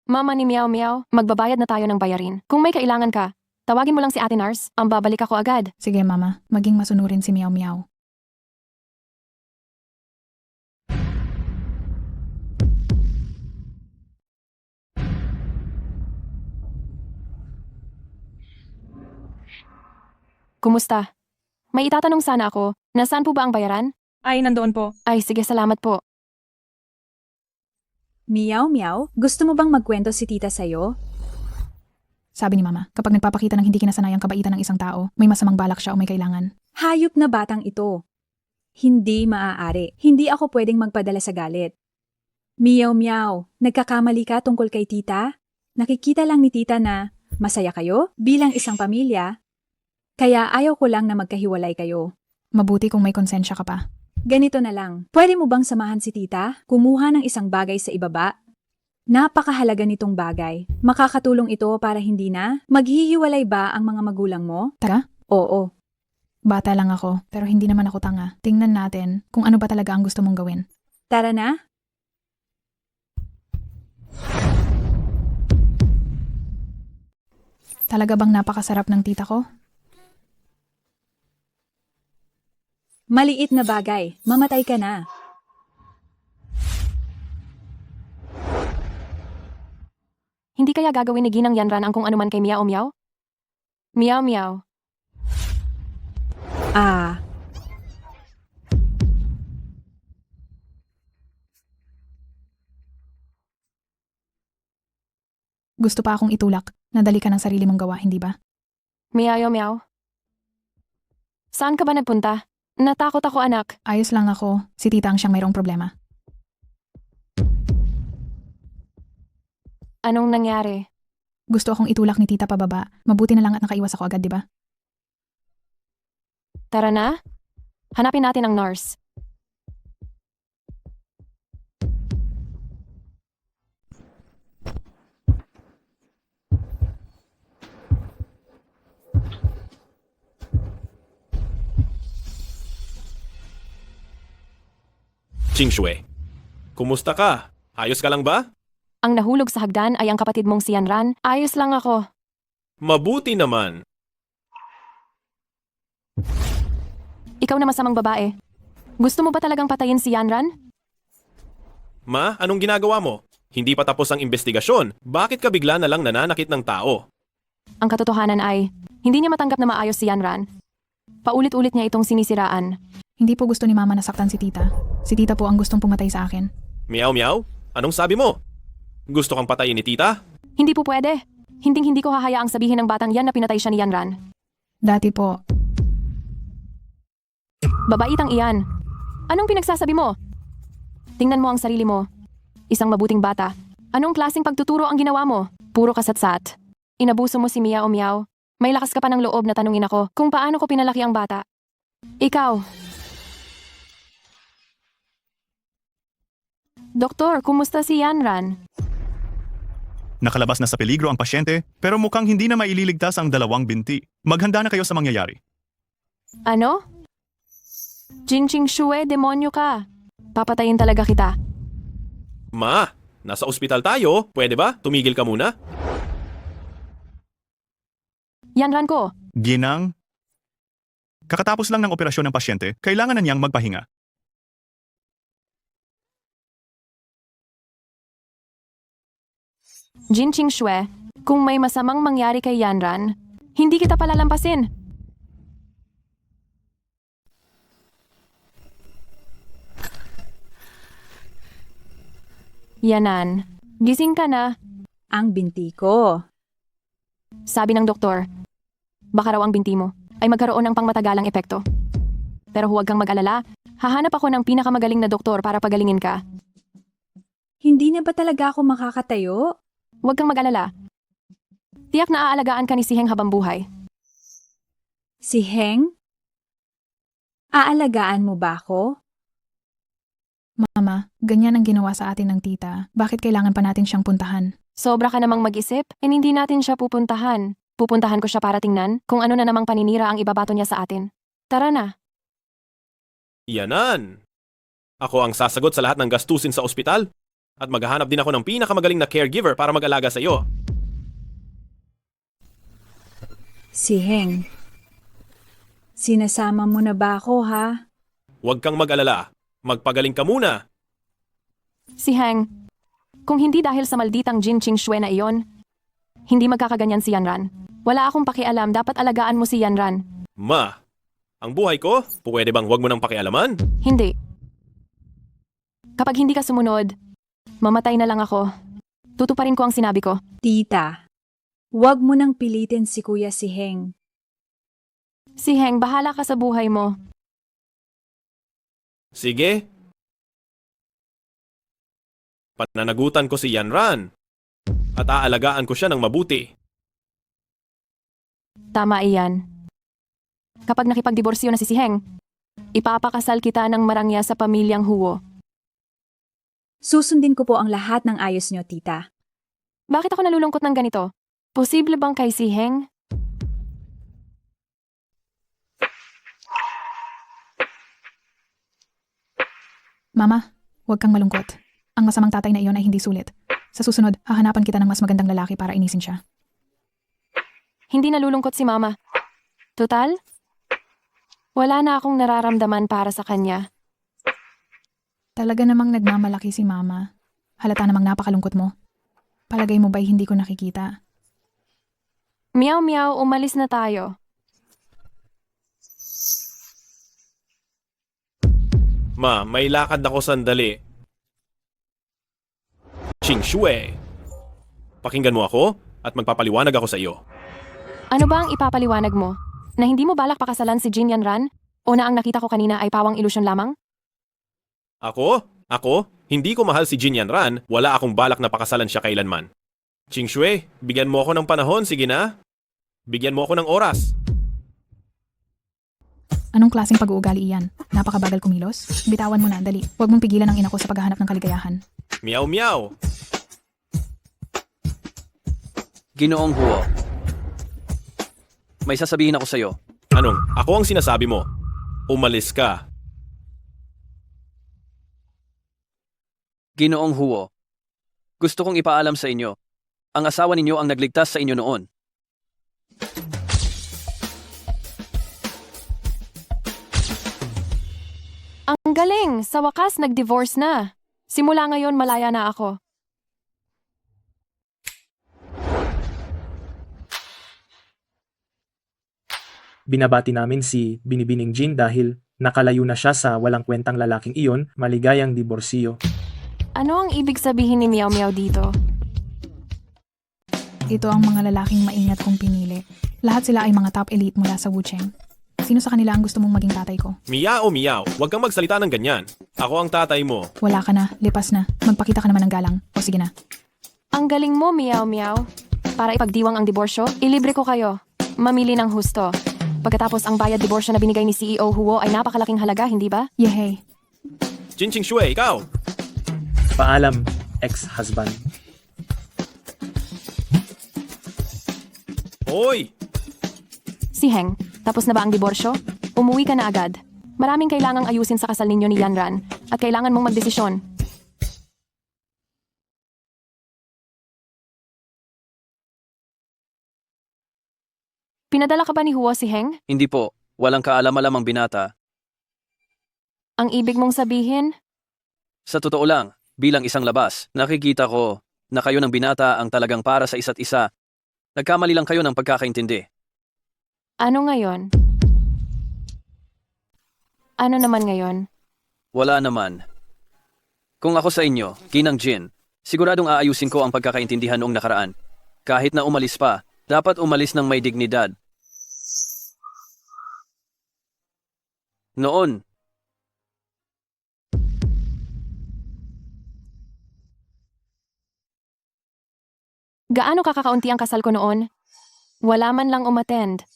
[SPEAKER 2] Mama ni Meow Meow, magbabayad na tayo ng bayarin. Kung may kailangan ka, tawagin mo lang si Ate Nars, ang babalik ako agad.
[SPEAKER 3] Sige mama, maging masunurin si Meow Meow.
[SPEAKER 2] Kumusta? May itatanong sana ako, nasaan po ba ang bayaran?
[SPEAKER 17] Ay, nandoon po.
[SPEAKER 2] Ay, sige, salamat po.
[SPEAKER 4] Meow Meow, gusto mo bang magkwento si tita sa'yo?
[SPEAKER 3] Sabi ni mama, kapag nagpapakita ng hindi kinasanayang kabaitan ng isang tao, may masamang balak siya o may kailangan.
[SPEAKER 4] Hayop na batang ito. Hindi maaari. Hindi ako pwedeng magpadala sa galit. Meow Meow, nagkakamali ka tungkol kay tita? Nakikita lang ni tita na masaya kayo bilang isang pamilya. Kaya ayaw ko lang na magkahiwalay kayo.
[SPEAKER 3] Mabuti kung may konsensya ka pa.
[SPEAKER 4] Ganito na lang. Pwede mo bang samahan si tita? Kumuha ng isang bagay sa ibaba? Napakahalaga nitong bagay. Makakatulong ito para hindi na? Maghihiwalay ba ang mga magulang mo?
[SPEAKER 3] Taga?
[SPEAKER 4] Oo.
[SPEAKER 3] Bata lang ako, pero hindi naman ako tanga. Tingnan natin kung ano ba talaga ang gusto mong gawin.
[SPEAKER 4] Tara na.
[SPEAKER 3] Talaga bang napakasarap ng tita ko?
[SPEAKER 4] Maliit na bagay. Mamatay ka na.
[SPEAKER 2] Hindi kaya gagawin ni Ginang Yanran ang kung anuman kay Meow Meow? Meow Meow.
[SPEAKER 4] Ah.
[SPEAKER 3] Gusto pa akong itulak. Nadali ka ng sarili mong gawa, hindi ba?
[SPEAKER 2] Meow Meow. Saan ka ba nagpunta? Natakot ako, anak.
[SPEAKER 3] Ayos lang ako. Si tita ang siyang mayroong problema.
[SPEAKER 2] Anong nangyari?
[SPEAKER 3] Gusto akong itulak ni tita pababa. Mabuti na lang at nakaiwas ako agad, di ba?
[SPEAKER 2] Tara na. Hanapin natin ang nurse.
[SPEAKER 1] Qingxue, kumusta ka? Ayos ka lang ba?
[SPEAKER 2] Ang nahulog sa hagdan ay ang kapatid mong si Yanran. Ayos lang ako.
[SPEAKER 1] Mabuti naman.
[SPEAKER 2] Ikaw na masamang babae. Gusto mo ba talagang patayin si Yanran?
[SPEAKER 1] Ma, anong ginagawa mo? Hindi pa tapos ang investigasyon. Bakit ka bigla na lang nananakit ng tao?
[SPEAKER 2] Ang katotohanan ay, hindi niya matanggap na maayos si Yanran. Paulit-ulit niya itong sinisiraan.
[SPEAKER 3] Hindi po gusto ni mama nasaktan si tita. Si tita po ang gustong pumatay sa akin.
[SPEAKER 1] Meow Meow, anong sabi mo? Gusto kang patayin ni tita?
[SPEAKER 2] Hindi po pwede. Hindi ko hahayaang sabihin ng batang yan na pinatay siya ni Yanran.
[SPEAKER 3] Dati po.
[SPEAKER 2] Babaitang iyan. Anong pinagsasabi mo? Tingnan mo ang sarili mo. Isang mabuting bata. Anong klaseng pagtuturo ang ginawa mo? Puro kasatsat. Inabuso mo si Meow Meow. May lakas ka pa ng loob na tanungin ako kung paano ko pinalaki ang bata. Ikaw. Doktor, kumusta si Yanran?
[SPEAKER 12] Nakalabas na sa peligro ang pasyente, pero mukhang hindi na maililigtas ang 2 binti. Maghanda na kayo sa mangyayari.
[SPEAKER 2] Ano? Jinching Shue, demonyo ka. Papatayin talaga kita.
[SPEAKER 1] Ma, nasa ospital tayo. Pwede ba? Tumigil ka muna.
[SPEAKER 2] Yanran ko.
[SPEAKER 12] Ginang, kakatapos lang ng operasyon ng pasyente, kailangan na niyang magpahinga.
[SPEAKER 2] Jinching Shue, kung may masamang mangyari kay Yanran, hindi kita palalampasin. Yanan, gising ka na.
[SPEAKER 4] Ang binti ko.
[SPEAKER 2] Sabi ng doktor, baka raw ang binti mo ay magkaroon ng pangmatagalang epekto. Pero huwag kang mag-alala, hahanap ako ng pinakamagaling na doktor para pagalingin ka.
[SPEAKER 4] Hindi na ba talaga ako makakatayo?
[SPEAKER 2] Huwag kang mag-alala. Tiyak na aalagaan ka ni si Heng habang buhay.
[SPEAKER 4] Si Heng? Aalagaan mo ba ako?
[SPEAKER 3] Mama, ganyan ang ginawa sa atin ng tita. Bakit kailangan pa natin siyang puntahan?
[SPEAKER 2] Sobra ka namang mag-isip, hindi natin siya pupuntahan. Pupuntahan ko siya para tingnan kung ano na namang paninira ang ibabato niya sa atin. Tara na.
[SPEAKER 1] Yanan. Ako ang sasagot sa lahat ng gastusin sa ospital. At maghahanap din ako ng pinakamagaling na caregiver para mag-alaga sa iyo.
[SPEAKER 4] Si Heng. Sinasama mo na ba ako, ha?
[SPEAKER 1] Huwag kang mag-alala. Magpagaling ka muna.
[SPEAKER 2] Si Heng, kung hindi dahil sa malditang Jinching Shue na iyon, hindi magkakaganyan si Yanran. Wala akong pakialam, dapat alagaan mo si Yanran.
[SPEAKER 1] Ma, ang buhay ko, pwede bang huwag mo nang pakialaman?
[SPEAKER 2] Hindi. Kapag hindi ka sumunod, mamatay na lang ako. Tutuparin ko ang sinabi ko.
[SPEAKER 4] Tita, huwag mo nang pilitin si Kuya si Heng.
[SPEAKER 2] Si Heng, bahala ka sa buhay mo.
[SPEAKER 1] Sige. Pananagutan ko si Yanran. At aalagaan ko siya ng mabuti.
[SPEAKER 2] Tama iyan. Kapag nakipagdiborsyo na si Heng, Ipapakasal kita ng marangya sa pamilyang Huo.
[SPEAKER 4] Susundin ko po ang lahat ng ayos nyo, tita.
[SPEAKER 2] Bakit ako nalulungkot ng ganito? Posible bang kay si Heng?
[SPEAKER 3] Mama, huwag kang malungkot. Ang masamang tatay na iyon ay hindi sulit. Sa susunod, hahanapan kita ng mas magandang lalaki para inisin siya.
[SPEAKER 2] Hindi nalulungkot si Mama. Total, wala na akong nararamdaman para sa kanya.
[SPEAKER 3] Talaga namang nagmamalaki si Mama. Halata namang napakalungkot mo. Palagay mo ba'y hindi ko nakikita?
[SPEAKER 2] Meow meow, umalis na tayo.
[SPEAKER 1] Ma, may lakad ako sandali. Ching Shui. Pakinggan mo ako at magpapaliwanag ako sa iyo.
[SPEAKER 2] Ano ba ang ipapaliwanag mo? Na hindi mo balak pakasalan si Jin Yanran? O na ang nakita ko kanina ay pawang ilusyon lamang?
[SPEAKER 1] Ako? Hindi ko mahal si Jin Yanran. Wala akong balak na pakasalan siya kailanman. Ching Shui, bigyan mo ako ng panahon, sige na. Bigyan mo ako ng oras.
[SPEAKER 3] Anong klaseng pag-uugali iyan? Napakabagal kumilos? Bitawan mo na, dali. Huwag mong pigilan ang ina ko sa paghahanap ng kaligayahan.
[SPEAKER 1] Meow meow.
[SPEAKER 6] Ginoong Huo. May sasabihin ako sa'yo.
[SPEAKER 1] Anong? Ako ang sinasabi mo. Umalis ka.
[SPEAKER 6] Ginoong Huo. Gusto kong ipaalam sa inyo. Ang asawa ninyo ang nagligtas sa inyo noon.
[SPEAKER 2] Ang galing! Sa wakas, nag-divorce na. Simula ngayon, malaya na ako.
[SPEAKER 10] Binabati namin si Binibining Jin dahil nakalayo na siya sa walang kwentang lalaking iyon, maligayang diborsyo.
[SPEAKER 2] Ano ang ibig sabihin ni Meow Meow dito?
[SPEAKER 3] Ito ang mga lalaking maingat kong pinili. Lahat sila ay mga top elite mula sa Wucheng. Sino sa kanila ang gusto mong maging tatay ko?
[SPEAKER 1] Meow meow. Huwag kang magsalita ng ganyan. Ako ang tatay mo.
[SPEAKER 3] Wala ka na, lipas na. Magpakita ka naman ng galang. O sige na.
[SPEAKER 2] Ang galing mo, Meow Meow. Para ipagdiwang ang diborsyo, ilibre ko kayo. Mamili ng husto. Pagkatapos ang bayad diborsyo na binigay ni CEO Huo ay napakalaking halaga, hindi ba?
[SPEAKER 3] Yehey.
[SPEAKER 1] Jin Ching Shui, ikaw.
[SPEAKER 10] Paalam, ex-husband.
[SPEAKER 1] Hoy!
[SPEAKER 2] Si Heng, tapos na ba ang diborsyo? Umuwi ka na agad. Maraming kailangang ayusin sa kasal ninyo ni Yanran at kailangan mong magdesisyon. Pinadala ka ba ni Huo si Heng?
[SPEAKER 6] Hindi po. Walang kaalam-alam ang binata.
[SPEAKER 2] Ang ibig mong sabihin?
[SPEAKER 6] Sa totoo lang, bilang isang labas, nakikita ko na kayo ng binata ang talagang para sa isa't isa. Nagkamali lang kayo ng pagkakaintindi.
[SPEAKER 2] Ano ngayon? Ano naman ngayon?
[SPEAKER 6] Wala naman. Kung ako sa inyo, Ginang Jin, siguradong aayusin ko ang pagkakaintindihan noong nakaraan. Kahit na umalis pa, dapat umalis ng may dignidad. Noon,
[SPEAKER 2] Gaano kakakaunti ang kasal ko noon? Wala man lang umattend.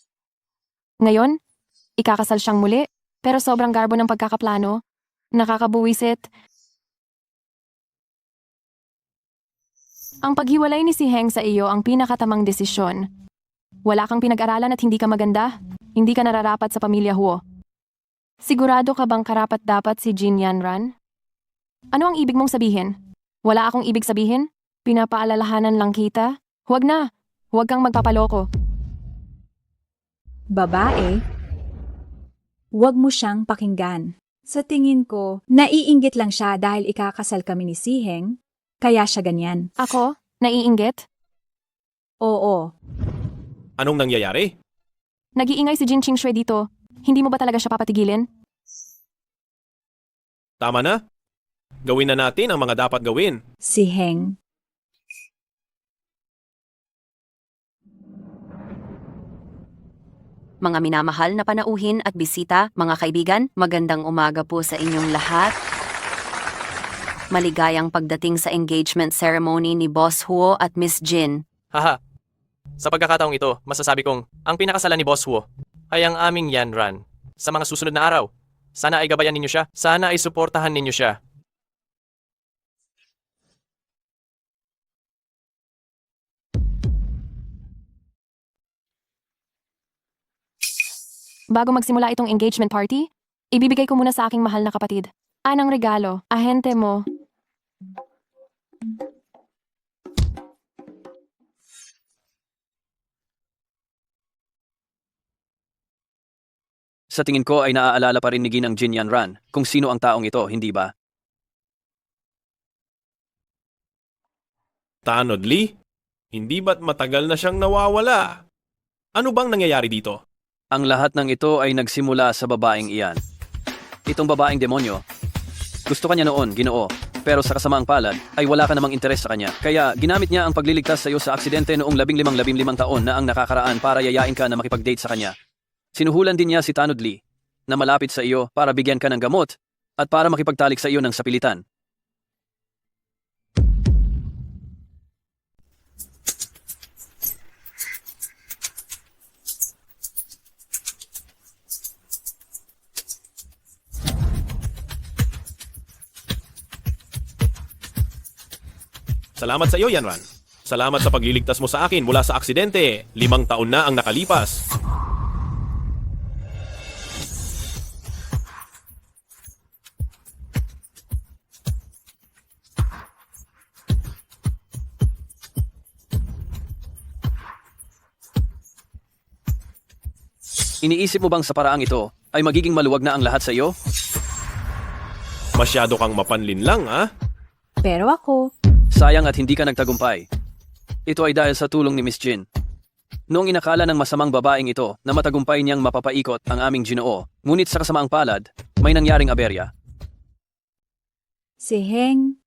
[SPEAKER 2] Ngayon, ikakasal siyang muli, pero sobrang garbo ng pagkakaplano. Nakakabuwisit. Ang paghiwalay ni si Heng sa iyo ang pinakatamang desisyon. Wala kang pinag-aralan at hindi ka maganda. Hindi ka nararapat sa pamilya Huo. Sigurado ka bang karapat-dapat si Jin Yanran? Ano ang ibig mong sabihin? Wala akong ibig sabihin? Pinapaalalahanan lang kita? Huwag na. Huwag kang magpapaloko.
[SPEAKER 4] Babae, huwag mo siyang pakinggan. Sa tingin ko, naiinggit lang siya dahil ikakasal kami ni Siheng, kaya siya ganyan.
[SPEAKER 2] Ako? Naiinggit?
[SPEAKER 4] Oo.
[SPEAKER 1] Anong nangyayari?
[SPEAKER 2] Nag-iingay si Jin Ching Shui dito. Hindi mo ba talaga siya papatigilin?
[SPEAKER 1] Tama na. Gawin na natin ang mga dapat gawin.
[SPEAKER 4] Siheng.
[SPEAKER 16] Mga minamahal na panauhin at bisita, mga kaibigan, magandang umaga po sa inyong lahat. Maligayang pagdating sa engagement ceremony ni Boss Huo at Miss Jin.
[SPEAKER 5] Haha. Sa pagkakataong ito, masasabi kong ang pinakasalan ni Boss Huo ay ang aming Yanran sa mga susunod na araw. Sana ay gabayan ninyo siya. Sana ay suportahan ninyo siya.
[SPEAKER 2] Bago magsimula itong engagement party, ibibigay ko muna sa aking mahal na kapatid. Anang regalo, ahente mo.
[SPEAKER 6] Sa tingin ko ay naaalala pa rin ni Ginang Jin Yanran kung sino ang taong ito, hindi ba?
[SPEAKER 1] Tanod Lee, hindi ba't matagal na siyang nawawala? Ano bang nangyayari dito?
[SPEAKER 6] Ang lahat ng ito ay nagsimula sa babaeng iyan. Itong babaeng demonyo. Gusto kanya noon, Ginoo, pero sa kasamaang palad ay wala ka namang interes sa kanya. Kaya ginamit niya ang pagliligtas sa iyo sa aksidente noong 15 taon na ang nakakaraan para yayain ka na makipag-date sa kanya. Sinuhulan din niya si Tanod Lee na malapit sa iyo para bigyan ka ng gamot at para makipagtalik sa iyo ng sapilitan.
[SPEAKER 1] Salamat sa iyo, Yanran. Salamat sa pagliligtas mo sa akin mula sa aksidente. 5 taon na ang nakalipas.
[SPEAKER 6] Iniisip mo bang sa paraang ito ay magiging maluwag na ang lahat sa iyo?
[SPEAKER 1] Masyado kang mapanlinlang, ha?
[SPEAKER 4] Pero ako,
[SPEAKER 6] Sayang at hindi ka nagtagumpay. Ito ay dahil sa tulong ni Miss Jin. Noong inakala ng masamang babaeng ito na matagumpay niyang mapapaikot ang aming Ginoo, ngunit sa kasamaang palad, may nangyaring aberya.
[SPEAKER 4] si Heng.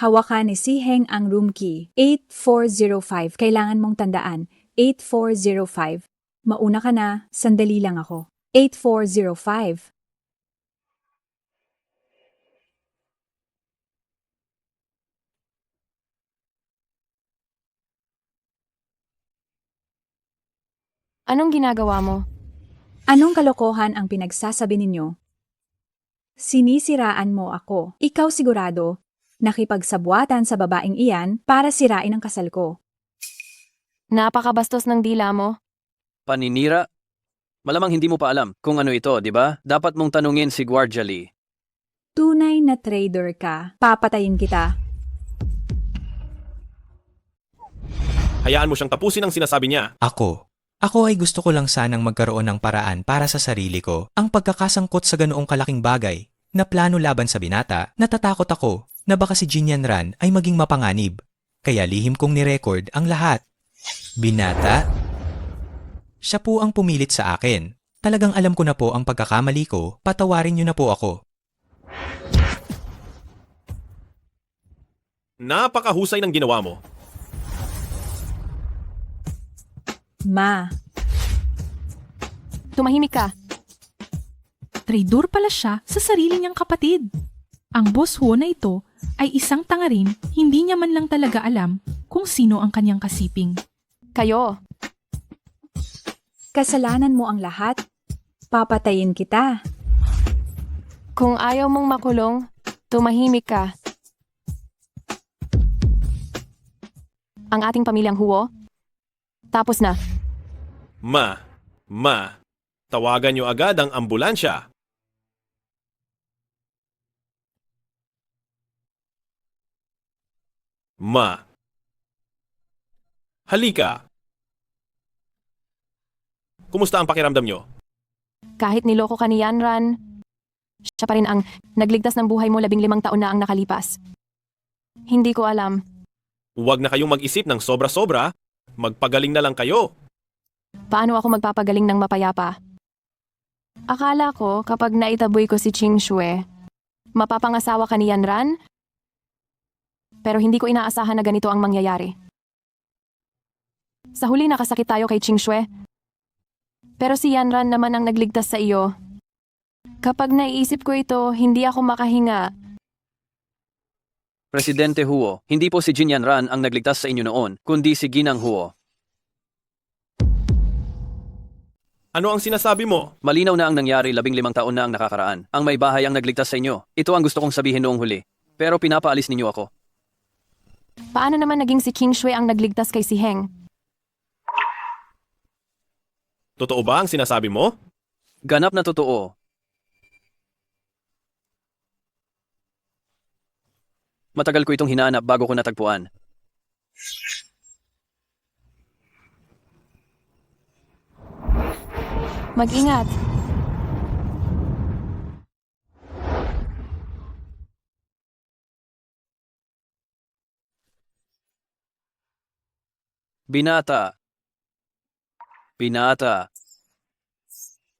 [SPEAKER 4] Hawakan ni si Heng ang room key. 8405. Kailangan mong tandaan. 8405. Mauna ka na, sandali lang ako. 8405.
[SPEAKER 2] Anong ginagawa mo?
[SPEAKER 4] Anong kalokohan ang pinagsasabi ninyo? Sinisiraan mo ako. Ikaw sigurado, nakipagsabuatan sa babaeng iyan para sirain ang kasal ko.
[SPEAKER 2] Napakabastos ng dila mo.
[SPEAKER 6] Paninira? Malamang hindi mo pa alam kung ano ito, di ba? Dapat mong tanungin si Guardia Lee.
[SPEAKER 4] Tunay na traitor ka. Papatayin kita.
[SPEAKER 1] Hayaan mo siyang tapusin ang sinasabi niya.
[SPEAKER 18] Ako ay gusto ko lang sanang magkaroon ng paraan para sa sarili ko. Ang pagkakasangkot sa ganoong kalaking bagay na plano laban sa binata, natatakot ako na baka si Jin Yanran ay maging mapanganib. Kaya lihim kong nirecord ang lahat. Binata? Siya po ang pumilit sa akin. Talagang alam ko na po ang pagkakamali ko, patawarin niyo na po ako.
[SPEAKER 1] Napakahusay ng ginawa mo.
[SPEAKER 4] Ma.
[SPEAKER 2] Tumahimik ka.
[SPEAKER 11] Traidor pala siya sa sarili niyang kapatid. Ang boss Huo na ito ay isang tanga rin, hindi niya man lang talaga alam kung sino ang kanyang kasiping.
[SPEAKER 2] Kayo.
[SPEAKER 4] Kasalanan mo ang lahat. Papatayin kita.
[SPEAKER 2] Kung ayaw mong makulong, tumahimik ka. Ang ating pamilyang Huo, tapos na.
[SPEAKER 1] Tawagan niyo agad ang ambulansya. Halika. Kumusta ang pakiramdam niyo?
[SPEAKER 2] Kahit niloko ka ni Yanran, siya pa rin ang nagligtas ng buhay mo 15 taon na ang nakalipas. Hindi ko alam.
[SPEAKER 1] Huwag na kayong mag-isip ng sobra-sobra. Magpagaling na lang kayo.
[SPEAKER 2] Paano ako magpapagaling ng mapayapa? Akala ko kapag naitaboy ko si Ching Shue, mapapangasawa ka ni Yanran? Pero hindi ko inaasahan na ganito ang mangyayari. Sa huli nakasakit tayo kay Ching Shue. Pero si Yanran naman ang nagligtas sa iyo. Kapag naiisip ko ito, hindi ako makahinga.
[SPEAKER 6] Presidente Huo, hindi po si Jin Yanran ang nagligtas sa inyo noon, kundi si Ginang Huo.
[SPEAKER 1] Ano ang sinasabi mo?
[SPEAKER 6] Malinaw na ang nangyari 15 taon na ang nakakaraan. Ang may bahay ang nagligtas sa inyo. Ito ang gusto kong sabihin noong huli. Pero pinapaalis ninyo ako.
[SPEAKER 2] Paano naman naging si King Shui ang nagligtas kay si Heng?
[SPEAKER 1] Totoo ba ang sinasabi mo?
[SPEAKER 6] Ganap na totoo. Matagal ko itong hinanap bago ko natagpuan.
[SPEAKER 2] Mag-ingat.
[SPEAKER 6] Binata. Binata.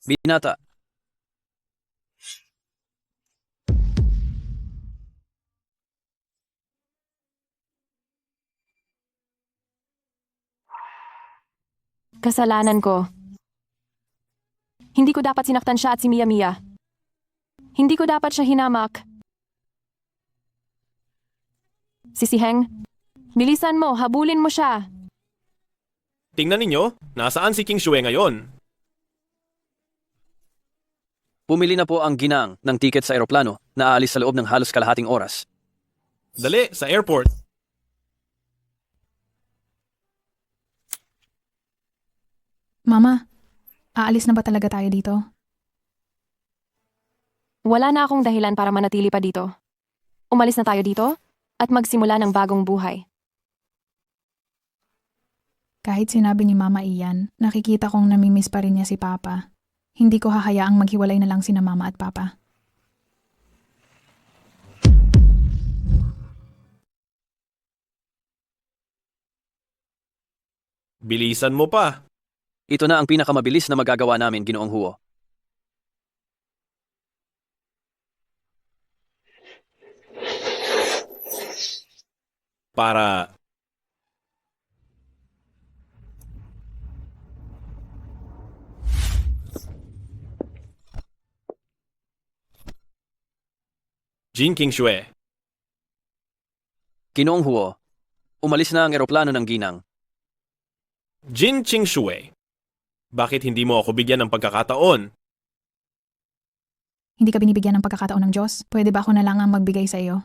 [SPEAKER 6] Binata.
[SPEAKER 2] Kasalanan ko. Hindi ko dapat sinaktan siya at si Mia Mia. Hindi ko dapat siya hinamak. Si Heng, bilisan mo, habulin mo siya.
[SPEAKER 1] Tingnan ninyo, nasaan si King Shui ngayon?
[SPEAKER 6] Pumili na po ang ginang ng tiket sa eroplano na aalis sa loob ng halos kalahating oras.
[SPEAKER 1] Dali, sa airport.
[SPEAKER 3] Mama, aalis na ba talaga tayo dito?
[SPEAKER 2] Wala na akong dahilan para manatili pa dito. Umalis na tayo dito at magsimula ng bagong buhay.
[SPEAKER 3] Kahit sinabi ni Mama iyan, nakikita kong namimiss pa rin niya si Papa. Hindi ko hahayaang maghiwalay na lang sina Mama at Papa.
[SPEAKER 1] Bilisan mo pa.
[SPEAKER 6] Ito na ang pinakamabilis na magagawa namin, Ginoong Huo.
[SPEAKER 1] Para... Jin King Shui.
[SPEAKER 6] Ginoong Huo, umalis na ang eroplano ng ginang.
[SPEAKER 1] Jin King Shui. Bakit hindi mo ako bigyan ng pagkakataon?
[SPEAKER 3] Hindi ka binibigyan ng pagkakataon ng Diyos? Pwede ba ako na lang ang magbigay sa iyo?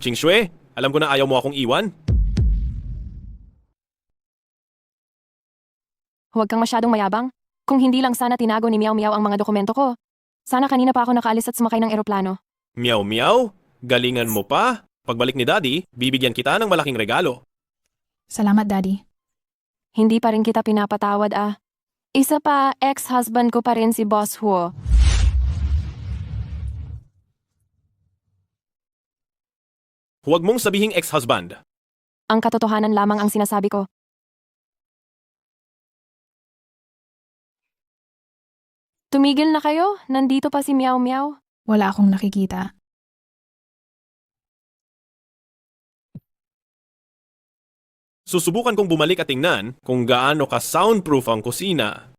[SPEAKER 1] King Shui, alam ko na ayaw mo akong iwan.
[SPEAKER 2] Huwag kang masyadong mayabang. Kung hindi lang sana tinago ni Miao Miao ang mga dokumento ko. Sana kanina pa ako nakaalis at sumakay ng eroplano.
[SPEAKER 1] Meow meow, galingan mo pa. Pagbalik ni Daddy, bibigyan kita ng malaking regalo.
[SPEAKER 3] Salamat, Daddy.
[SPEAKER 2] Hindi pa rin kita pinapatawad ah. Isa pa, ex-husband ko pa rin si Boss Huo.
[SPEAKER 1] Huwag mong sabihing ex-husband.
[SPEAKER 2] Ang katotohanan lamang ang sinasabi ko. Tumigil na kayo? Nandito pa si Meow Meow.
[SPEAKER 3] Wala akong nakikita.
[SPEAKER 1] Susubukan kong bumalik at tingnan kung gaano ka soundproof ang kusina.